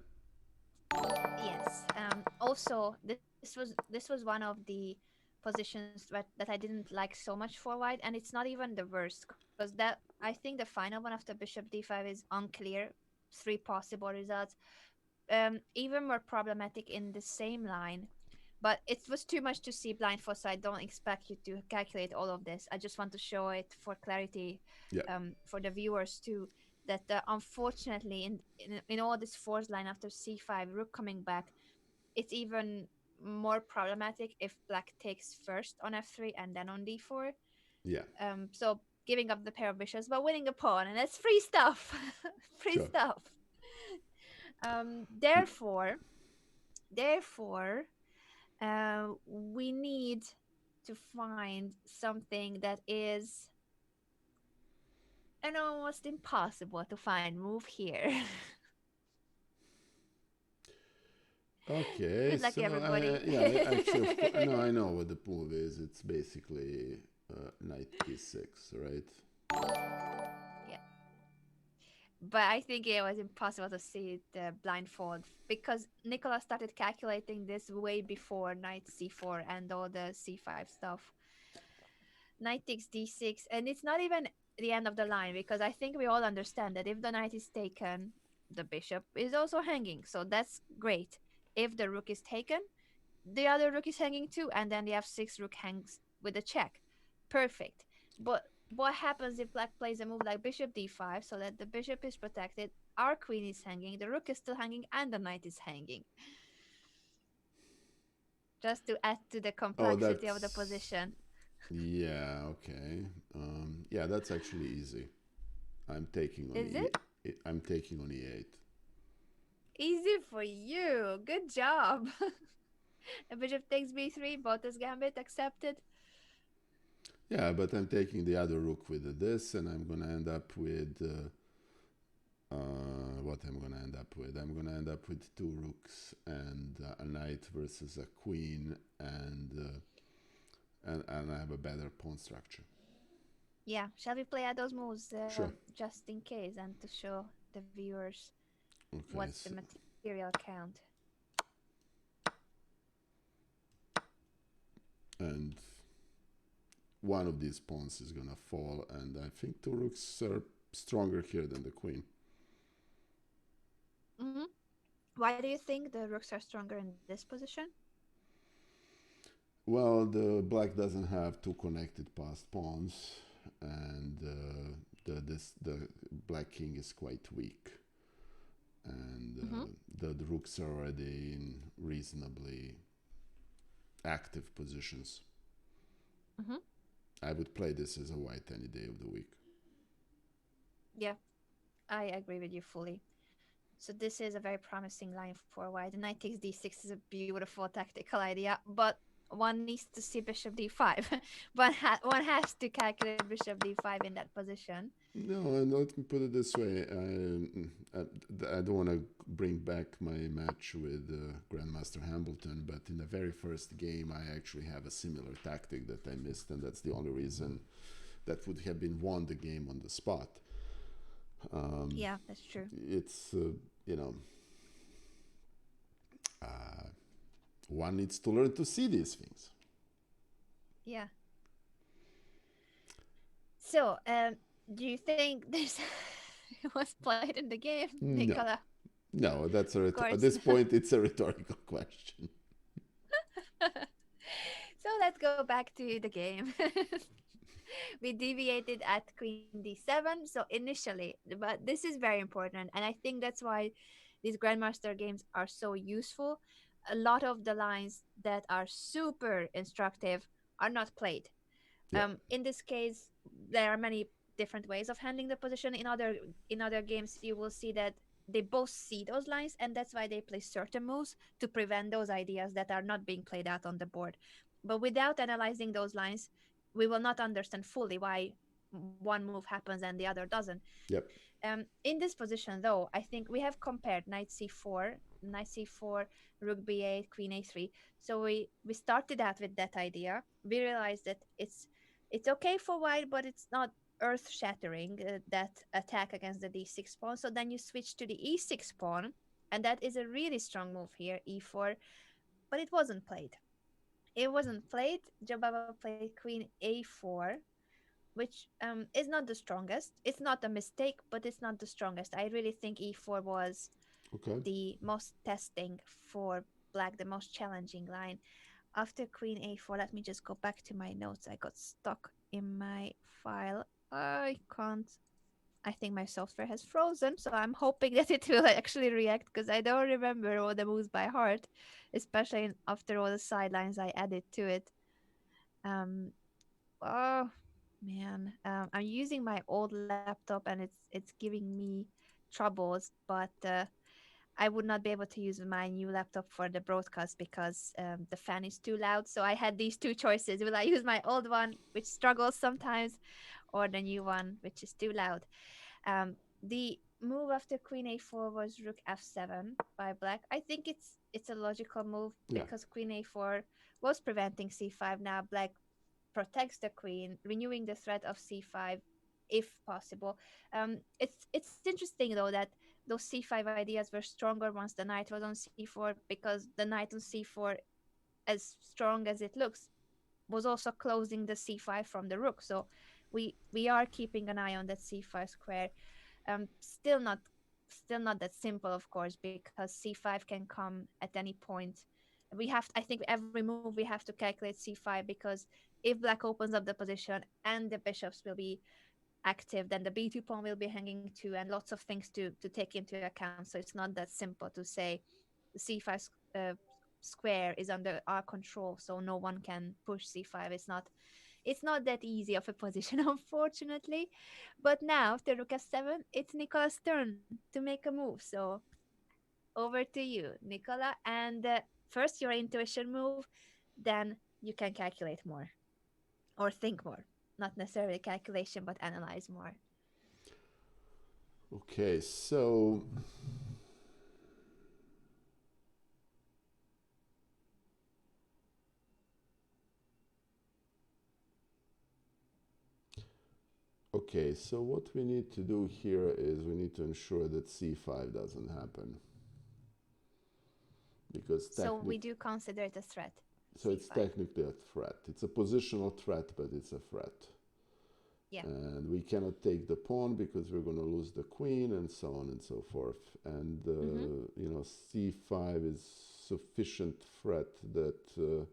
[SPEAKER 2] Yes. Also, this was one of the positions that I didn't like so much for white, and it's not even the worst because that I think the final one after bishop d5 is unclear. Three possible results. Even more problematic in the same line. But it was too much to see blindfold, so I don't expect you to calculate all of this. I just want to show it for clarity,
[SPEAKER 1] Yeah,
[SPEAKER 2] for the viewers too. That unfortunately, in all this fourth line after c5, rook coming back, it's even more problematic if black takes first on f3 and then on d4.
[SPEAKER 1] yeah,
[SPEAKER 2] So giving up the pair of bishops but winning a pawn, and that's free stuff. Free
[SPEAKER 1] sure.
[SPEAKER 2] stuff. Therefore, we need to find something that is an almost impossible to find move here.
[SPEAKER 1] Okay,
[SPEAKER 2] Good luck,
[SPEAKER 1] so
[SPEAKER 2] everybody.
[SPEAKER 1] yeah, actually, of course, no, I know what the move is. It's basically knight b6, right?
[SPEAKER 2] Yeah, but I think it was impossible to see it blindfold because Nikola started calculating this way before knight c4 and all the c5 stuff. Knight takes d6, and it's not even the end of the line because I think we all understand that if the knight is taken, the bishop is also hanging, so that's great. If the rook is taken, the other rook is hanging too, and then the f6 rook hangs with a check. Perfect. But what happens if black plays a move like bishop d5 so that the bishop is protected, our queen is hanging, the rook is still hanging, and the knight is hanging? Just to add to the
[SPEAKER 1] Oh,
[SPEAKER 2] complexity of the
[SPEAKER 1] that's
[SPEAKER 2] position.
[SPEAKER 1] yeah, okay. Yeah, that's actually easy. I'm taking on
[SPEAKER 2] Is it?
[SPEAKER 1] I'm taking on e8.
[SPEAKER 2] Easy for you. Good job. A bishop takes b3, Bota's gambit accepted.
[SPEAKER 1] Yeah, but I'm taking the other rook with this, and I'm gonna end up with what I'm gonna end up with. I'm gonna end up with two rooks and a knight versus a queen, and I have a better pawn structure.
[SPEAKER 2] Yeah, shall we play out those moves
[SPEAKER 1] Sure.
[SPEAKER 2] just in case and to show the viewers
[SPEAKER 1] Okay.
[SPEAKER 2] what's the material count?
[SPEAKER 1] And one of these pawns is gonna fall, and I think two rooks are stronger here than the queen.
[SPEAKER 2] Hmm. Why do you think the rooks are stronger in this position?
[SPEAKER 1] Well, the black doesn't have two connected passed pawns, and the black king is quite weak, and
[SPEAKER 2] Hmm.
[SPEAKER 1] the rooks are already in reasonably active positions.
[SPEAKER 2] Hmm.
[SPEAKER 1] I would play this as a white any day of the week.
[SPEAKER 2] Yeah, I agree with you fully. So this is a very promising line for white. The knight takes d6 is a beautiful tactical idea, but one needs to see bishop d5. One has to calculate bishop d5 in that position.
[SPEAKER 1] No, and let me put it this way: I don't want to bring back my match with Grandmaster Hamilton, but in the very first game, I actually have a similar tactic that I missed, and that's the only reason that would have been won the game on the spot. Um,
[SPEAKER 2] Yeah, that's true.
[SPEAKER 1] it's you know uh, one needs to learn to see these things.
[SPEAKER 2] Yeah. So, do you think this was played in the game,
[SPEAKER 1] No,
[SPEAKER 2] Nikola?
[SPEAKER 1] no,
[SPEAKER 2] Of
[SPEAKER 1] at
[SPEAKER 2] course.
[SPEAKER 1] this point it's a rhetorical question.
[SPEAKER 2] So let's go back to the game. We deviated at queen d7. So initially, but this is very important, and I think that's why these grandmaster games are so useful. A lot of the lines that are super instructive are not played.
[SPEAKER 1] Yeah,
[SPEAKER 2] In this case, there are many different ways of handling the position. In other games, you will see that they both see those lines, and that's why they play certain moves to prevent those ideas that are not being played out on the board. But without analyzing those lines, we will not understand fully why one move happens and the other doesn't.
[SPEAKER 1] yep,
[SPEAKER 2] In this position, though, I think we have compared knight c4, rook b8, queen a3. So we started out with that idea. We realized that it's okay for white, but it's not earth shattering, that attack against the d6 pawn. So then you switch to the e6 pawn, and that is a really strong move here, e4. But it wasn't played. It wasn't played. Jobava played queen a4, which is not the strongest. It's not a mistake, but it's not the strongest. I really think e4 was
[SPEAKER 1] okay,
[SPEAKER 2] the most testing for black, the most challenging line. After queen a4, let me just go back to my notes. I got stuck in my file. I can't. I think my software has frozen, so I'm hoping that it will actually react because I don't remember all the moves by heart, especially after all the sidelines I added to it. Um, Oh man, I'm using my old laptop and it's giving me troubles, but I would not be able to use my new laptop for the broadcast because the fan is too loud. So I had these two choices: will I use my old one, which struggles sometimes, or the new one, which is too loud? The move after queen a4 was rook f7 by black. I think it's a logical move
[SPEAKER 1] yeah,
[SPEAKER 2] because queen a4 was preventing c5. Now black protects the queen, renewing the threat of c5 if possible. It's interesting though that those c5 ideas were stronger once the knight was on c4 because the knight on c4, as strong as it looks, was also closing the c5 from the rook. So we are keeping an eye on that c5 square. Still not that simple, of course, because c5 can come at any point. I think every move we have to calculate c5 because if black opens up the position and the bishops will be active, then the b2 pawn will be hanging too, and lots of things to take into account. So it's not that simple to say the c5 square is under our control, so no one can push c5. It's not that easy of a position, unfortunately. But now, after rook f7, it's Nicola's turn to make a move. So over to you, Nicola. And first, your intuition move, then you can calculate more or think more. not necessarily calculation, but analyze more.
[SPEAKER 1] Okay, so okay, so what we need to do here is we need to ensure that c5 doesn't happen because
[SPEAKER 2] So we do consider it a threat.
[SPEAKER 1] so it's
[SPEAKER 2] C5.
[SPEAKER 1] technically a threat. It's a positional threat, but it's a threat.
[SPEAKER 2] Yeah.
[SPEAKER 1] And we cannot take the pawn because we're going to lose the queen and so on and so forth. And you know, c5 is sufficient threat that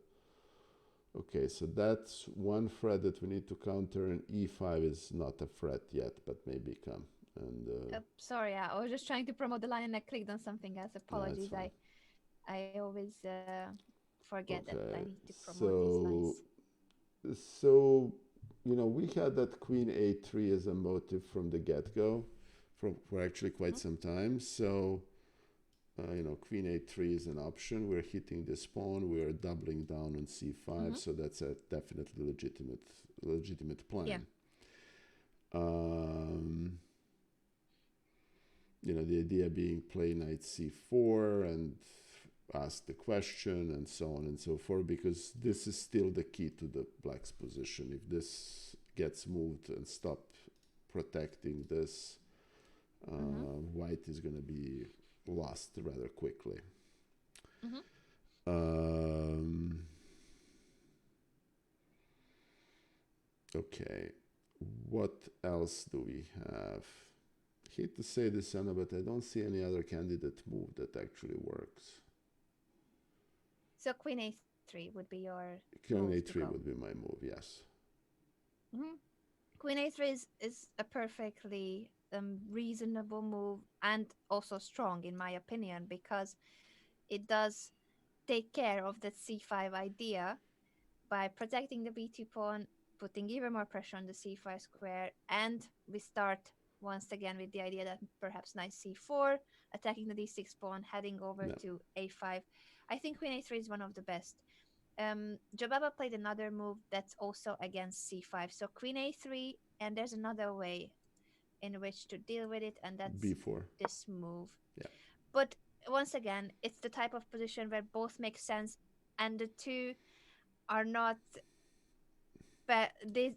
[SPEAKER 1] okay, so that's one threat that we need to counter, and e5 is not a threat yet, but may become. And
[SPEAKER 2] Sorry, I was just trying to promote the line and I clicked on something else.
[SPEAKER 1] yeah, it's
[SPEAKER 2] Apologies.
[SPEAKER 1] fine.
[SPEAKER 2] I always forget that I
[SPEAKER 1] Okay,
[SPEAKER 2] need to promote these
[SPEAKER 1] so
[SPEAKER 2] lines.
[SPEAKER 1] so you know, we had that queen a3 as a motive from the get-go for actually quite
[SPEAKER 2] Mhm.
[SPEAKER 1] some time. So you know, queen a3 is an option. We're hitting this pawn. We are doubling down on c5,
[SPEAKER 2] Mhm.
[SPEAKER 1] so that's a definitely legitimate
[SPEAKER 2] Yeah.
[SPEAKER 1] plan. Um, you know, the idea being play knight c4 and ask the question and so on and so forth, because this is still the key to the black's position. If this gets moved and stop protecting this,
[SPEAKER 2] Mhm.
[SPEAKER 1] white is going to be lost rather quickly.
[SPEAKER 2] Mhm.
[SPEAKER 1] Um, okay, what else do we have? I hate to say this, Anna, but I don't see any other candidate move that actually works.
[SPEAKER 2] So queen a3 would be your
[SPEAKER 1] Queen
[SPEAKER 2] move to
[SPEAKER 1] a3
[SPEAKER 2] go.
[SPEAKER 1] would be my move, yes.
[SPEAKER 2] Mhm. Queen a3 is a perfectly reasonable move and also strong in my opinion because it does take care of that c5 idea by protecting the b2 pawn, putting even more pressure on the c5 square, and we start once again with the idea that perhaps knight c4, attacking the d6 pawn, heading over
[SPEAKER 1] No,
[SPEAKER 2] to a5. I think queen a3 is one of the best. Jobaba played another move that's also against c5. So queen a3, and there's another way in which to deal with it, and that's
[SPEAKER 1] b4.
[SPEAKER 2] this move.
[SPEAKER 1] Yeah,
[SPEAKER 2] But once again, it's the type of position where both make sense, and the two are not. But they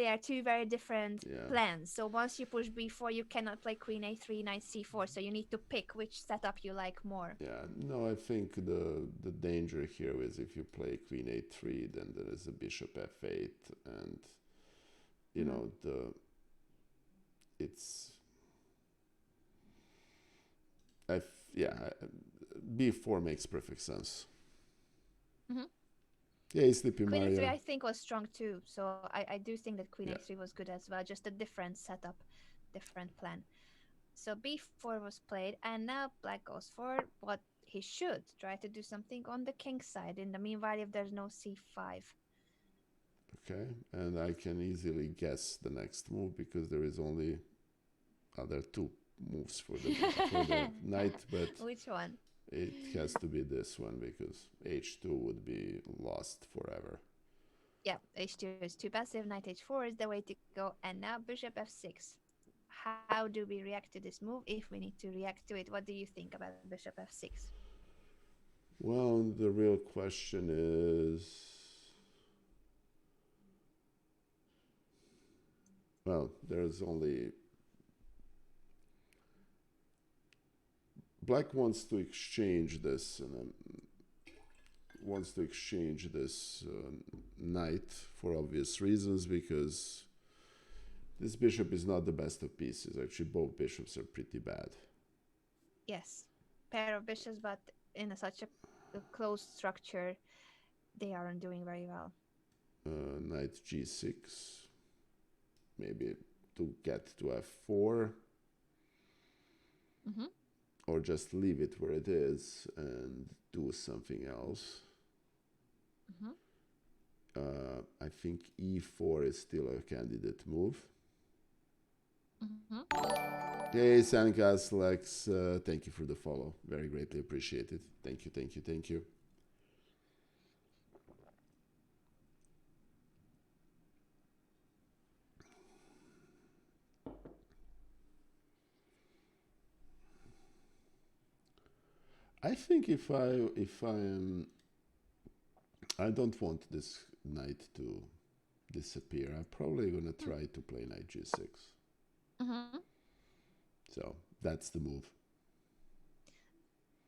[SPEAKER 2] are two very different
[SPEAKER 1] yeah,
[SPEAKER 2] plans. So once you push b4, you cannot play queen a3, knight c4. So you need to pick which setup you like more.
[SPEAKER 1] yeah. No, I think the danger here is if you play queen a3, then there is a bishop f8, and you
[SPEAKER 2] Mm-hmm.
[SPEAKER 1] know the it's I yeah, b4 makes perfect sense.
[SPEAKER 2] Mm-hmm.
[SPEAKER 1] Yeah, Sleepy
[SPEAKER 2] Queen a3
[SPEAKER 1] Mario.
[SPEAKER 2] I think was strong too. So I do think that queen
[SPEAKER 1] Yeah,
[SPEAKER 2] a3 was good as well. Just a different setup, different plan. So b4 was played, and now black goes for what he should try to do something on the king side. In the meanwhile, if there's no c5.
[SPEAKER 1] okay, and I can easily guess the next move because there is only other two moves for the knight, but
[SPEAKER 2] Which one?
[SPEAKER 1] it has to be this one because h2 would be lost forever.
[SPEAKER 2] Yeah, h2 is too passive, knight h4 is the way to go, and now bishop f6. How do we react to this move if we need to react to it? What do you think about bishop f6?
[SPEAKER 1] Well, the real question is, well, there's only black wants to exchange this and wants to exchange this knight for obvious reasons because this bishop is not the best of pieces. Actually, both bishops are pretty bad.
[SPEAKER 2] Yes, pair of bishops, but in such a closed structure, they aren't doing very well.
[SPEAKER 1] Knight g6, maybe to get to f4,
[SPEAKER 2] Mm-hmm.
[SPEAKER 1] or just leave it where it is and do something else.
[SPEAKER 2] Mm-hmm.
[SPEAKER 1] I think e4 is still a candidate move.
[SPEAKER 2] Mm-hmm.
[SPEAKER 1] Hey, Sandcast Lex, thank you for the follow. Very greatly appreciated. Thank you, thank you, thank you. I think if I am, I don't want this knight to disappear. I'm probably gonna
[SPEAKER 2] Hmm.
[SPEAKER 1] try to play knight g6.
[SPEAKER 2] Mm-hmm.
[SPEAKER 1] So that's the move.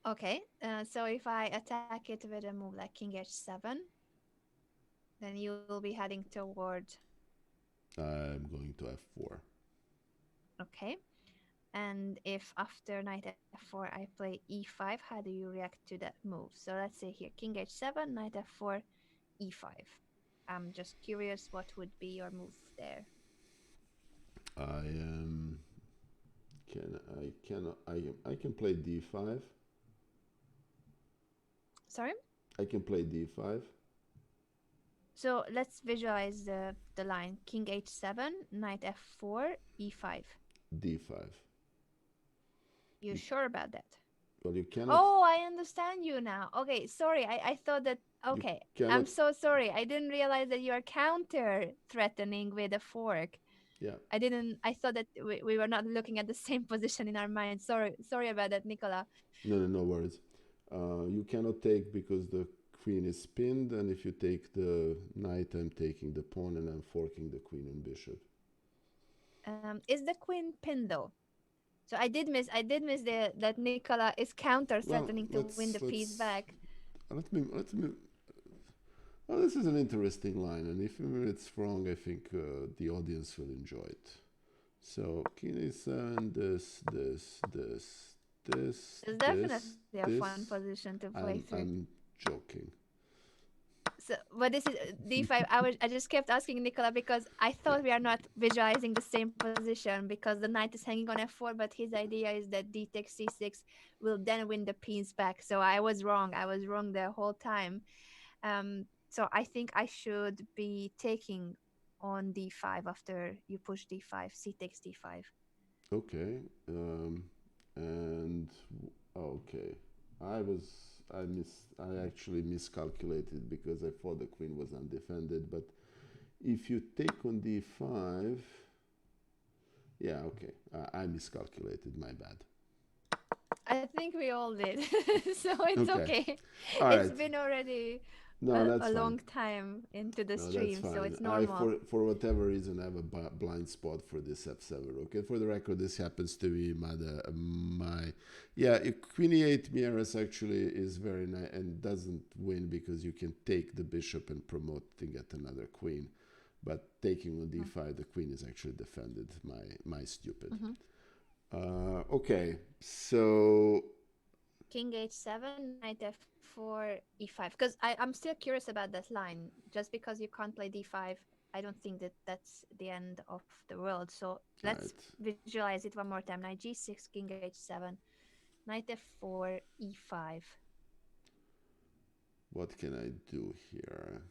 [SPEAKER 2] Okay. So if I attack it with a move like king h7, then you will be heading toward.
[SPEAKER 1] I'm going to f4.
[SPEAKER 2] Okay. And if after knight f4 I play e5, how do you react to that move? So let's say here king h7, knight f4, e5. I'm just curious what would be your move there.
[SPEAKER 1] I I can play d5.
[SPEAKER 2] Sorry?
[SPEAKER 1] I can play d5.
[SPEAKER 2] So let's visualize the line king h7, knight f4, e5.
[SPEAKER 1] d5.
[SPEAKER 2] You
[SPEAKER 1] You,
[SPEAKER 2] sure about that?
[SPEAKER 1] well, you cannot
[SPEAKER 2] Oh, I understand you now. Okay, sorry. I thought that.
[SPEAKER 1] you
[SPEAKER 2] Okay, I'm
[SPEAKER 1] cannot
[SPEAKER 2] so sorry. I didn't realize that you are counter threatening with a fork.
[SPEAKER 1] yeah.
[SPEAKER 2] I didn't. I thought that we were not looking at the same position in our mind. Sorry about that, Nicola.
[SPEAKER 1] No worries. You cannot take because the queen is pinned, and if you take the knight, I'm taking the pawn and I'm forking the queen and bishop.
[SPEAKER 2] Is the queen pinned though? So I did miss the that Nicola is counter
[SPEAKER 1] Well,
[SPEAKER 2] threatening to win the piece back.
[SPEAKER 1] let me. Well, this is an interesting line, and if it's wrong, I think the audience will enjoy it. So king a7,
[SPEAKER 2] It's definitely a fun
[SPEAKER 1] this.
[SPEAKER 2] position to play through.
[SPEAKER 1] I'm joking.
[SPEAKER 2] So, but this is d5. I just kept asking Nicola because I
[SPEAKER 1] Yeah.
[SPEAKER 2] thought we are not visualizing the same position because the knight is hanging on f4, but his idea is that d takes c6 will then win the piece back. So I was wrong. I was wrong the whole time. So I think I should be taking on d5 after you push d5. C takes d5.
[SPEAKER 1] Okay. And okay. I was I actually miscalculated because I thought the queen was undefended. But if you take on d5, yeah, okay. I miscalculated. My bad.
[SPEAKER 2] I think we all did. So it's
[SPEAKER 1] Okay.
[SPEAKER 2] okay.
[SPEAKER 1] All
[SPEAKER 2] It's
[SPEAKER 1] right.
[SPEAKER 2] been already
[SPEAKER 1] No, that's
[SPEAKER 2] a
[SPEAKER 1] fine.
[SPEAKER 2] long time into the
[SPEAKER 1] No, that's
[SPEAKER 2] stream, so
[SPEAKER 1] fine.
[SPEAKER 2] it's
[SPEAKER 1] I
[SPEAKER 2] normal.
[SPEAKER 1] for whatever reason I have a blind spot for this f7 rook. And for the record, this happens to be my yeah. Queen e8 Mieres actually is very nice and doesn't win because you can take the bishop and promote to get another queen, but taking on
[SPEAKER 2] Mm.
[SPEAKER 1] d5 the queen is actually defended. My stupid.
[SPEAKER 2] Mhm.
[SPEAKER 1] Okay, so
[SPEAKER 2] King h7, knight f4, e5. Because I'm still curious about that line. Just because you can't play d5, I don't think that that's the end of the world. So
[SPEAKER 1] all
[SPEAKER 2] let's
[SPEAKER 1] right,
[SPEAKER 2] visualize it one more time. Knight g6, king h7, knight f4, e5.
[SPEAKER 1] what can I do here?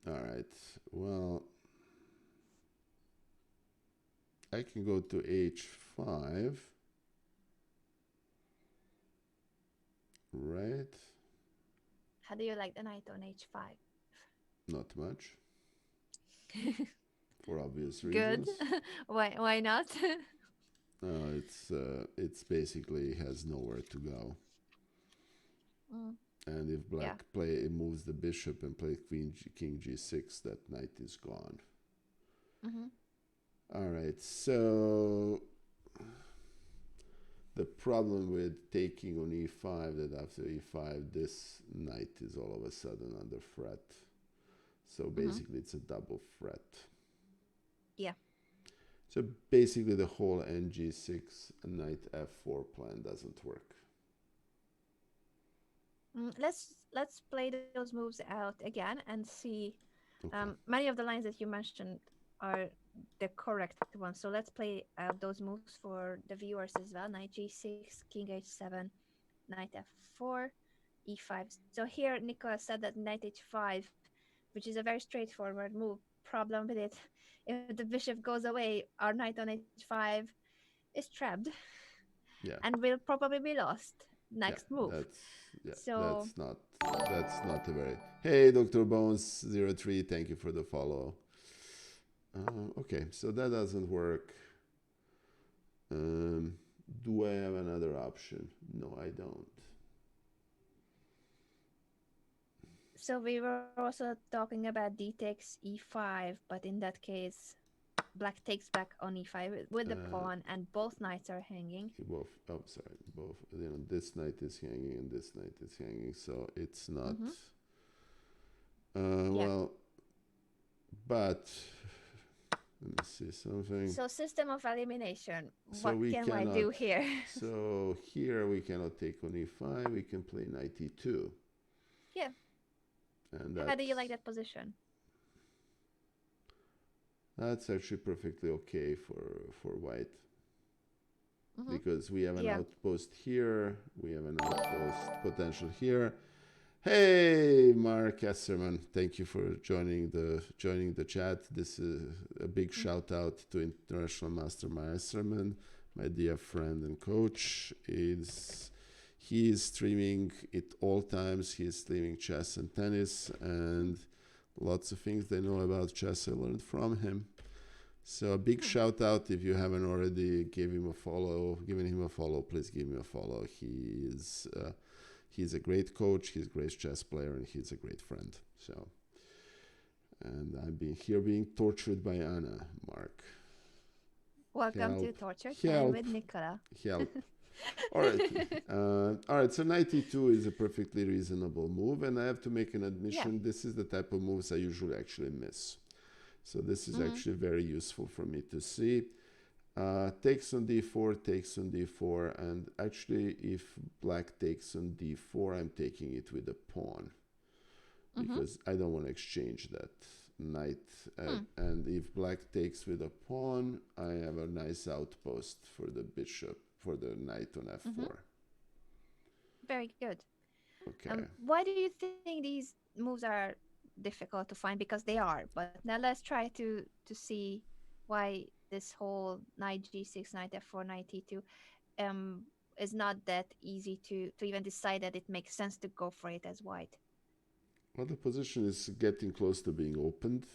[SPEAKER 1] All right, well. I can go to h5, right?
[SPEAKER 2] How do you like the knight on h5?
[SPEAKER 1] Not much, for obvious
[SPEAKER 2] Good.
[SPEAKER 1] reasons.
[SPEAKER 2] Why not?
[SPEAKER 1] It's basically has nowhere to go.
[SPEAKER 2] Mm,
[SPEAKER 1] And if
[SPEAKER 2] yeah.
[SPEAKER 1] black play moves the bishop and plays king g6, that knight is gone.
[SPEAKER 2] Hmm.
[SPEAKER 1] All right, so the problem with taking on e5 that after e5 this knight is all of a sudden under threat. So
[SPEAKER 2] Hmm.
[SPEAKER 1] basically it's a double threat.
[SPEAKER 2] Yeah.
[SPEAKER 1] So basically the whole ng6 knight f4 plan doesn't work.
[SPEAKER 2] Let's play those moves out again and see.
[SPEAKER 1] Okay.
[SPEAKER 2] Many of the lines that you mentioned are the correct ones. So let's play out those moves for the viewers as well. Knight g6, king h7, knight f4, e5. So here Nikola said that knight h5, which is a very straightforward move. Problem with it, if the bishop goes away, our knight on h5 is trapped
[SPEAKER 1] Yeah.
[SPEAKER 2] and will probably be lost
[SPEAKER 1] Yeah.
[SPEAKER 2] next move.
[SPEAKER 1] That's yeah.
[SPEAKER 2] So
[SPEAKER 1] That's not a very. Hey, Dr. Bones 03. Thank you for the follow. Okay, so that doesn't work. Um, Do I have another option? No, I don't.
[SPEAKER 2] So we were also talking about d takes e5, but in that case, black takes back on e5 with the
[SPEAKER 1] Uh,
[SPEAKER 2] pawn, and both knights are hanging.
[SPEAKER 1] both. Oh, sorry. Both. This knight is hanging and this knight is hanging, so it's not.
[SPEAKER 2] Mm-hmm. Yeah.
[SPEAKER 1] Well, but let me see something.
[SPEAKER 2] So system of elimination.
[SPEAKER 1] So
[SPEAKER 2] What
[SPEAKER 1] we
[SPEAKER 2] can I do
[SPEAKER 1] cannot.
[SPEAKER 2] here?
[SPEAKER 1] So here we cannot take on e5. We can play knight e2,
[SPEAKER 2] Yeah.
[SPEAKER 1] and
[SPEAKER 2] How do you like
[SPEAKER 1] that's
[SPEAKER 2] that position?
[SPEAKER 1] that's actually perfectly okay for white
[SPEAKER 2] Mm-hmm.
[SPEAKER 1] because we have an
[SPEAKER 2] Yeah.
[SPEAKER 1] outpost here. We have an outpost potential here. Hey, Mark Esserman, thank you for joining the chat. This is a big
[SPEAKER 2] Mm-hmm.
[SPEAKER 1] shout out to International Master Mark Esserman, my dear friend and coach. He is streaming at all times. He is streaming chess and tennis, and lots of things they know about chess I learned from him. So a big
[SPEAKER 2] Hmm.
[SPEAKER 1] shout out if you haven't already given him a follow, please give him a follow. He's a great coach, he's a great chess player, and he's a great friend. So, and I'm being tortured by Anna, Mark.
[SPEAKER 2] Welcome to
[SPEAKER 1] Help,
[SPEAKER 2] Torture Time with
[SPEAKER 1] help,
[SPEAKER 2] Nikola.
[SPEAKER 1] help. All right, all right. So knight e2 is a perfectly reasonable move, and I have to make an
[SPEAKER 2] Yeah.
[SPEAKER 1] admission. This is the type of moves I usually actually miss. So this is
[SPEAKER 2] Mm-hmm.
[SPEAKER 1] actually very useful for me to see. Takes on d4, takes on d4, and actually if black takes on d4, I'm taking it with a pawn
[SPEAKER 2] Mm-hmm.
[SPEAKER 1] because I don't want to exchange that knight.
[SPEAKER 2] Hmm.
[SPEAKER 1] And if black takes with a pawn, I have a nice outpost for the bishop, for the knight on
[SPEAKER 2] Mm-hmm.
[SPEAKER 1] f4.
[SPEAKER 2] Very good.
[SPEAKER 1] Okay.
[SPEAKER 2] Why do you think these moves are difficult to find? Because they are. But now let's try to see why this whole knight g6, knight f4, knight e2 um is not that easy to even decide that it makes sense to go for it as white.
[SPEAKER 1] Well, the position is getting close to being opened.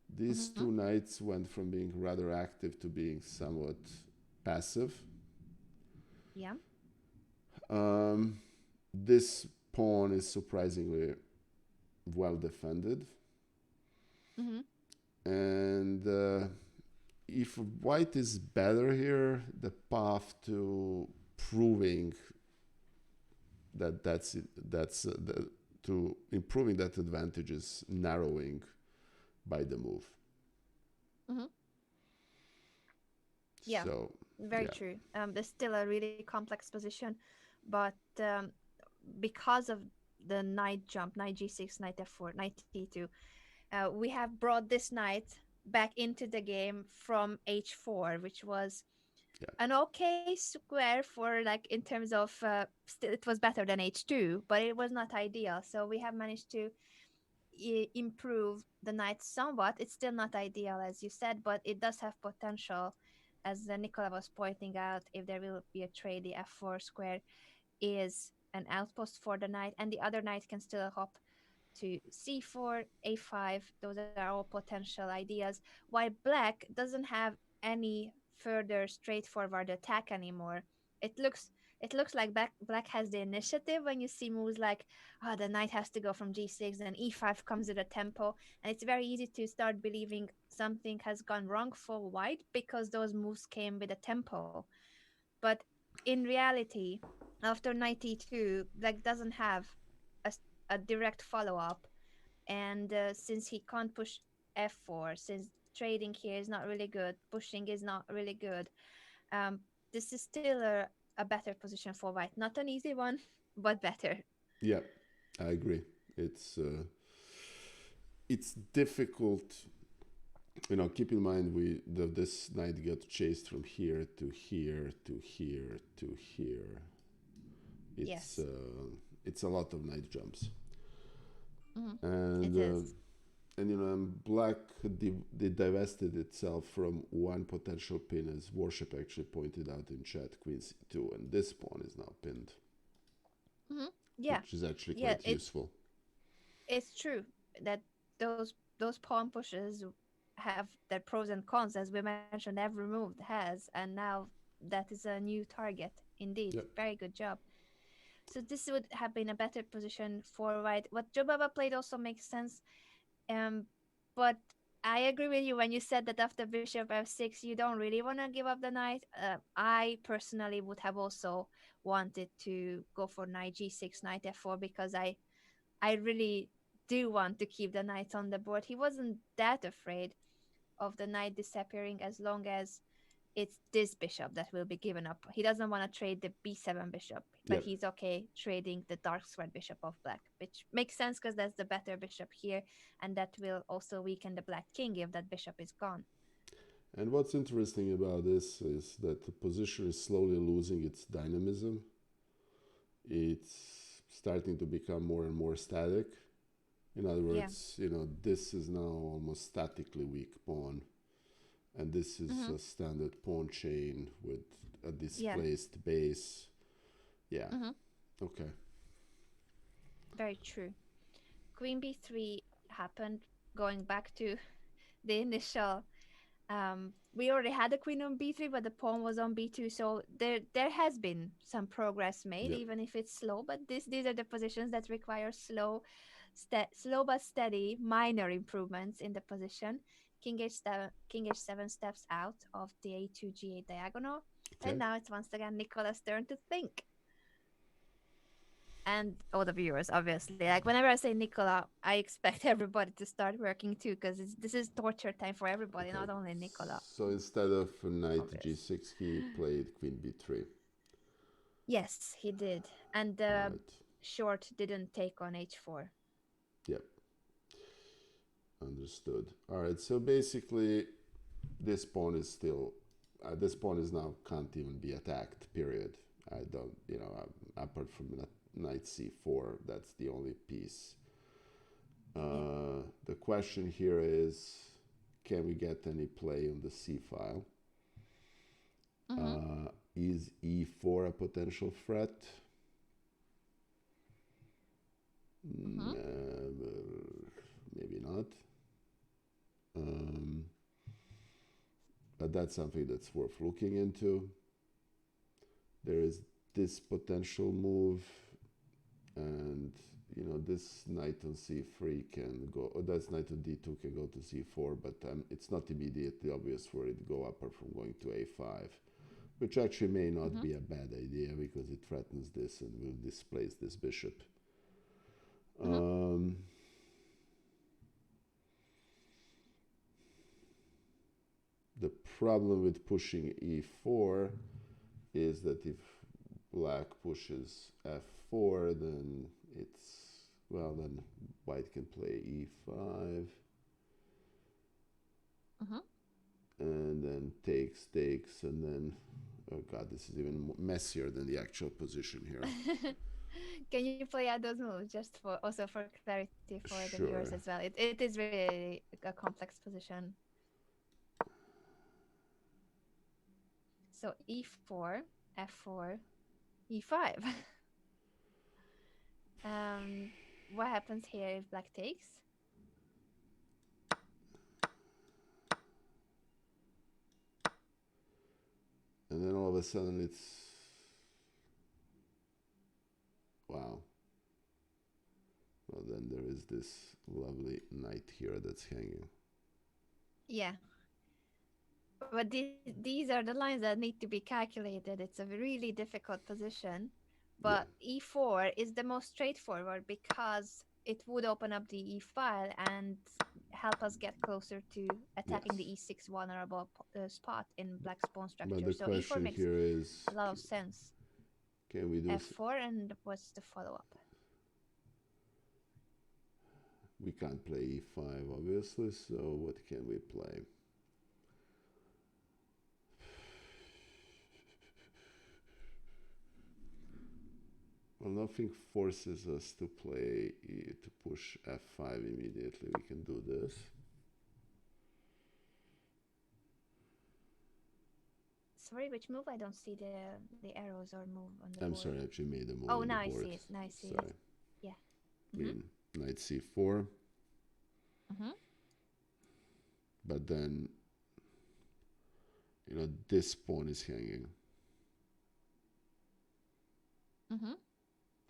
[SPEAKER 1] These
[SPEAKER 2] Mm-hmm.
[SPEAKER 1] two knights went from being rather active to being somewhat passive.
[SPEAKER 2] Yeah.
[SPEAKER 1] Um, this pawn is surprisingly well defended.
[SPEAKER 2] Mm-hmm.
[SPEAKER 1] And if white is better here, the path to proving that to improving that advantage is narrowing by the move.
[SPEAKER 2] Mm-hmm. Yeah.
[SPEAKER 1] So,
[SPEAKER 2] Very
[SPEAKER 1] yeah.
[SPEAKER 2] true. There's still a really complex position, but because of the knight jump, knight g6, knight f4, knight e2, we have brought this knight back into the game from h4, which was
[SPEAKER 1] Yeah.
[SPEAKER 2] an okay square for like in terms of still it was better than h2, but it was not ideal. So we have managed to improve the knight somewhat. It's still not ideal, as you said, but it does have potential. As Nicola was pointing out, if there will be a trade, the f4 square is an outpost for the knight, and the other knight can still hop to c4, a5. Those are all potential ideas. While black doesn't have any further straightforward attack anymore. It looks it looks like black has the initiative when you see moves like, oh, the knight has to go from g6 and e5 comes with a tempo, and it's very easy to start believing something has gone wrong for white because those moves came with a tempo. But in reality, after knight e2, black doesn't have a, a direct follow up, and since he can't push f4, since trading here is not really good, pushing is not really good, um, this is still a better position for white. Not an easy one, but better.
[SPEAKER 1] Yeah, I agree. It's difficult. Keep in mind this knight got chased from here to here to here to here. It's
[SPEAKER 2] Yes.
[SPEAKER 1] uh, it's a lot of knight jumps,
[SPEAKER 2] Hmm.
[SPEAKER 1] and
[SPEAKER 2] It is.
[SPEAKER 1] black divested itself from one potential pin, as Worship actually pointed out in chat, queen c2, and this pawn is now pinned,
[SPEAKER 2] Hmm. Yeah.
[SPEAKER 1] which is actually
[SPEAKER 2] Yeah.
[SPEAKER 1] quite useful.
[SPEAKER 2] It's true that those pawn pushes have their pros and cons, as we mentioned. Every move has, and now that is a new target. Indeed,
[SPEAKER 1] Yep.
[SPEAKER 2] very good job. So this would have been a better position for white. What Jobaba played also makes sense. Um, but I agree with you when you said that after bishop f6, you don't really want to give up the knight. I personally would have also wanted to go for knight g6, knight f4 because I really do want to keep the knights on the board. He wasn't that afraid of the knight disappearing as long as it's this bishop that will be given up. He doesn't want to trade the b7 bishop, but
[SPEAKER 1] Yep.
[SPEAKER 2] he's okay trading the dark squared bishop of black, which makes sense because that's the better bishop here, and that will also weaken the black king if that bishop is gone.
[SPEAKER 1] And what's interesting about this is that the position is slowly losing its dynamism. It's starting to become more and more static. In other
[SPEAKER 2] Yeah.
[SPEAKER 1] words, this is now almost statically weak pawn, and this is
[SPEAKER 2] Mm-hmm.
[SPEAKER 1] a standard pawn chain with a
[SPEAKER 2] Yeah.
[SPEAKER 1] displaced base. Yeah.
[SPEAKER 2] Mm-hmm.
[SPEAKER 1] Okay.
[SPEAKER 2] Very true. Queen b3 happened, going back to the initial. We already had the queen on b3, but the pawn was on b2, so there has been some progress made,
[SPEAKER 1] Yep.
[SPEAKER 2] even if it's slow. But these are the positions that require slow but steady minor improvements in the position. King h7 steps out of the a2 g8 diagonal, and
[SPEAKER 1] Okay.
[SPEAKER 2] now it's once again Nicola's turn to think. And all the viewers, obviously. Like whenever I say Nikola, I expect everybody to start working too, because this is torture time for everybody,
[SPEAKER 1] Okay.
[SPEAKER 2] not only Nikola.
[SPEAKER 1] So instead of knight
[SPEAKER 2] Obvious.
[SPEAKER 1] g6, he played queen b3.
[SPEAKER 2] Yes, he did. And
[SPEAKER 1] All
[SPEAKER 2] the
[SPEAKER 1] right.
[SPEAKER 2] short didn't take on h4.
[SPEAKER 1] Yep. Understood. All right. So basically, this pawn is still. This pawn is now can't even be attacked. Period. I don't. Apart from knight c4, that's the only piece.
[SPEAKER 2] Yeah.
[SPEAKER 1] The question here is, can we get any play on the c file?
[SPEAKER 2] Mm-hmm.
[SPEAKER 1] Is e4 a potential threat?
[SPEAKER 2] Mm-hmm.
[SPEAKER 1] Maybe not. Um, but that's something that's worth looking into. There is this potential move, and this knight on c3 can go, or that's knight on d2 can go to c4, but it's not immediately obvious where it go apart from going to a5, which actually may not
[SPEAKER 2] Mm-hmm.
[SPEAKER 1] be a bad idea because it threatens this and will displace this bishop.
[SPEAKER 2] Mm-hmm.
[SPEAKER 1] Um, the problem with pushing e4 is that if black pushes f4, then then white can play e5
[SPEAKER 2] Mm-hmm.
[SPEAKER 1] and then takes, and then, oh god, this is even messier than the actual position here.
[SPEAKER 2] Can you play out those moves just for also for clarity for the viewers as
[SPEAKER 1] Sure.
[SPEAKER 2] well? It is really a complex position. So e4, f4, e5. um, what happens here if black takes?
[SPEAKER 1] And then all of a sudden it's, wow. Well, then there is this lovely knight here that's hanging.
[SPEAKER 2] Yeah, but these are the lines that need to be calculated. It's a really difficult position,
[SPEAKER 1] Yeah.
[SPEAKER 2] but e4 is the most straightforward because it would open up the e file and help us get closer to attacking the
[SPEAKER 1] Yes.
[SPEAKER 2] e6 vulnerable spot in black's pawn
[SPEAKER 1] But
[SPEAKER 2] structure.
[SPEAKER 1] the
[SPEAKER 2] So e4
[SPEAKER 1] question
[SPEAKER 2] makes
[SPEAKER 1] here is,
[SPEAKER 2] a lot of sense.
[SPEAKER 1] can we do?
[SPEAKER 2] F4, and what's the follow up?
[SPEAKER 1] We can't play e5, obviously. So what can we play? Well, nothing forces us to play to push f5 immediately. We can do this.
[SPEAKER 2] Sorry, which move? I don't see the arrows or move on the
[SPEAKER 1] I'm
[SPEAKER 2] board.
[SPEAKER 1] sorry, I actually made a move
[SPEAKER 2] Oh,
[SPEAKER 1] on the
[SPEAKER 2] now I
[SPEAKER 1] board.
[SPEAKER 2] see it. Now I see it.
[SPEAKER 1] Sorry.
[SPEAKER 2] Yeah. Mm-hmm.
[SPEAKER 1] Queen, knight c4.
[SPEAKER 2] Mm-hmm.
[SPEAKER 1] But then, this pawn is hanging.
[SPEAKER 2] Mm-hmm.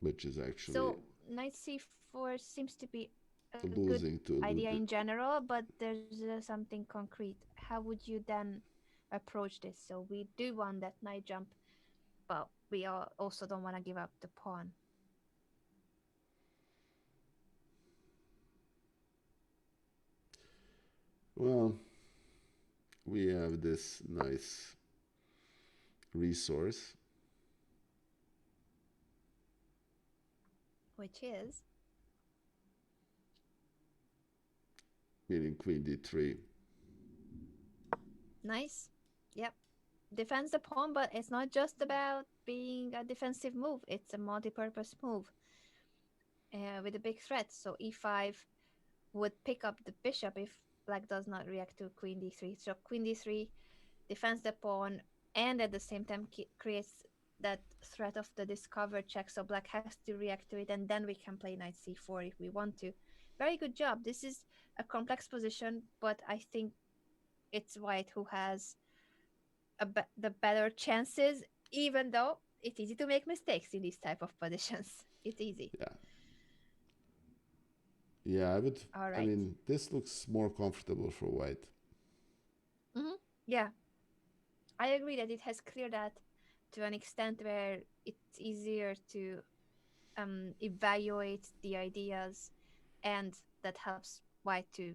[SPEAKER 1] which is actually
[SPEAKER 2] So knight c4 seems to be a good
[SPEAKER 1] losing to
[SPEAKER 2] idea in
[SPEAKER 1] Ludwig.
[SPEAKER 2] general, but there's something concrete. How would you then approach this? So we do want that knight jump, but we also don't want to give up the pawn.
[SPEAKER 1] Well, we have this nice resource,
[SPEAKER 2] Which is
[SPEAKER 1] meaning queen d3.
[SPEAKER 2] nice. Yep. Defends the pawn, but it's not just about being a defensive move, it's a multi-purpose move with a big threat. So e5 would pick up the bishop if black does not react to queen d3. So queen d3 defends the pawn and at the same time creates that threat of the discover check. So black has to react to it, and then we can play knight c4 if we want to. Very good job. This is a complex position, but I think it's white who has the better chances, even though it's easy to make mistakes in these type of positions. It's easy.
[SPEAKER 1] Yeah, yeah. I would.
[SPEAKER 2] All
[SPEAKER 1] I
[SPEAKER 2] right.
[SPEAKER 1] mean, this looks more comfortable for white.
[SPEAKER 2] Mm-hmm. Yeah, I agree that it has cleared that to an extent where it's easier to evaluate the ideas, and that helps white to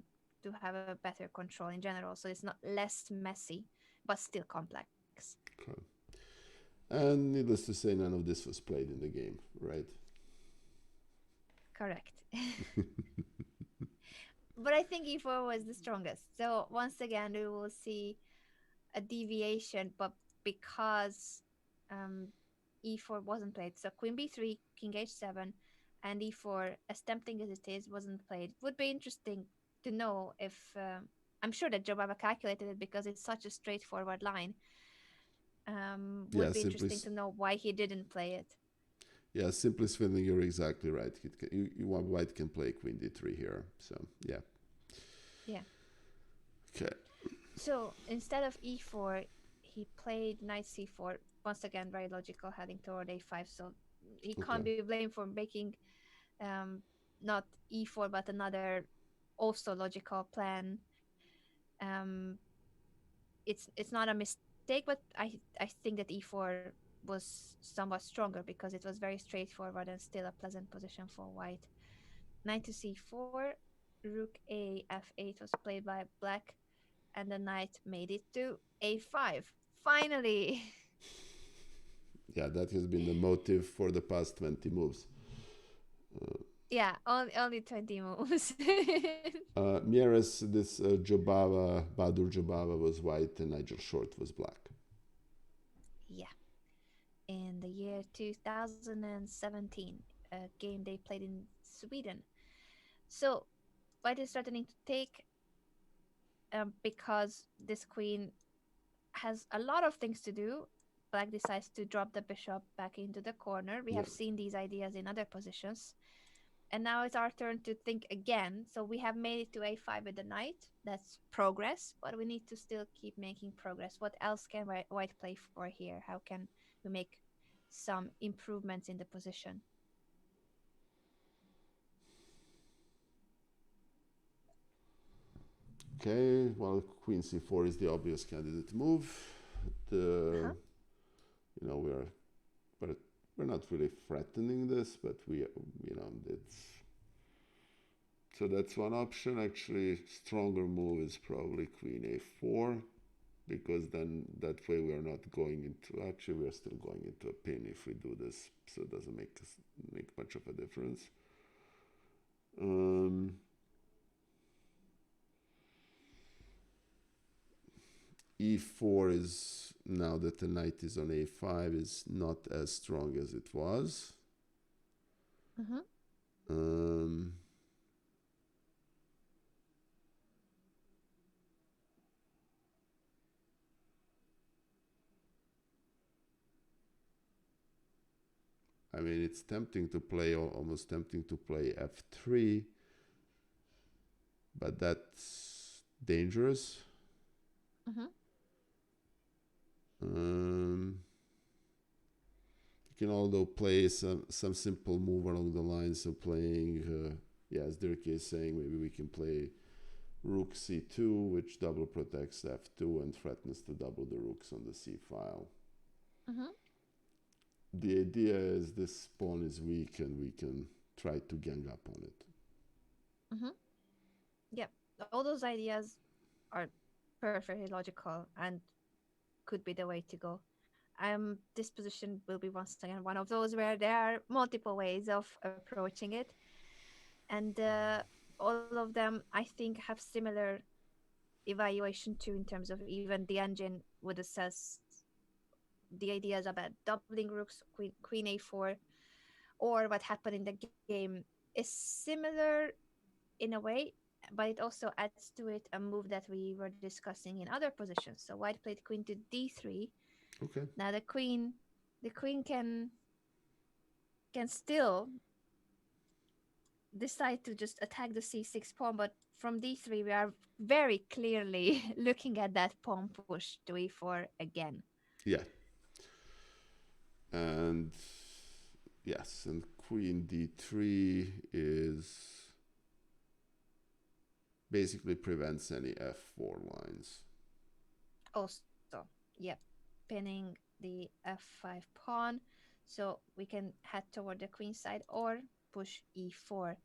[SPEAKER 2] have a better control in general. So it's not less messy, but still complex.
[SPEAKER 1] Okay. And needless to say, none of this was played in the game, right?
[SPEAKER 2] Correct. But I think e4 was the strongest. So once again, we will see a deviation, but because um, e4 wasn't played, so queen b3, king h7, and e4, as tempting as it is, wasn't played. Would be interesting to know if I'm sure that Jobaba calculated it because it's such a straightforward line.
[SPEAKER 1] Yeah,
[SPEAKER 2] Would be interesting to know why he didn't play it.
[SPEAKER 1] yeah, simply spinning. You're exactly right. White can play queen d3 here. So yeah.
[SPEAKER 2] Yeah.
[SPEAKER 1] Okay.
[SPEAKER 2] So instead of e4, he played knight c4. Once again, very logical, heading toward a5. So he
[SPEAKER 1] Okay.
[SPEAKER 2] can't be blamed for making not e4 but another also logical plan. Um, it's not a mistake, but I think that e4 was somewhat stronger because it was very straightforward and still a pleasant position for white. Knight to c4, rook a f8 was played by black, and the knight made it to a5. Finally.
[SPEAKER 1] Yeah, that has been the motive for the past 20 moves.
[SPEAKER 2] Yeah, only 20 moves.
[SPEAKER 1] Mieres, this Jobava, Badur Jobava was white and Nigel Short was black.
[SPEAKER 2] Yeah. In the year 2017, a game they played in Sweden. So white is threatening to take because this queen has a lot of things to do. Black decides to drop the bishop back into the corner. We
[SPEAKER 1] Yeah.
[SPEAKER 2] have seen these ideas in other positions. And now it's our turn to think again. So we have made it to a5 with the knight. That's progress, but we need to still keep making progress. What else can white play for here? How can we make some improvements in the position?
[SPEAKER 1] Okay, well, queen c4 is the obvious candidate move. The,
[SPEAKER 2] Uh-huh.
[SPEAKER 1] you know, but we're not really threatening this, but it's so that's one option. Actually, stronger move is probably queen a4 because then that way we are not going into. Actually, we are still going into a pin if we do this, so it doesn't make much of a difference. Um, e4 is, now that the knight is on a5, is not as strong as it was.
[SPEAKER 2] Mm-hmm.
[SPEAKER 1] Um, I mean, it's tempting to play, almost tempting to play f3, but that's dangerous.
[SPEAKER 2] Mm-hmm.
[SPEAKER 1] Um, can although play some simple move along the lines of playing. Yeah, as Dirk is saying, maybe we can play rook c2, which double protects f2 and threatens to double the rooks on the c file.
[SPEAKER 2] Mm-hmm.
[SPEAKER 1] The idea is this pawn is weak and we can try to gang up on it.
[SPEAKER 2] Mm-hmm. Yeah, all those ideas are perfectly logical and could be the way to go. This position will be once again one of those where there are multiple ways of approaching it, and all of them I think have similar evaluation too in terms of even the engine would assess the ideas about doubling rooks, queen a4, or what happened in the game is similar in a way, but it also adds to it a move that we were discussing in other positions. So white played queen to d3.
[SPEAKER 1] Okay.
[SPEAKER 2] Now the queen can still decide to just attack the c6 pawn, but from d3 we are very clearly looking at that pawn push to e4 again.
[SPEAKER 1] Yeah. And yes, and queen d3 is basically prevents any f4 lines.
[SPEAKER 2] Also, yep, pinning the f5 pawn, so we can head toward the queen side or push e4.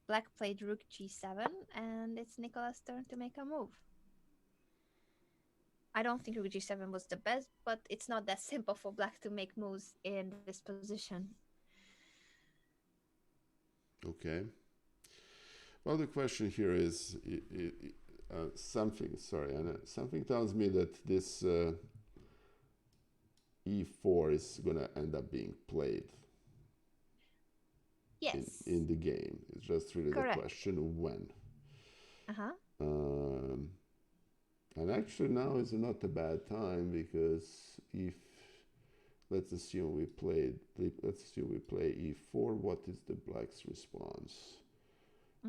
[SPEAKER 2] Black played rook g7, and it's Nicola's turn to make a move. I don't think rook g7 was the best, but it's not that simple for black to make moves in this position.
[SPEAKER 1] Okay. Well, the question here is something. Sorry, Anna. Something tells me that this e4 is gonna end up being played
[SPEAKER 2] Yes,
[SPEAKER 1] in the game. It's just really the
[SPEAKER 2] correct.
[SPEAKER 1] question of when.
[SPEAKER 2] Uh-huh.
[SPEAKER 1] Um, and actually now is not a bad time because if let's assume we play e4, what is the black's response?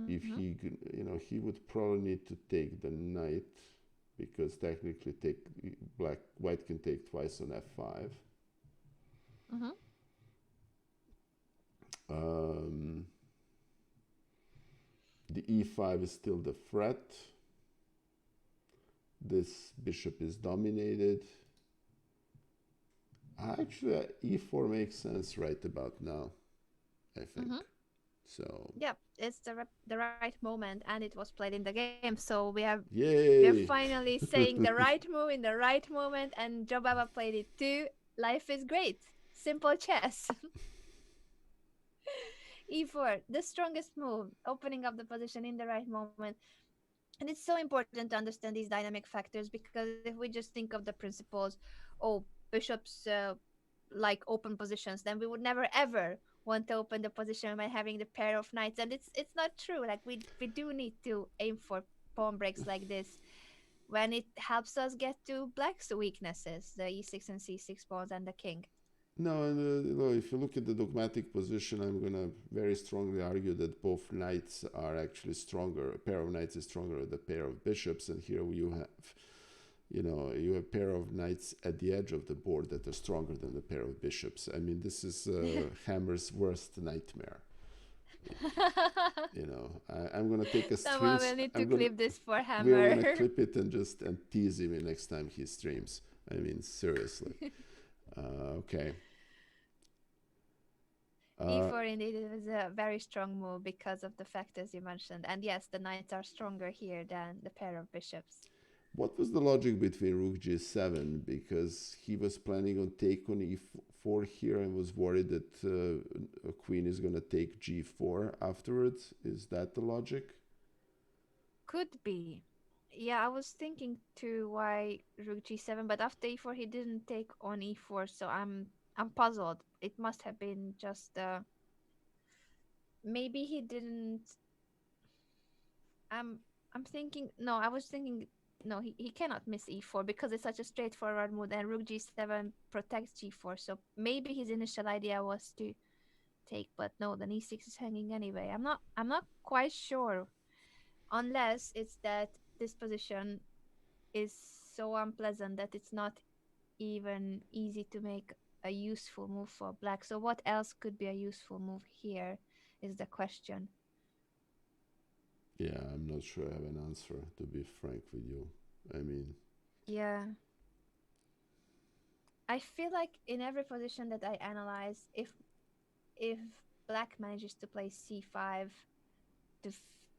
[SPEAKER 1] If
[SPEAKER 2] Mm-hmm.
[SPEAKER 1] he would probably need to take the knight because technically white can take twice on f5.
[SPEAKER 2] Mm-hmm.
[SPEAKER 1] Um, the e5 is still the threat. This bishop is dominated. Actually, e4 makes sense right about now, I think.
[SPEAKER 2] Mm-hmm.
[SPEAKER 1] So,
[SPEAKER 2] Yep, it's the right moment, and it was played in the game. So we are
[SPEAKER 1] yay!
[SPEAKER 2] finally saying the right move in the right moment, and Joe Baba played it too. Life is great. Simple chess. e4, the strongest move, opening up the position in the right moment. And it's so important to understand these dynamic factors because if we just think of the principles, oh, bishops like open positions, then we would never ever want to open the position by having the pair of knights, and it's not true. Like we do need to aim for pawn breaks like this when it helps us get to black's weaknesses, the e6 and c6 pawns and the king.
[SPEAKER 1] No, and if you look at the dogmatic position, I'm going to very strongly argue that both knights are actually stronger. A pair of knights is stronger than a pair of bishops, and here you have a pair of knights at the edge of the board that are stronger than the pair of bishops. I mean, this is Hammer's worst nightmare. I'm gonna take a
[SPEAKER 2] Someone will
[SPEAKER 1] screenshot.
[SPEAKER 2] need to clip this for
[SPEAKER 1] We're
[SPEAKER 2] Hammer.
[SPEAKER 1] gonna clip it and tease him next time he streams. I mean, seriously. Okay.
[SPEAKER 2] e4 indeed is a very strong move because of the factors you mentioned. And yes, the knights are stronger here than the pair of bishops.
[SPEAKER 1] What was the logic between rook g7? Because he was planning on take on e4 here and was worried that a queen is going to take g4 afterwards. Is that the logic?
[SPEAKER 2] Could be. Yeah, I was thinking too why rook g7, but after e4 he didn't take on e4, so I'm puzzled. It must have been just maybe he didn't. I'm I'm thinking no, I was thinking no, he cannot miss e4 because it's such a straightforward move and rook g7 protects g4. So maybe his initial idea was to take, but no, then e6 is hanging anyway. I'm not quite sure unless it's that this position is so unpleasant that it's not even easy to make a useful move for black. So what else could be a useful move here is the question.
[SPEAKER 1] Yeah, I'm not sure I have an answer, to be frank with you. I mean,
[SPEAKER 2] Yeah. I feel like in every position that I analyze, if black manages to play c5 to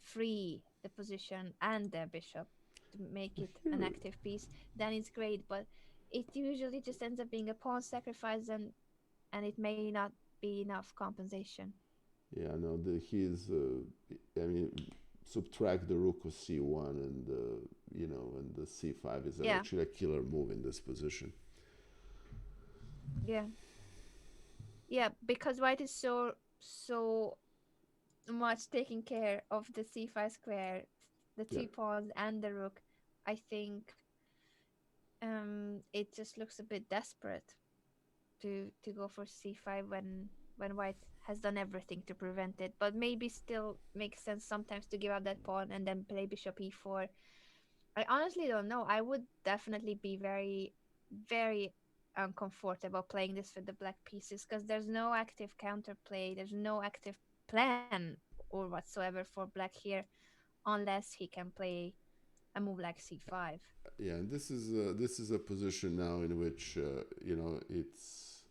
[SPEAKER 2] free the position and the bishop to make it an
[SPEAKER 1] here,
[SPEAKER 2] active piece, then it's great. But it usually just ends up being a pawn sacrifice, and it may not be enough compensation.
[SPEAKER 1] yeah, no, he's, I mean, subtract the rook of c1 and, and the c5 is
[SPEAKER 2] Yeah,
[SPEAKER 1] actually a killer move in this position.
[SPEAKER 2] yeah, yeah. Because white is so much taking care of the c5 square, the
[SPEAKER 1] Yeah,
[SPEAKER 2] two pawns and the rook. I think it just looks a bit desperate to go for c5 when white has done everything to prevent it, but maybe still makes sense sometimes to give up that pawn and then play bishop e4. I honestly don't know. I would definitely be very, very uncomfortable playing this with the black pieces because there's no active counterplay, there's no active plan or whatsoever for black here, unless he can play a move like c5.
[SPEAKER 1] yeah, and this is a position now in which it's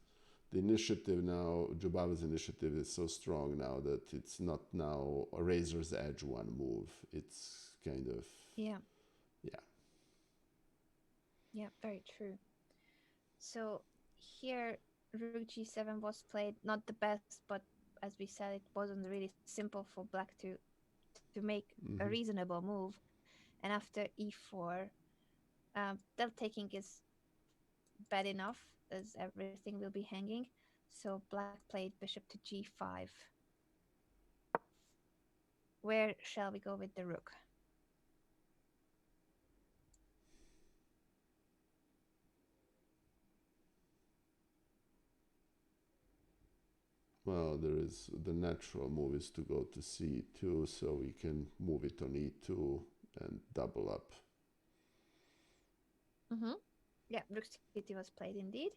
[SPEAKER 1] the initiative now. Jubaba's initiative is so strong now that it's not now a razor's edge one move. It's kind of,
[SPEAKER 2] Yeah,
[SPEAKER 1] yeah,
[SPEAKER 2] yeah, very true. So here, rook g7 was played, not the best, but as we said, it wasn't really simple for black to make a
[SPEAKER 1] hmm
[SPEAKER 2] reasonable move. And after e4, del taking is bad enough as everything will be hanging. So black played bishop to g5. Where shall we go with the rook?
[SPEAKER 1] well, there is the natural move is to go to c2, so we can move it on e2 and double up.
[SPEAKER 2] Mm-hmm. Yeah, rook c2 was played indeed.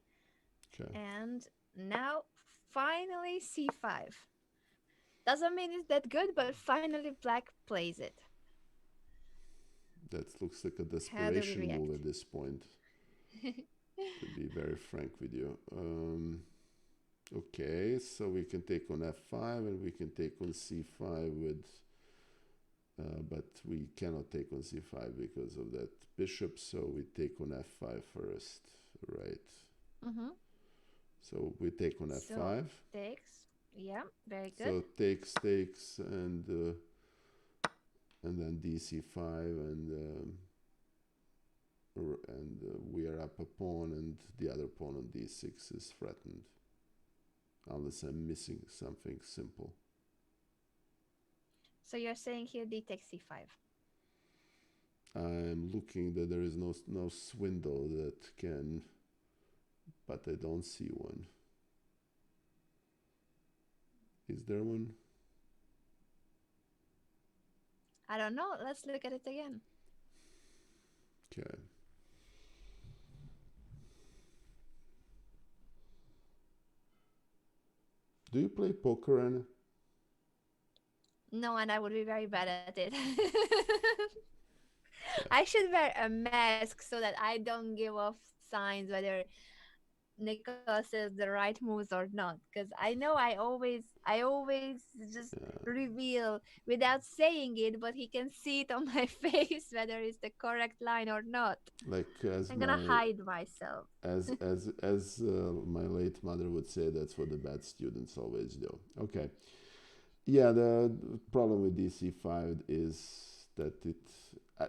[SPEAKER 1] Okay,
[SPEAKER 2] And now, finally, c5. Doesn't mean it's that good, but finally black plays it.
[SPEAKER 1] that looks like a
[SPEAKER 2] How do we
[SPEAKER 1] desperation
[SPEAKER 2] react?
[SPEAKER 1] move at this point, to be very frank with you. Okay, so we can take on f5 and we can take on c5 with, but we cannot take on c5 because of that bishop, so we take on f5 first, right?
[SPEAKER 2] Mm-hmm.
[SPEAKER 1] So we take on
[SPEAKER 2] So
[SPEAKER 1] f5.
[SPEAKER 2] takes. Yeah, very good.
[SPEAKER 1] So takes and then dc5 and we are up a pawn and the other pawn on d6 is threatened unless I'm missing something simple.
[SPEAKER 2] So you're saying here d takes c5.
[SPEAKER 1] I'm looking that there is no swindle that can, but I don't see one. Is there one?
[SPEAKER 2] I don't know. Let's look at it again.
[SPEAKER 1] Okay. Do you play poker, Anna?
[SPEAKER 2] No, and I would be very bad at it.
[SPEAKER 1] Okay.
[SPEAKER 2] I should wear a mask so that I don't give off signs whether Nikola says the right moves or not. Because I know I always just
[SPEAKER 1] Yeah.
[SPEAKER 2] reveal without saying it, but he can see it on my face whether it's the correct line or not.
[SPEAKER 1] Like
[SPEAKER 2] I'm gonna hide myself.
[SPEAKER 1] as my late mother would say, that's what the bad students always do. Okay. Yeah, the problem with DC5 is that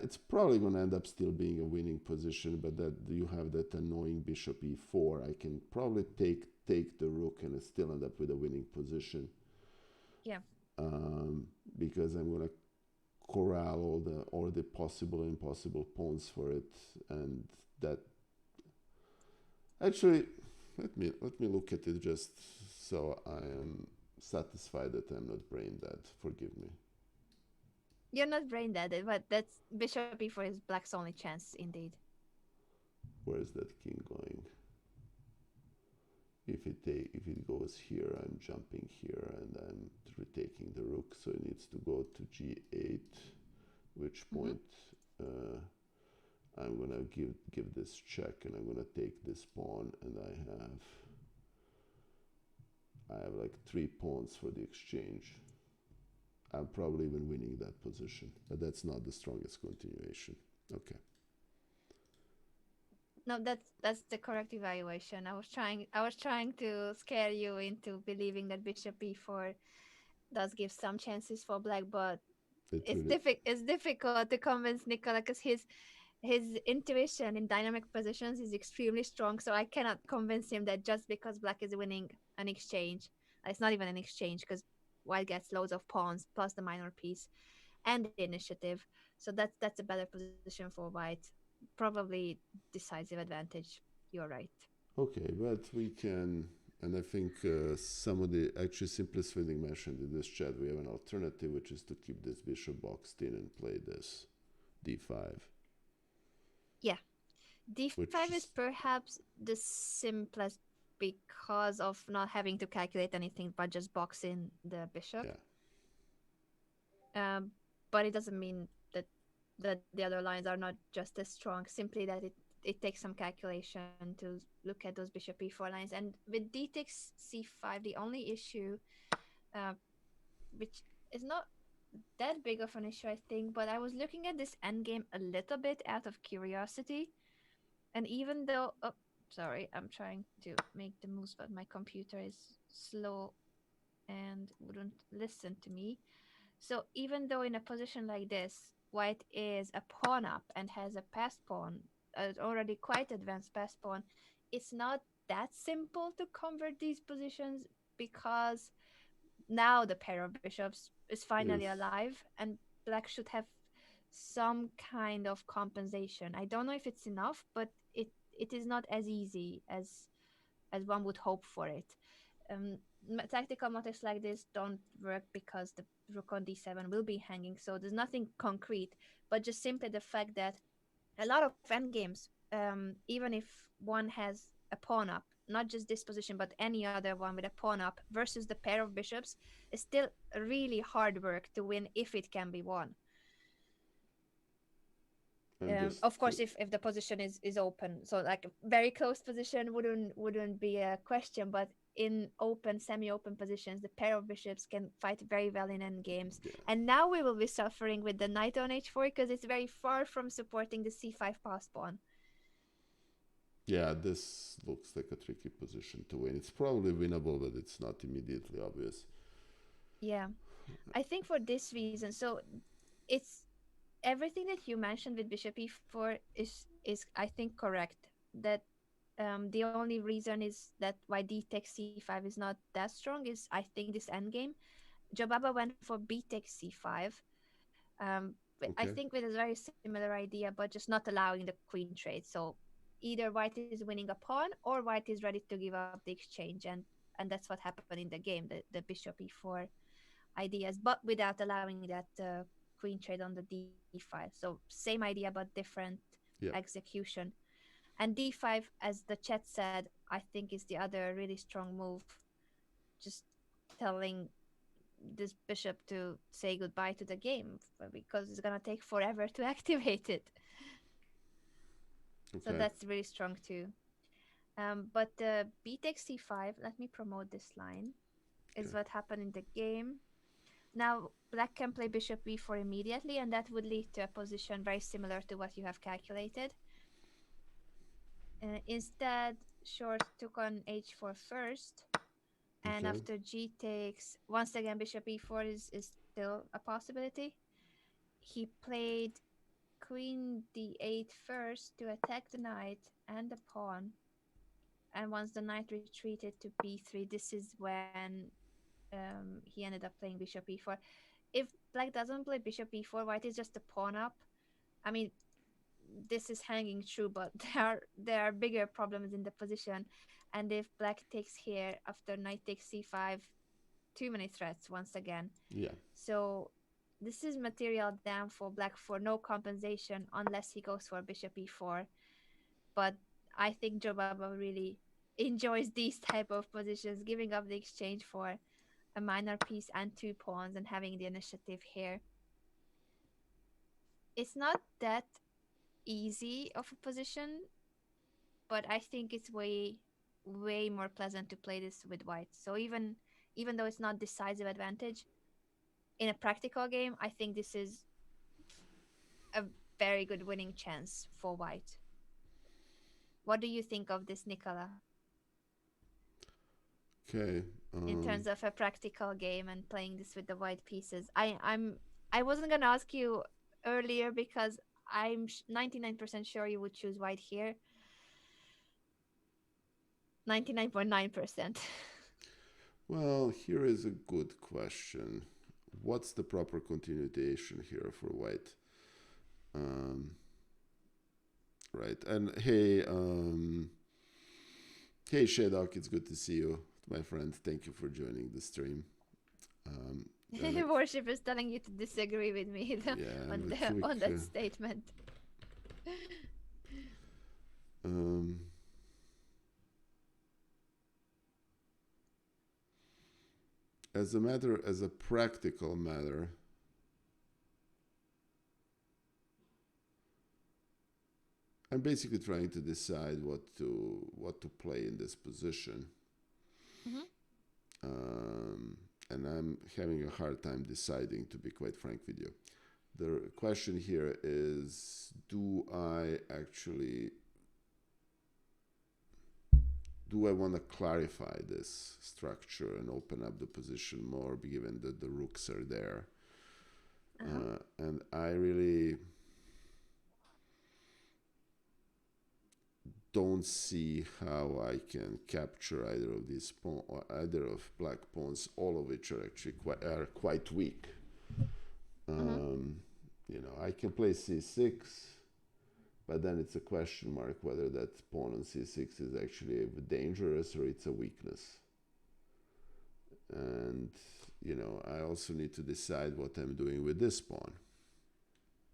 [SPEAKER 1] it's probably going to end up still being a winning position, but that you have that annoying bishop e4. I can probably take the rook and still end up with a winning position,
[SPEAKER 2] Yeah.
[SPEAKER 1] because I'm going to corral all the possible and impossible pawns for it, and that actually let me look at it just so I am satisfied that I'm not brain dead. Forgive me.
[SPEAKER 2] You're not brain dead, but that's bishop e4 is black's only chance, indeed.
[SPEAKER 1] Where is that king going? if it goes here, I'm jumping here and I'm retaking the rook, so it needs to go to g8, which
[SPEAKER 2] Hmm.
[SPEAKER 1] point uh, I'm gonna give this check, and I'm gonna take this pawn, and I have like 3 pawns for the exchange. I'm probably even winning that position, but that's not the strongest continuation. Okay.
[SPEAKER 2] No, that's the correct evaluation. I was trying to scare you into believing that bishop e4 does give some chances for black, but
[SPEAKER 1] It really,
[SPEAKER 2] it's difficult to convince Nikola because his intuition in dynamic positions is extremely strong. So I cannot convince him that just because black is winning an exchange, it's not even an exchange because white gets loads of pawns plus the minor piece and the initiative. So that's a better position for white. Probably decisive advantage. You're right.
[SPEAKER 1] okay, but we can, and I think some of the actually simplest thing mentioned in this chat, we have an alternative, which is to keep this bishop boxed in and play this d5,
[SPEAKER 2] Yeah, d5
[SPEAKER 1] which
[SPEAKER 2] is
[SPEAKER 1] is,
[SPEAKER 2] perhaps the simplest because of not having to calculate anything but just box in the bishop.
[SPEAKER 1] yeah,
[SPEAKER 2] Um, but it doesn't mean that the other lines are not just as strong. Simply that it takes some calculation to look at those bishop e4 lines. And with d takes c5, the only issue, uh, which is not that big of an issue, I think, but I was looking at this endgame a little bit out of curiosity. And even though, oh, sorry, I'm trying to make the moves, but my computer is slow and wouldn't listen to me. So even though in a position like this, white is a pawn up and has a passed pawn, already quite advanced passed pawn, it's not that simple to convert these positions because now the pair of bishops is finally
[SPEAKER 1] if
[SPEAKER 2] alive and black should have some kind of compensation. I don't know if it's enough, but it is not as easy as one would hope for it. um, Tactical motifs like this don't work because the rook on d7 will be hanging, so there's nothing concrete, but just simply the fact that a lot of endgames, even if one has a pawn up, not just this position, but any other one with a pawn up versus the pair of bishops, is still really hard work to win if it can be won.
[SPEAKER 1] I'm just
[SPEAKER 2] Of course, if the position is open, so like a very close position wouldn't be a question, but in open, semi-open positions, the pair of bishops can fight very well in end games.
[SPEAKER 1] yeah,
[SPEAKER 2] And now we will be suffering with the knight on h4 because it's very far from supporting the c5 pass pawn.
[SPEAKER 1] yeah, this looks like a tricky position to win. It's probably winnable, but it's not immediately obvious.
[SPEAKER 2] Yeah, I think for this reason, so it's everything that you mentioned with bishop e4 is I think correct. That the only reason is that why d takes c5 is not that strong is I think this endgame. Jobaba went for b takes c5. I
[SPEAKER 1] Okay,
[SPEAKER 2] think with a very similar idea, but just not allowing the queen trade. So either white is winning a pawn or white is ready to give up the exchange, and that's what happened in the game. The bishop e4 ideas, but without allowing that queen trade on the d5. So same idea but different
[SPEAKER 1] yeah,
[SPEAKER 2] execution. And d5, as the chat said, I think is the other really strong move. Just telling this bishop to say goodbye to the game because it's gonna take forever to activate it. So
[SPEAKER 1] okay,
[SPEAKER 2] that's really strong too. But b takes c5. Let me promote this line. Is
[SPEAKER 1] okay,
[SPEAKER 2] what happened in the game. Now, black can play bishop b4 immediately, and that would lead to a position very similar to what you have calculated. Instead, short took on h4 first, and
[SPEAKER 1] okay,
[SPEAKER 2] after g takes, once again, bishop e4 is still a possibility. He played queen d8 first to attack the knight and the pawn, and once the knight retreated to b3, this is when he ended up playing bishop e4. If black doesn't play bishop e4, white is just a pawn up. I mean, this is hanging true, but there are bigger problems in the position. And if black takes here after knight takes c5, too many threats once again.
[SPEAKER 1] yeah,
[SPEAKER 2] So this is material down for black for no compensation unless he goes for bishop e4. But I think Jobaba really enjoys these type of positions, giving up the exchange for a minor piece and two pawns and having the initiative here. It's not that easy of a position, but I think it's way more pleasant to play this with white. So even though it's not decisive advantage in a practical game, I think this is a very good winning chance for white. What do you think of this, Nikola,
[SPEAKER 1] Okay.
[SPEAKER 2] in terms of a practical game and playing this with the white pieces? I wasn't gonna ask you earlier because I'm 99% sure you would choose white here. 99.9%.
[SPEAKER 1] Well, here is a good question. What's the proper continuation here for white? Um, right. And hey, Shadok, it's good to see you, my friend. Thank you for joining the stream. Um, and
[SPEAKER 2] Worship is telling you to disagree with me
[SPEAKER 1] yeah,
[SPEAKER 2] on
[SPEAKER 1] the quick.
[SPEAKER 2] on that statement.
[SPEAKER 1] Um, as a practical matter, I'm basically trying to decide what to play in this position,
[SPEAKER 2] Hmm.
[SPEAKER 1] um, and I'm having a hard time deciding. To be quite frank with you, the question here is: do I want to clarify this structure and open up the position more, given that the rooks are there?
[SPEAKER 2] Uh-huh.
[SPEAKER 1] And I really don't see how I can capture either of black pawns, all of which are actually quite weak.
[SPEAKER 2] Hmm.
[SPEAKER 1] Um, I can play c6, but then it's a question mark whether that pawn on c6 is actually dangerous or it's a weakness. And I also need to decide what I'm doing with this pawn.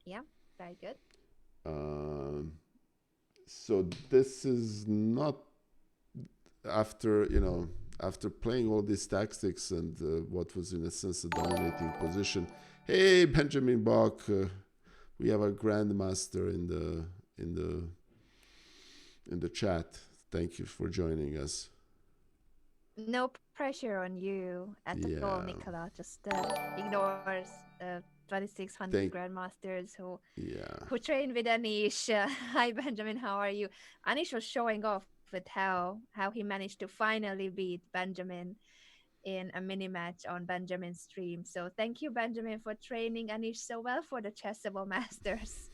[SPEAKER 2] Yeah, very good.
[SPEAKER 1] Um, so this is not after playing all these tactics and what was in a sense a dominating position. Hey, Benjamin Bach, we have a grandmaster in the chat. Thank you for joining us.
[SPEAKER 2] No pressure on you at all,
[SPEAKER 1] Yeah,
[SPEAKER 2] Nicola. Just ignores 2600
[SPEAKER 1] thank
[SPEAKER 2] grandmasters
[SPEAKER 1] yeah.
[SPEAKER 2] who train with Anish. Hi, Benjamin. How are you? Anish was showing off with how he managed to finally beat Benjamin in a mini match on Benjamin's stream. So thank you, Benjamin, for training Anish so well for the Chessable Masters.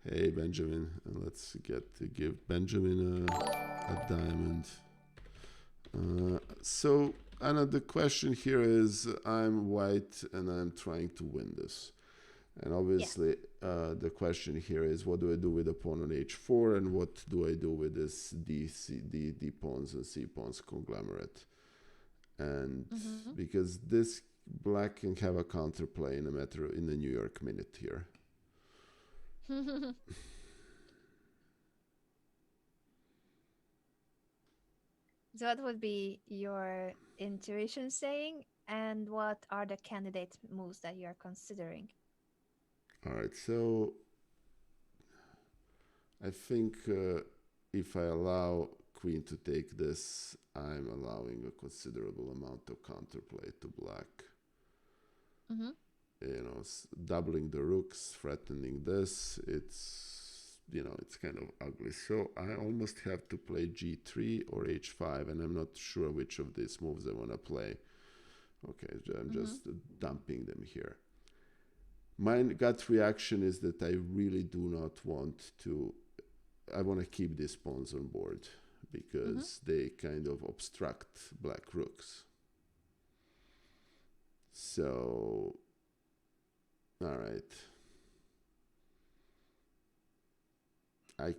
[SPEAKER 1] Hey, Benjamin, let's get to give Benjamin a diamond. So Anna, the question here is: I'm white and I'm trying to win this. And
[SPEAKER 2] Yes.
[SPEAKER 1] obviously, the question here is: what do I do with the pawn on h4, and what do I do with this D pawns and C pawns conglomerate? And
[SPEAKER 2] Mm-hmm.
[SPEAKER 1] because this black can have a counterplay in the New York minute here.
[SPEAKER 2] So what would be your intuition saying, and what are the candidate moves that you are considering?
[SPEAKER 1] All right, so I think if I allow queen to take this, I'm allowing a considerable amount of counterplay to black.
[SPEAKER 2] Mm-hmm.
[SPEAKER 1] Doubling the rooks, threatening this, it's kind of ugly. So I almost have to play g3 or h5, and I'm not sure which of these moves I want to play. Okay, I'm
[SPEAKER 2] Mm-hmm.
[SPEAKER 1] just dumping them here. My gut reaction is that I really do not want to. I want to keep these pawns on board
[SPEAKER 2] Mm-hmm.
[SPEAKER 1] because they kind of obstruct black rooks. So, all right. I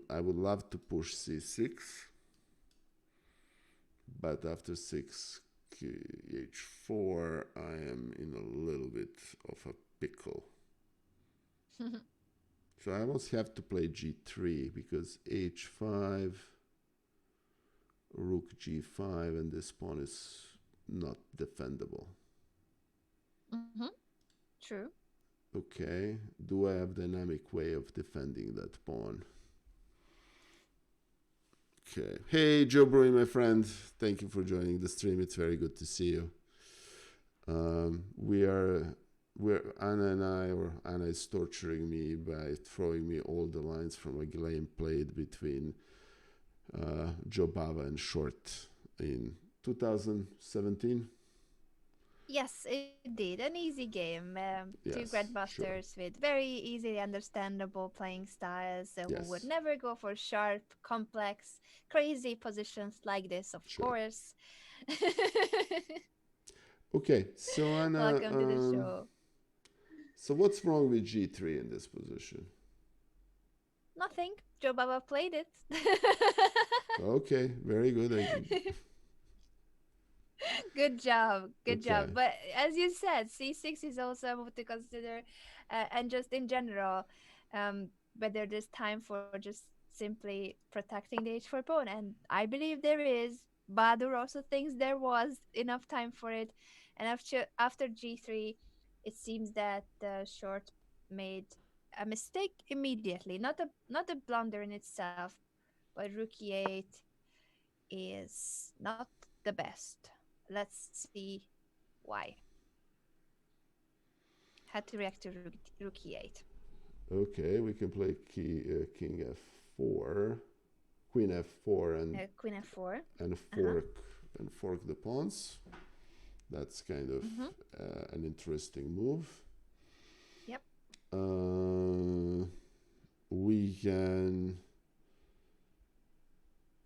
[SPEAKER 1] I would love to push c6, but after 6 h4, I am in a little bit of a pickle. So I almost have to play g3 because h5, rook g5, and this pawn is not defendable.
[SPEAKER 2] Mm-hmm. True.
[SPEAKER 1] Okay, do I have dynamic way of defending that pawn? Okay. Hey, Joe Bruin, my friend. Thank you for joining the stream. It's very good to see you. We're Anna and I, or Anna is torturing me by throwing me all the lines from a game played between Joe Bava and Short in 2017.
[SPEAKER 2] Yes, it did. An easy game. Two
[SPEAKER 1] Yes, sure.
[SPEAKER 2] grandmasters with very easily understandable playing styles who would
[SPEAKER 1] Yes,
[SPEAKER 2] never go for sharp, complex, crazy positions like this, of
[SPEAKER 1] sure.
[SPEAKER 2] course.
[SPEAKER 1] Okay, so Anna,
[SPEAKER 2] Welcome to the show.
[SPEAKER 1] so what's wrong with g3 in this position?
[SPEAKER 2] Nothing. Joe Baba played it.
[SPEAKER 1] Okay, very good.
[SPEAKER 2] Good job. Good
[SPEAKER 1] Okay,
[SPEAKER 2] job. But as you said, C6 is also a move to consider. And just in general, whether there's time for just simply protecting the h4 pawn. And I believe there is. Badur also thinks there was enough time for it. And after g3, it seems that the short made a mistake immediately. Not a blunder in itself, but rook e8 is not the best. Let's see why. Had to react to rook e8.
[SPEAKER 1] okay, we can play king f4, queen f4,
[SPEAKER 2] Queen f4.
[SPEAKER 1] and
[SPEAKER 2] Uh-huh.
[SPEAKER 1] fork the pawns. That's kind of
[SPEAKER 2] Mm-hmm.
[SPEAKER 1] an interesting move.
[SPEAKER 2] Yep.
[SPEAKER 1] We can,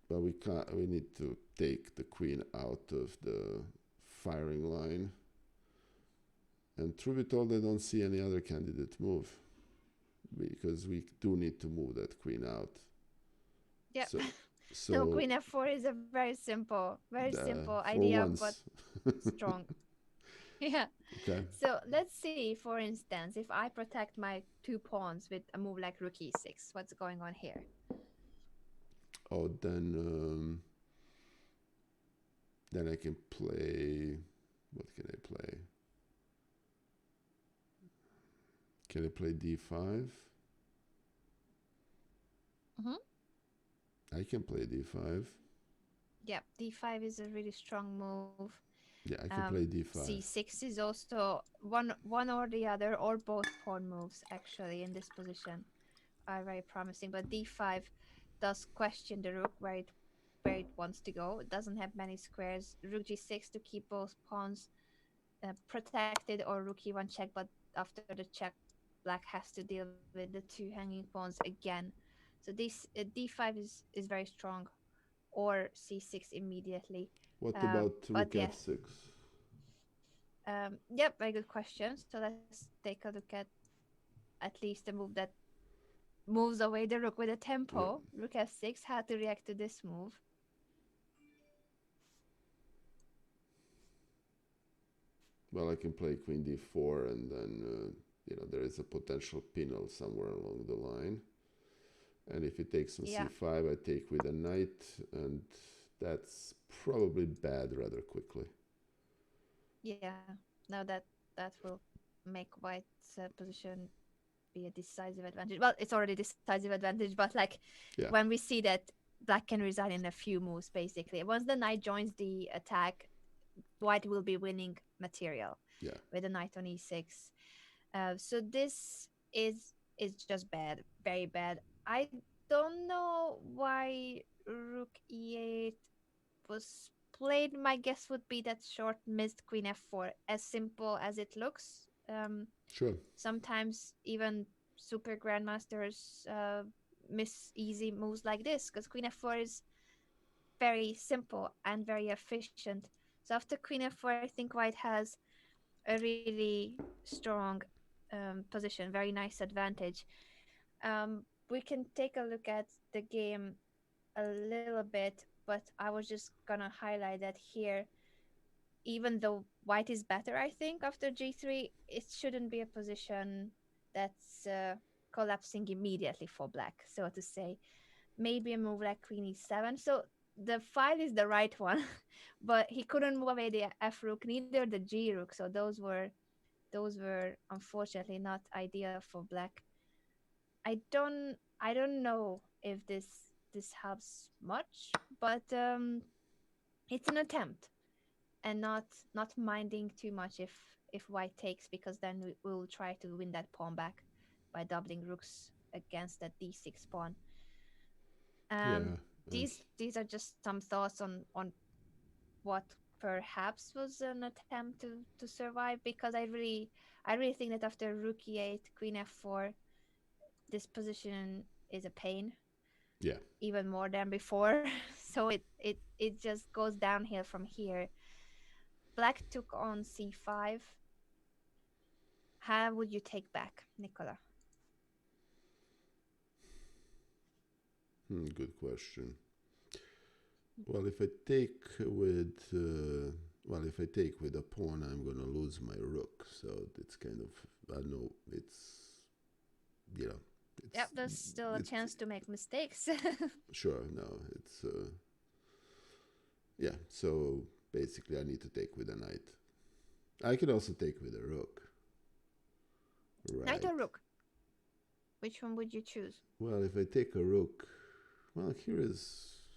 [SPEAKER 1] but we can't. We need to take the queen out of the firing line. And truth be told, I don't see any other candidate move because we do need to move that queen out.
[SPEAKER 2] Yep.
[SPEAKER 1] So,
[SPEAKER 2] No,
[SPEAKER 1] so
[SPEAKER 2] queen f4 is a very simple
[SPEAKER 1] for
[SPEAKER 2] idea, but
[SPEAKER 1] once,
[SPEAKER 2] strong. Yeah.
[SPEAKER 1] okay.
[SPEAKER 2] So let's see, for instance, if I protect my two pawns with a move like rook e6, what's going on here?
[SPEAKER 1] Oh, then I can play. What can I play? Can I play d5?
[SPEAKER 2] Mm-hmm.
[SPEAKER 1] I can play d5.
[SPEAKER 2] Yep, d5 is a really strong move.
[SPEAKER 1] Yeah, I can play d5.
[SPEAKER 2] C6 is also one or the other, or both pawn moves actually in this position are very promising. But d5 does question the rook where it wants to go. It doesn't have many squares. Rook g6 to keep both pawns protected, or rook e1 check. But after the check, black has to deal with the two hanging pawns again. So this d5 is very strong, or c6 immediately.
[SPEAKER 1] What about
[SPEAKER 2] But
[SPEAKER 1] rook
[SPEAKER 2] yes,
[SPEAKER 1] f6?
[SPEAKER 2] yep, very good question. So let's take a look at least a move that moves away the rook with a
[SPEAKER 1] Yeah.
[SPEAKER 2] tempo. Rook f6, how to react to this move.
[SPEAKER 1] Well, I can play queen d4, and then there is a potential pinel somewhere along the line. And if he takes on
[SPEAKER 2] Yeah,
[SPEAKER 1] c5, I take with a knight, and that's probably bad rather quickly.
[SPEAKER 2] yeah. Now that will make white's position be a decisive advantage. Well, it's already decisive advantage, but like
[SPEAKER 1] Yeah,
[SPEAKER 2] when we see that black can resign in a few moves, basically. Once the knight joins the attack, white will be winning material
[SPEAKER 1] yeah.
[SPEAKER 2] with the knight on e6. So this is just bad, very bad. I don't know why rook e8 was played. My guess would be that short missed queen f4, as simple as it looks.
[SPEAKER 1] Sure.
[SPEAKER 2] Sometimes even super grandmasters miss easy moves like this because queen f4 is very simple and very efficient. So after queen f4, I think white has a really strong position, very nice advantage. We can take a look at the game a little bit, but I was just gonna highlight that here, even though white is better, I think after g3, it shouldn't be a position that's collapsing immediately for black, so to say. Maybe a move like queen e7. So the file is the right one, but he couldn't move away the f rook, neither the g rook. So those were unfortunately not ideal for black. I don't know if this helps much, but it's an attempt, and not minding too much if white takes, because then we'll try to win that pawn back by doubling rooks against that d6 pawn. um
[SPEAKER 1] Yeah.
[SPEAKER 2] these are just some thoughts on what perhaps was an attempt to survive, because I really think that after rook e8 queen f4, this position is a pain,
[SPEAKER 1] Yeah.
[SPEAKER 2] even more than before. So it just goes downhill from here. Black took on c5. How would you take back, Nicola?
[SPEAKER 1] Good question. Well, if I take with if I take with a pawn, I'm gonna lose my rook. So it's kind of, I don't know. You know
[SPEAKER 2] Yep,
[SPEAKER 1] it's
[SPEAKER 2] there's still a
[SPEAKER 1] it's
[SPEAKER 2] chance to make mistakes.
[SPEAKER 1] sure, no, it's yeah. So basically, I need to take with a knight. I can also take with a rook,
[SPEAKER 2] Knight
[SPEAKER 1] right?
[SPEAKER 2] or rook? Which one would you choose?
[SPEAKER 1] Well, if I take a rook, well, here is.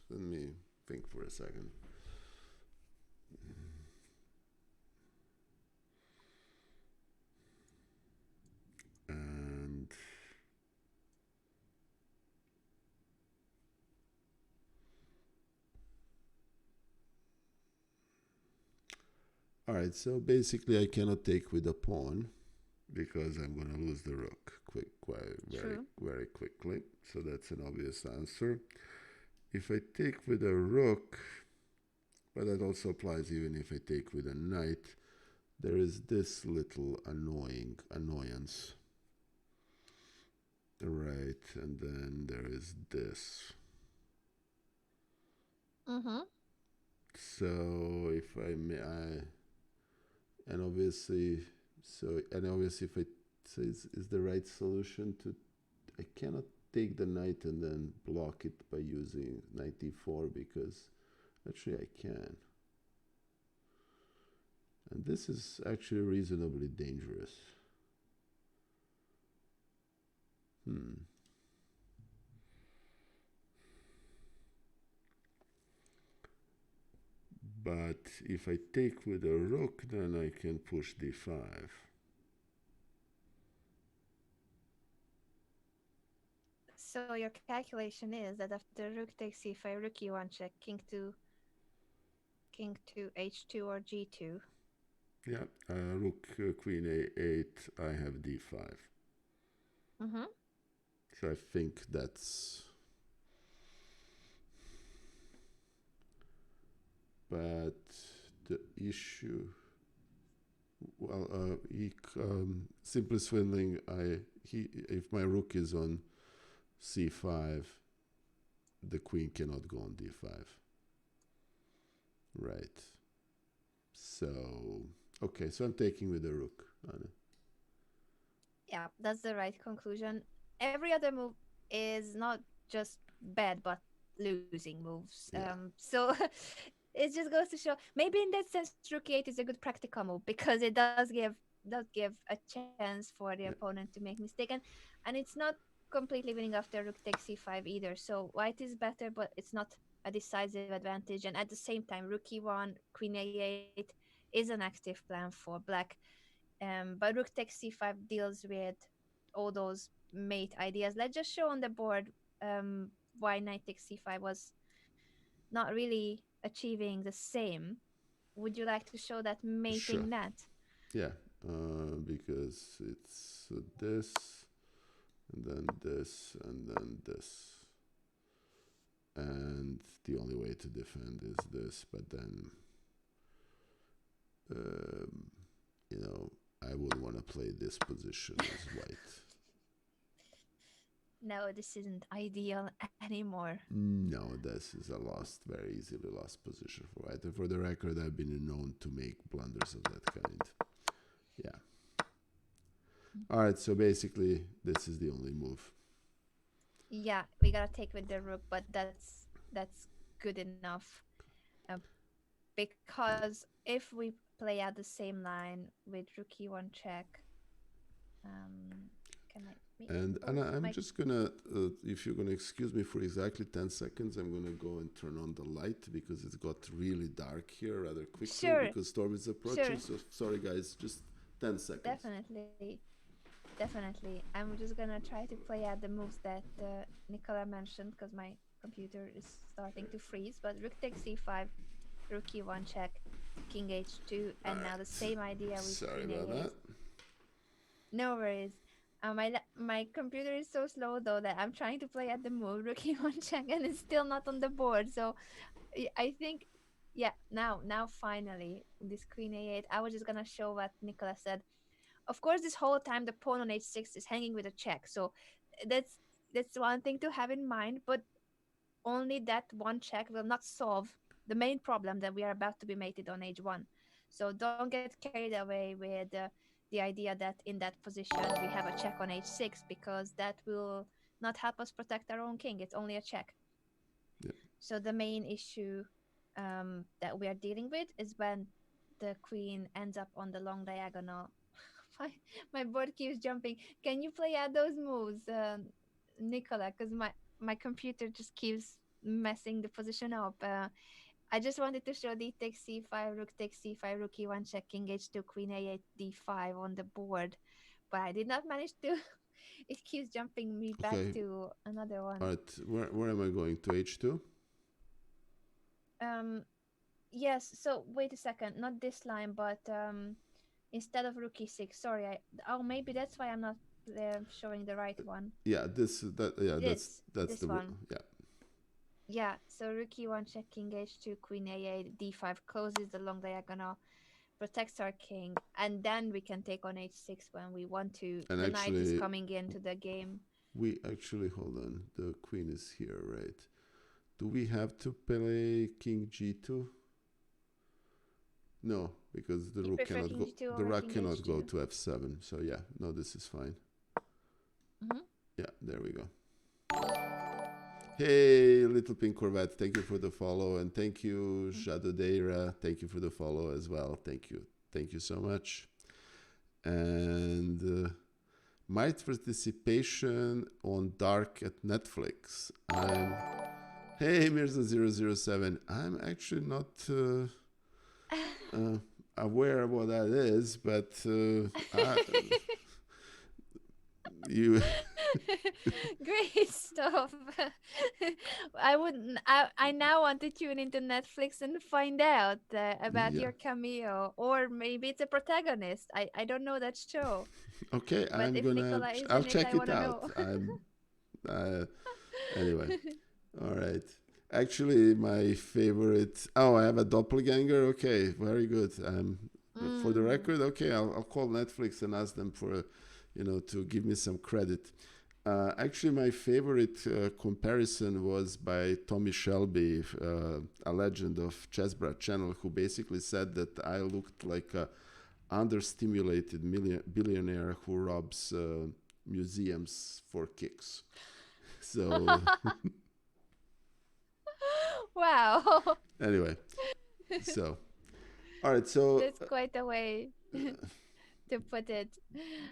[SPEAKER 1] Let me think for a second. And all right, so basically, I cannot take with a pawn because I'm going to lose the rook very,
[SPEAKER 2] True.
[SPEAKER 1] very quickly. So that's an obvious answer. If I take with a rook, but that also applies even if I take with a knight, there is this little annoyance. Right, and then there is this.
[SPEAKER 2] Mm-hmm.
[SPEAKER 1] So if I may, and obviously, if I so is the right solution to, I cannot take the knight and then block it by using knight d4 because actually I can. And this is actually reasonably dangerous. Hmm. But if I take with a rook, then I can push d5.
[SPEAKER 2] So your calculation is that after rook takes c5, rook e1 check, king to h2 or g2.
[SPEAKER 1] Yeah, rook, queen a8, I have d5.
[SPEAKER 2] Mm-hmm.
[SPEAKER 1] So I think that's. But the issue, well, simply swindling. If my rook is on c5, the queen cannot go on d5. Right. So okay, so I'm taking with the rook. Anna.
[SPEAKER 2] Yeah, that's the right conclusion. Every other move is not just bad, but losing moves.
[SPEAKER 1] Yeah.
[SPEAKER 2] So it just goes to show. Maybe in that sense, rook e8 is a good practical move, because it does give a chance for the
[SPEAKER 1] Yeah.
[SPEAKER 2] opponent to make mistake, and it's not completely winning after rook takes c5 either. So white is better, but it's not a decisive advantage. And at the same time, rook e1, queen a8 is an active plan for black. But rook takes c5 deals with all those mate ideas. Let's just show on the board why knight takes c5 was not really achieving the same. Would you like to show that
[SPEAKER 1] Sure.
[SPEAKER 2] mating net?
[SPEAKER 1] Yeah. Because it's this, and then this, and then this. And the only way to defend is this, but then, um, I would want to play this position as white.
[SPEAKER 2] No, this isn't ideal anymore.
[SPEAKER 1] No, this is a lost, very easily lost position for white. And for the record, I've been known to make blunders of that kind. Yeah. All right, so basically, this is the only move.
[SPEAKER 2] Yeah, we gotta take with the rook, but that's good enough. Uh, because if we play at the same line with rook e1 check, um, can I
[SPEAKER 1] And
[SPEAKER 2] both
[SPEAKER 1] Anna, I'm
[SPEAKER 2] my
[SPEAKER 1] just gonna, if you're gonna excuse me for exactly 10 seconds, I'm gonna go and turn on the light because it's got really dark here rather quickly
[SPEAKER 2] sure,
[SPEAKER 1] because storm is approaching.
[SPEAKER 2] sure,
[SPEAKER 1] So sorry, guys, just 10 seconds.
[SPEAKER 2] definitely, definitely. I'm just gonna try to play out the moves that Nikola mentioned because my computer is starting to freeze. But rook takes c5, rook e1 check, king h2,
[SPEAKER 1] All
[SPEAKER 2] and now the
[SPEAKER 1] right,
[SPEAKER 2] same idea with
[SPEAKER 1] sorry
[SPEAKER 2] queen
[SPEAKER 1] about
[SPEAKER 2] a8.
[SPEAKER 1] that.
[SPEAKER 2] No worries. My computer is so slow though that I'm trying to play at the move rook e1 check and it's still not on the board. So I think yeah, now finally this queen a8. I was just gonna show what Nicola said. Of course, this whole time the pawn on h6 is hanging with a check. So that's one thing to have in mind. But only that one check will not solve the main problem that we are about to be mated on h1. So don't get carried away with the idea that in that position we have a check on h6 because that will not help us protect our own king. It's only a check.
[SPEAKER 1] Yeah.
[SPEAKER 2] So the main issue that we are dealing with is when the queen ends up on the long diagonal. my, my board keeps jumping. Can you play out those moves, Nicola? Because my computer just keeps messing the position up. I just wanted to show d takes c5, rook takes c5, rook e1 check, king h2, queen a8, d5 on the board. But I did not manage to. It keeps jumping me back
[SPEAKER 1] Okay.
[SPEAKER 2] to another
[SPEAKER 1] All
[SPEAKER 2] one.
[SPEAKER 1] right. Where am I going to H2?
[SPEAKER 2] Um, yes. So wait a second. Not this line, but instead of rook e6. Sorry. Oh, maybe that's why I'm not showing the right one.
[SPEAKER 1] Yeah. That. Yeah. That's
[SPEAKER 2] This
[SPEAKER 1] the.
[SPEAKER 2] one.
[SPEAKER 1] Yeah.
[SPEAKER 2] Yeah. So rook e1 check, king h2, queen a8, d5 closes the long diagonal, protects our king, and then we can take on h6 when we want to.
[SPEAKER 1] And
[SPEAKER 2] The knight is
[SPEAKER 1] actually,
[SPEAKER 2] coming into the game.
[SPEAKER 1] we actually hold on. The queen is here, right? Do we have to play king g2? No, because the
[SPEAKER 2] You
[SPEAKER 1] rook
[SPEAKER 2] prefer
[SPEAKER 1] cannot
[SPEAKER 2] king
[SPEAKER 1] go.
[SPEAKER 2] g2
[SPEAKER 1] The
[SPEAKER 2] over
[SPEAKER 1] rook
[SPEAKER 2] king
[SPEAKER 1] cannot go
[SPEAKER 2] h2?
[SPEAKER 1] to f7. So yeah, no, this is fine.
[SPEAKER 2] Mm-hmm.
[SPEAKER 1] Yeah, there we go. Hey, Little Pink Corvette, thank you for the follow, and thank you, Jadodeira, thank you for the follow as well. Thank you so much. And my participation on Dark at Netflix. Hey, Mirza007. I'm actually not uh, aware of what that is, but you.
[SPEAKER 2] Great stuff. I wouldn't. I now want to tune into Netflix and find out about
[SPEAKER 1] Yeah.
[SPEAKER 2] your cameo, or maybe it's a protagonist. I don't know that show,
[SPEAKER 1] Okay,
[SPEAKER 2] but if Nicola is in
[SPEAKER 1] I'll
[SPEAKER 2] it, I
[SPEAKER 1] check
[SPEAKER 2] want
[SPEAKER 1] it
[SPEAKER 2] to
[SPEAKER 1] out.
[SPEAKER 2] know.
[SPEAKER 1] Uh, anyway. All right. Actually, my favorite. Oh, I have a doppelganger. Okay, very good. For the
[SPEAKER 2] Mm.
[SPEAKER 1] record, okay, I'll call Netflix and ask them for, to give me some credit. Actually, my favorite comparison was by Tommy Shelby, a legend of Chessbrad Channel, who basically said that I looked like a understimulated billionaire who robs museums for kicks. So
[SPEAKER 2] Wow,
[SPEAKER 1] anyway, so all right, so
[SPEAKER 2] that's quite a way to put it.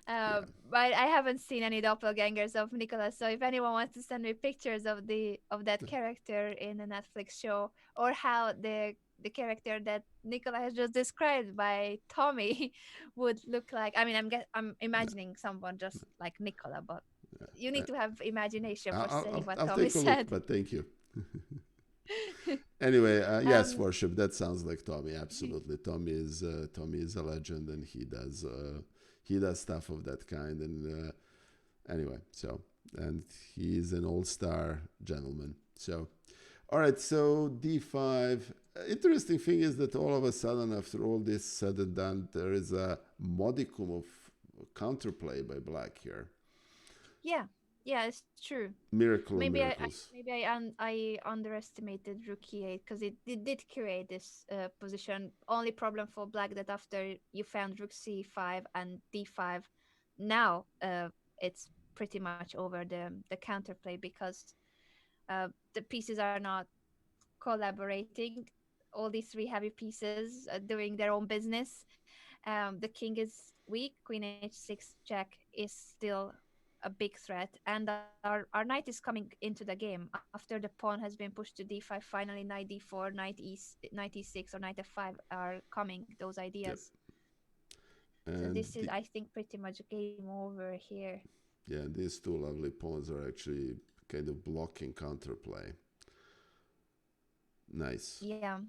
[SPEAKER 2] But I haven't seen any doppelgangers of Nicholas. So if anyone wants to send me pictures of that character in a Netflix show, or how the character that Nicola has just described by Tommy would look like. I mean, I'm
[SPEAKER 1] yeah,
[SPEAKER 2] imagining someone just like Nicola, but you
[SPEAKER 1] yeah.
[SPEAKER 2] need to have imagination for saying what
[SPEAKER 1] I'll
[SPEAKER 2] Tommy
[SPEAKER 1] take a look,
[SPEAKER 2] said.
[SPEAKER 1] but thank you. Anyway, yes,
[SPEAKER 2] um,
[SPEAKER 1] worship. That sounds like Tommy. Absolutely, Tommy is a legend, and he does stuff of that kind. And anyway, so and he is an all-star gentleman. So all right, so d5. Interesting thing is that all of a sudden, after all this said and done, there is a modicum of counterplay by black here.
[SPEAKER 2] yeah, yeah, it's true.
[SPEAKER 1] Miracle of
[SPEAKER 2] Maybe
[SPEAKER 1] miracles.
[SPEAKER 2] I underestimated Rookie 8 because it did create this position. Only problem for black that after you found Rook C5 and D5, now it's pretty much over the counterplay because the pieces are not collaborating. All these three heavy pieces doing their own business. The king is weak. Queen h6 check is still a big threat, and our knight is coming into the game after the pawn has been pushed to d5. Finally, knight d4, knight e6, or knight f5 are coming. Those
[SPEAKER 1] Yep.
[SPEAKER 2] ideas. So
[SPEAKER 1] And
[SPEAKER 2] this is, I think, pretty much game over here.
[SPEAKER 1] yeah, these two lovely pawns are actually kind of blocking counterplay. Nice.
[SPEAKER 2] Yeah.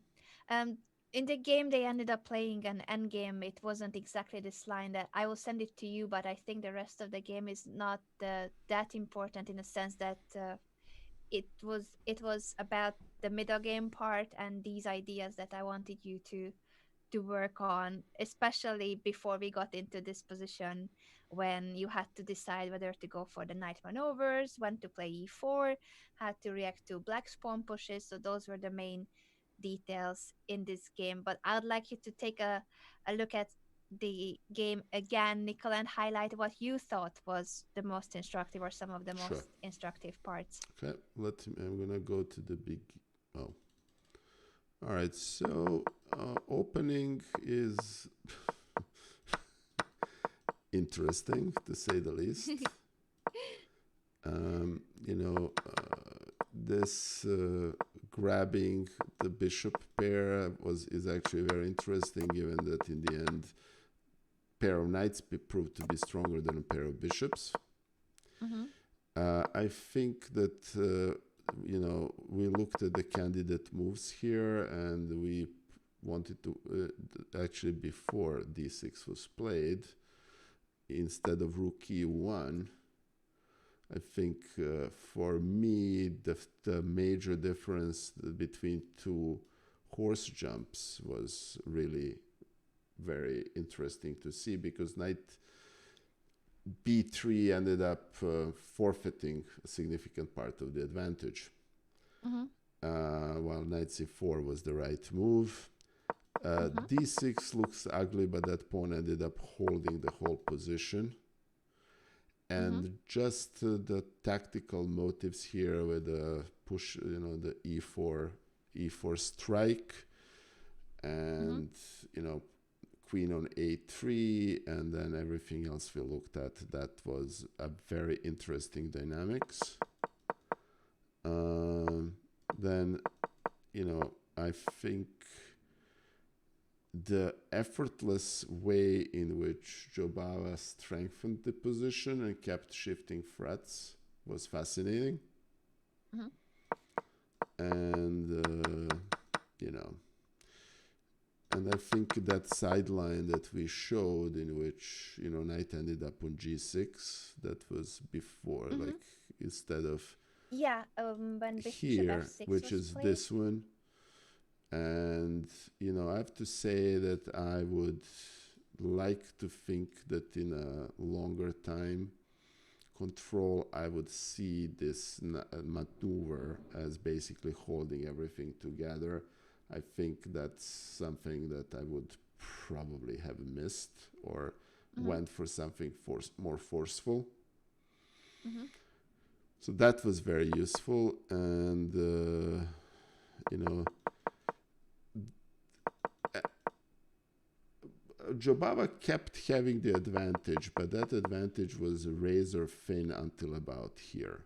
[SPEAKER 2] Um, in the game, they ended up playing an endgame. It wasn't exactly this line that I will send it to you, but I think the rest of the game is not that important in a sense that it was about the middle game part and these ideas that I wanted you to work on, especially before we got into this position when you had to decide whether to go for the knight maneuvers, when to play e4, how to react to black's pawn pushes. So those were the main details in this game. But I'd like you to take a look at the game again, Nicola, and highlight what you thought was the most instructive or some of the
[SPEAKER 1] Sure.
[SPEAKER 2] most instructive parts.
[SPEAKER 1] Okay. I'm gonna go to the big. Oh. All right. So opening is interesting to say the least. You know, this grabbing the bishop pair is actually very interesting, given that in the end, pair of knights proved to be stronger than a pair of bishops.
[SPEAKER 2] Mm-hmm.
[SPEAKER 1] I think that we looked at the candidate moves here, and we wanted to actually before d6 was played, instead of rook e1. I think for me, the major difference between two horse jumps was really very interesting to see, because knight b3 ended up forfeiting a significant part of the advantage,
[SPEAKER 2] Mm-hmm.
[SPEAKER 1] while knight c4 was the right move.
[SPEAKER 2] Mm-hmm.
[SPEAKER 1] d6 looks ugly, but that pawn ended up holding the whole position.
[SPEAKER 2] Mm-hmm.
[SPEAKER 1] And just the tactical motives here with the push, the e4 strike,
[SPEAKER 2] Mm-hmm.
[SPEAKER 1] and queen on a3, and then everything else we looked at, that was a very interesting dynamics. Then I think the effortless way in which Jobava strengthened the position and kept shifting threats was fascinating.
[SPEAKER 2] Mm-hmm.
[SPEAKER 1] And and I think that sideline that we showed, in which knight ended up on g6, that was before,
[SPEAKER 2] Mm-hmm.
[SPEAKER 1] like, instead of
[SPEAKER 2] Yeah, when bishop
[SPEAKER 1] here,
[SPEAKER 2] f6
[SPEAKER 1] which
[SPEAKER 2] was
[SPEAKER 1] is
[SPEAKER 2] played.
[SPEAKER 1] this one. And I have to say that I would like to think that in a longer time control, I would see this maneuver as basically holding everything together. I think that's something that I would probably have missed, or
[SPEAKER 2] Mm-hmm.
[SPEAKER 1] went for something more forceful.
[SPEAKER 2] Mm-hmm.
[SPEAKER 1] So that was very useful. And you know Jobava kept having the advantage, but that advantage was razor thin until about here.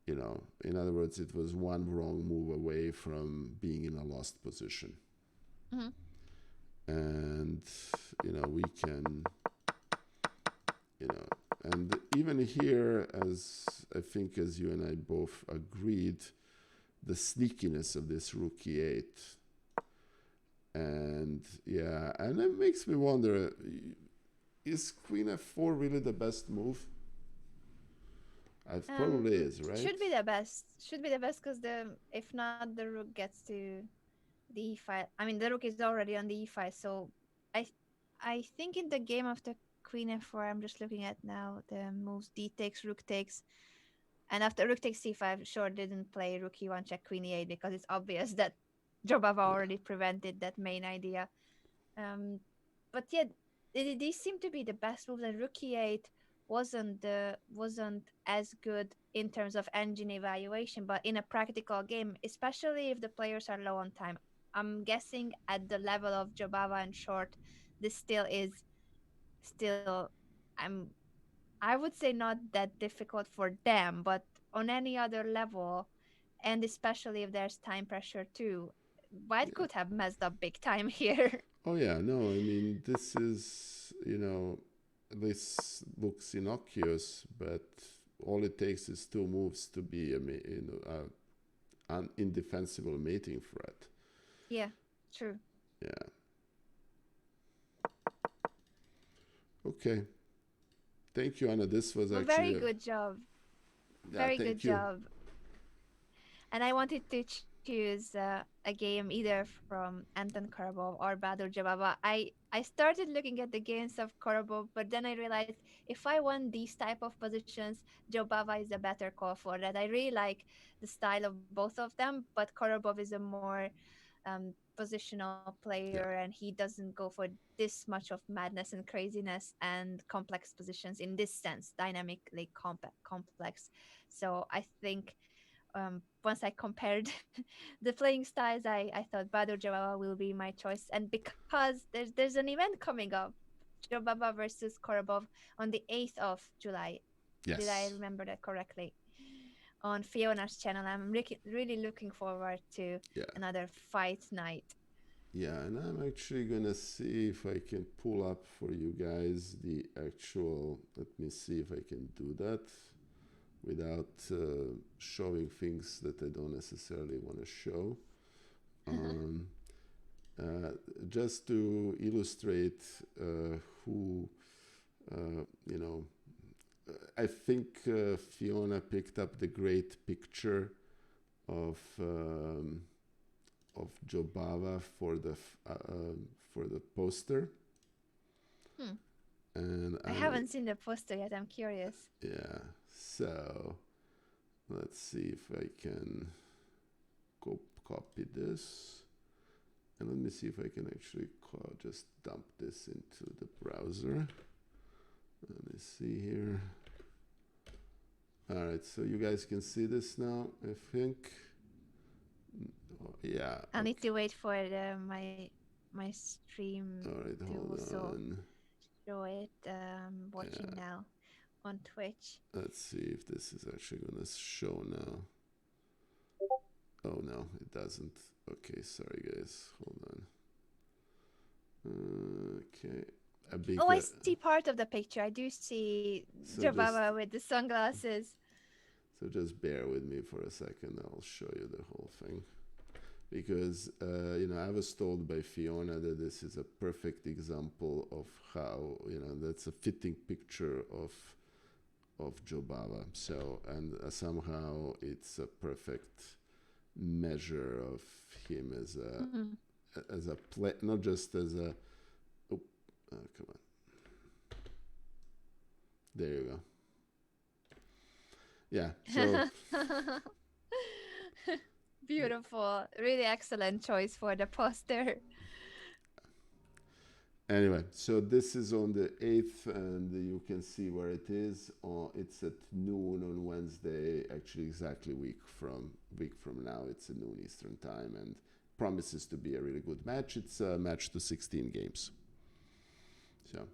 [SPEAKER 1] In other words, it was one wrong move away from being in a lost position.
[SPEAKER 2] Mm-hmm.
[SPEAKER 1] And, we can, you know, and even here, as I think, as you and I both agreed, the sneakiness of this rook e8. And yeah, and it makes me wonder, is queen f4 really the best move? It probably is, right?
[SPEAKER 2] Should be the best. Should be the best because if not the rook gets to the e5. I mean the rook is already on the e5. So I I think in the game of the queen f4, I'm just looking at now the moves d takes, rook takes, and after rook takes c5, sure didn't play rook e1 check queen e8 because it's obvious that Jobava
[SPEAKER 1] Yeah.
[SPEAKER 2] already prevented that main idea. Um, but yeah, these seem to be the best moves, and Rookie 8 wasn't as good in terms of engine evaluation, but in a practical game, especially if the players are low on time. I'm guessing at the level of Jobava and Short, this still I'm I would say not that difficult for them, but on any other level, and especially if there's time pressure too, White
[SPEAKER 1] Yeah.
[SPEAKER 2] could have messed up big time here.
[SPEAKER 1] Oh yeah, no, I mean this is, this looks innocuous, but all it takes is two moves to be an indefensible mating threat.
[SPEAKER 2] Yeah, true.
[SPEAKER 1] Yeah. Okay. Thank you, Anna. This was
[SPEAKER 2] Well,
[SPEAKER 1] actually
[SPEAKER 2] very good job.
[SPEAKER 1] yeah.
[SPEAKER 2] Very good
[SPEAKER 1] Thank you.
[SPEAKER 2] job. And I wanted to choose a game either from Anton Karabov or Badur Jababa. I started looking at the games of Karabov, but then I realized if I want these type of positions, Jobava is a better call for that. I really like the style of both of them, but Karabov is a more positional player,
[SPEAKER 1] Yeah.
[SPEAKER 2] and he doesn't go for this much of madness and craziness and complex positions in this sense, dynamically complex. So I think once I compared the playing styles, I thought Badur Jawaba will be my choice. And because there's an event coming up, Jobaba versus Korobov on the 8th of July. Did I
[SPEAKER 1] Yes.
[SPEAKER 2] remember that correctly? On Fiona's channel. I'm really looking forward to
[SPEAKER 1] Yeah.
[SPEAKER 2] another fight night.
[SPEAKER 1] Yeah, and I'm actually gonna see if I can pull up for you guys the actual. Let me see if I can do that without showing things that I don't necessarily want to show. Um, uh, just to illustrate who, you know, I think Fiona picked up the great picture of Jobava for the poster,
[SPEAKER 2] Hmm.
[SPEAKER 1] and
[SPEAKER 2] I haven't seen the poster yet. I'm curious.
[SPEAKER 1] yeah. So let's see if I can copy this, and let me see if I can actually just dump this into the browser. Let me see here. All right, so you guys can see this now, I think. Oh, yeah.
[SPEAKER 2] I need
[SPEAKER 1] Okay.
[SPEAKER 2] to wait for my stream
[SPEAKER 1] All right,
[SPEAKER 2] to
[SPEAKER 1] hold
[SPEAKER 2] also
[SPEAKER 1] on.
[SPEAKER 2] show it. Watching
[SPEAKER 1] Yeah.
[SPEAKER 2] now on Twitch.
[SPEAKER 1] Let's see if this is actually gonna show now. Oh no, it doesn't. Okay, sorry guys. Hold on. Okay, a
[SPEAKER 2] Oh,
[SPEAKER 1] big.
[SPEAKER 2] I see part of the picture. I do see
[SPEAKER 1] So just
[SPEAKER 2] Jababa with the sunglasses.
[SPEAKER 1] just bear with me for a second. I'll show you the whole thing because I was told by Fiona that this is a perfect example of how that's a fitting picture of Jobava. So and somehow it's a perfect measure of him
[SPEAKER 2] Mm.
[SPEAKER 1] as a play, not just as a. Oh, come on. There you go. Yeah. So
[SPEAKER 2] Beautiful. Really excellent choice for the poster.
[SPEAKER 1] anyway, so this is on the 8th, and you can see where it is. It's at noon on Wednesday. Actually, exactly week from now. It's at noon Eastern time, and promises to be a really good match. It's a match to 16 games. So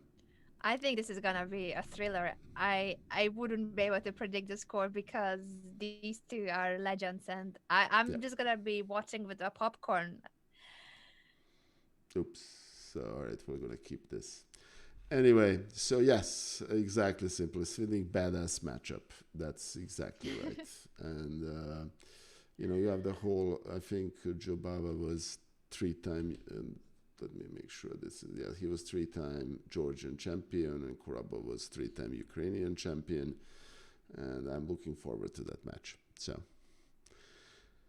[SPEAKER 2] I think this is gonna be a thriller. I wouldn't be able to predict the score because these two are legends, and I'm
[SPEAKER 1] yeah.
[SPEAKER 2] just gonna be watching with a popcorn.
[SPEAKER 1] Oops. So all right, we're gonna keep this. Anyway, so yes, exactly. Simply feeling badass matchup. That's exactly right. And you have the whole. I think Joe Baba was 3 time. Let me make sure this is yeah. He was 3 time Georgian champion, and Koraba was 3 time Ukrainian champion. And I'm looking forward to that match. So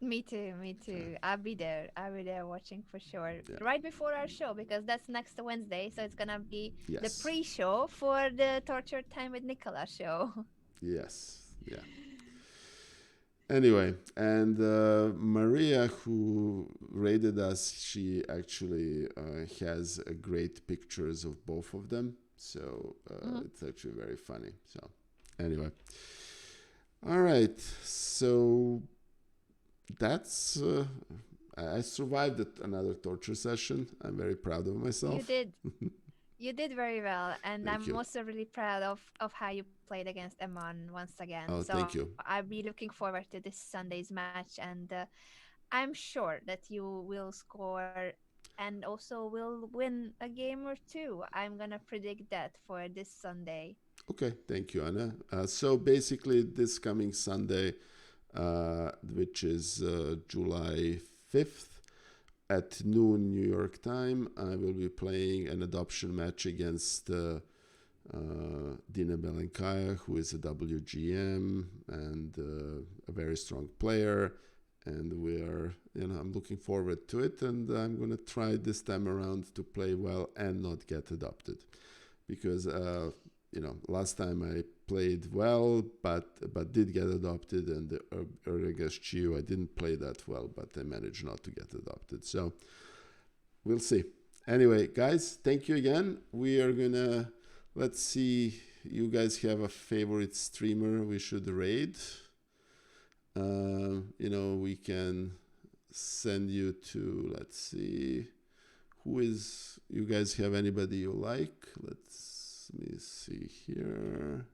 [SPEAKER 2] Me too, me
[SPEAKER 1] okay,
[SPEAKER 2] too. I'll be there. I'll be there watching for sure.
[SPEAKER 1] yeah,
[SPEAKER 2] Right before our show, because that's next Wednesday. So it's gonna be the
[SPEAKER 1] yes,
[SPEAKER 2] pre-show for the Torture Time with Nikola show.
[SPEAKER 1] yes, yeah. Anyway, and Maria, who rated us, she actually has great pictures of both of them. So
[SPEAKER 2] Mhm.
[SPEAKER 1] it's actually very funny. So, anyway. All right. So that's. I survived another torture session. I'm very proud of
[SPEAKER 2] You
[SPEAKER 1] myself.
[SPEAKER 2] did. You did very well, and
[SPEAKER 1] Thank
[SPEAKER 2] I'm
[SPEAKER 1] you.
[SPEAKER 2] also really proud of how you played against Eman once again.
[SPEAKER 1] Oh,
[SPEAKER 2] So
[SPEAKER 1] thank you.
[SPEAKER 2] I'll be looking forward to this Sunday's match, and I'm sure that you will score and also will win a game or two. I'm gonna predict that for this Sunday.
[SPEAKER 1] Okay, thank you, Anna. So basically, this coming Sunday, which is July 5th at noon New York time, I will be playing an adoption match against Dina Belenkaya, who is a WGM and a very strong player. And I'm looking forward to it. And I'm going to try this time around to play well and not get adopted. Because, last time I played well, but did get adopted. And against Chiu, I didn't play that well, but I managed not to get adopted. So we'll see. Anyway, guys, thank you again. We are going to. Let's see. You guys have a favorite streamer we should raid? We can send you to. Let's see. Who is? You guys have anybody you like? Let me see here.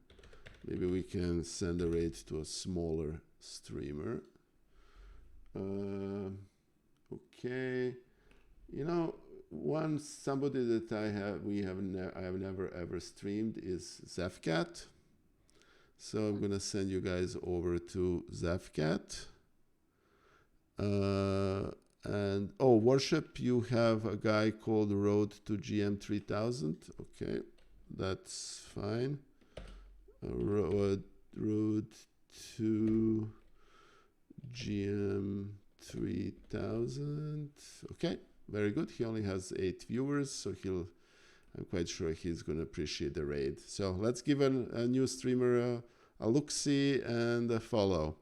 [SPEAKER 1] Maybe we can send a raid to a smaller streamer. Okay. You know, one somebody that I have never ever streamed is Zefcat. So I'm gonna send you guys over to Zefcat. And worship, you have a guy called Road to GM 3000. Okay, that's fine. Road to GM 3000. Okay, very good. He only has 8 viewers, so I'm quite sure he's going to appreciate the raid. So let's give a new streamer a look-see and a follow.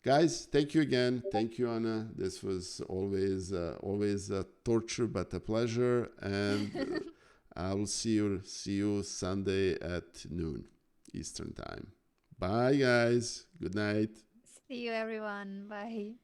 [SPEAKER 1] Guys, thank you again. Thank you, Anna. This was always a torture, but a pleasure. And I will see you Sunday at noon Eastern time. Bye, guys. Good night.
[SPEAKER 2] See you, everyone. Bye.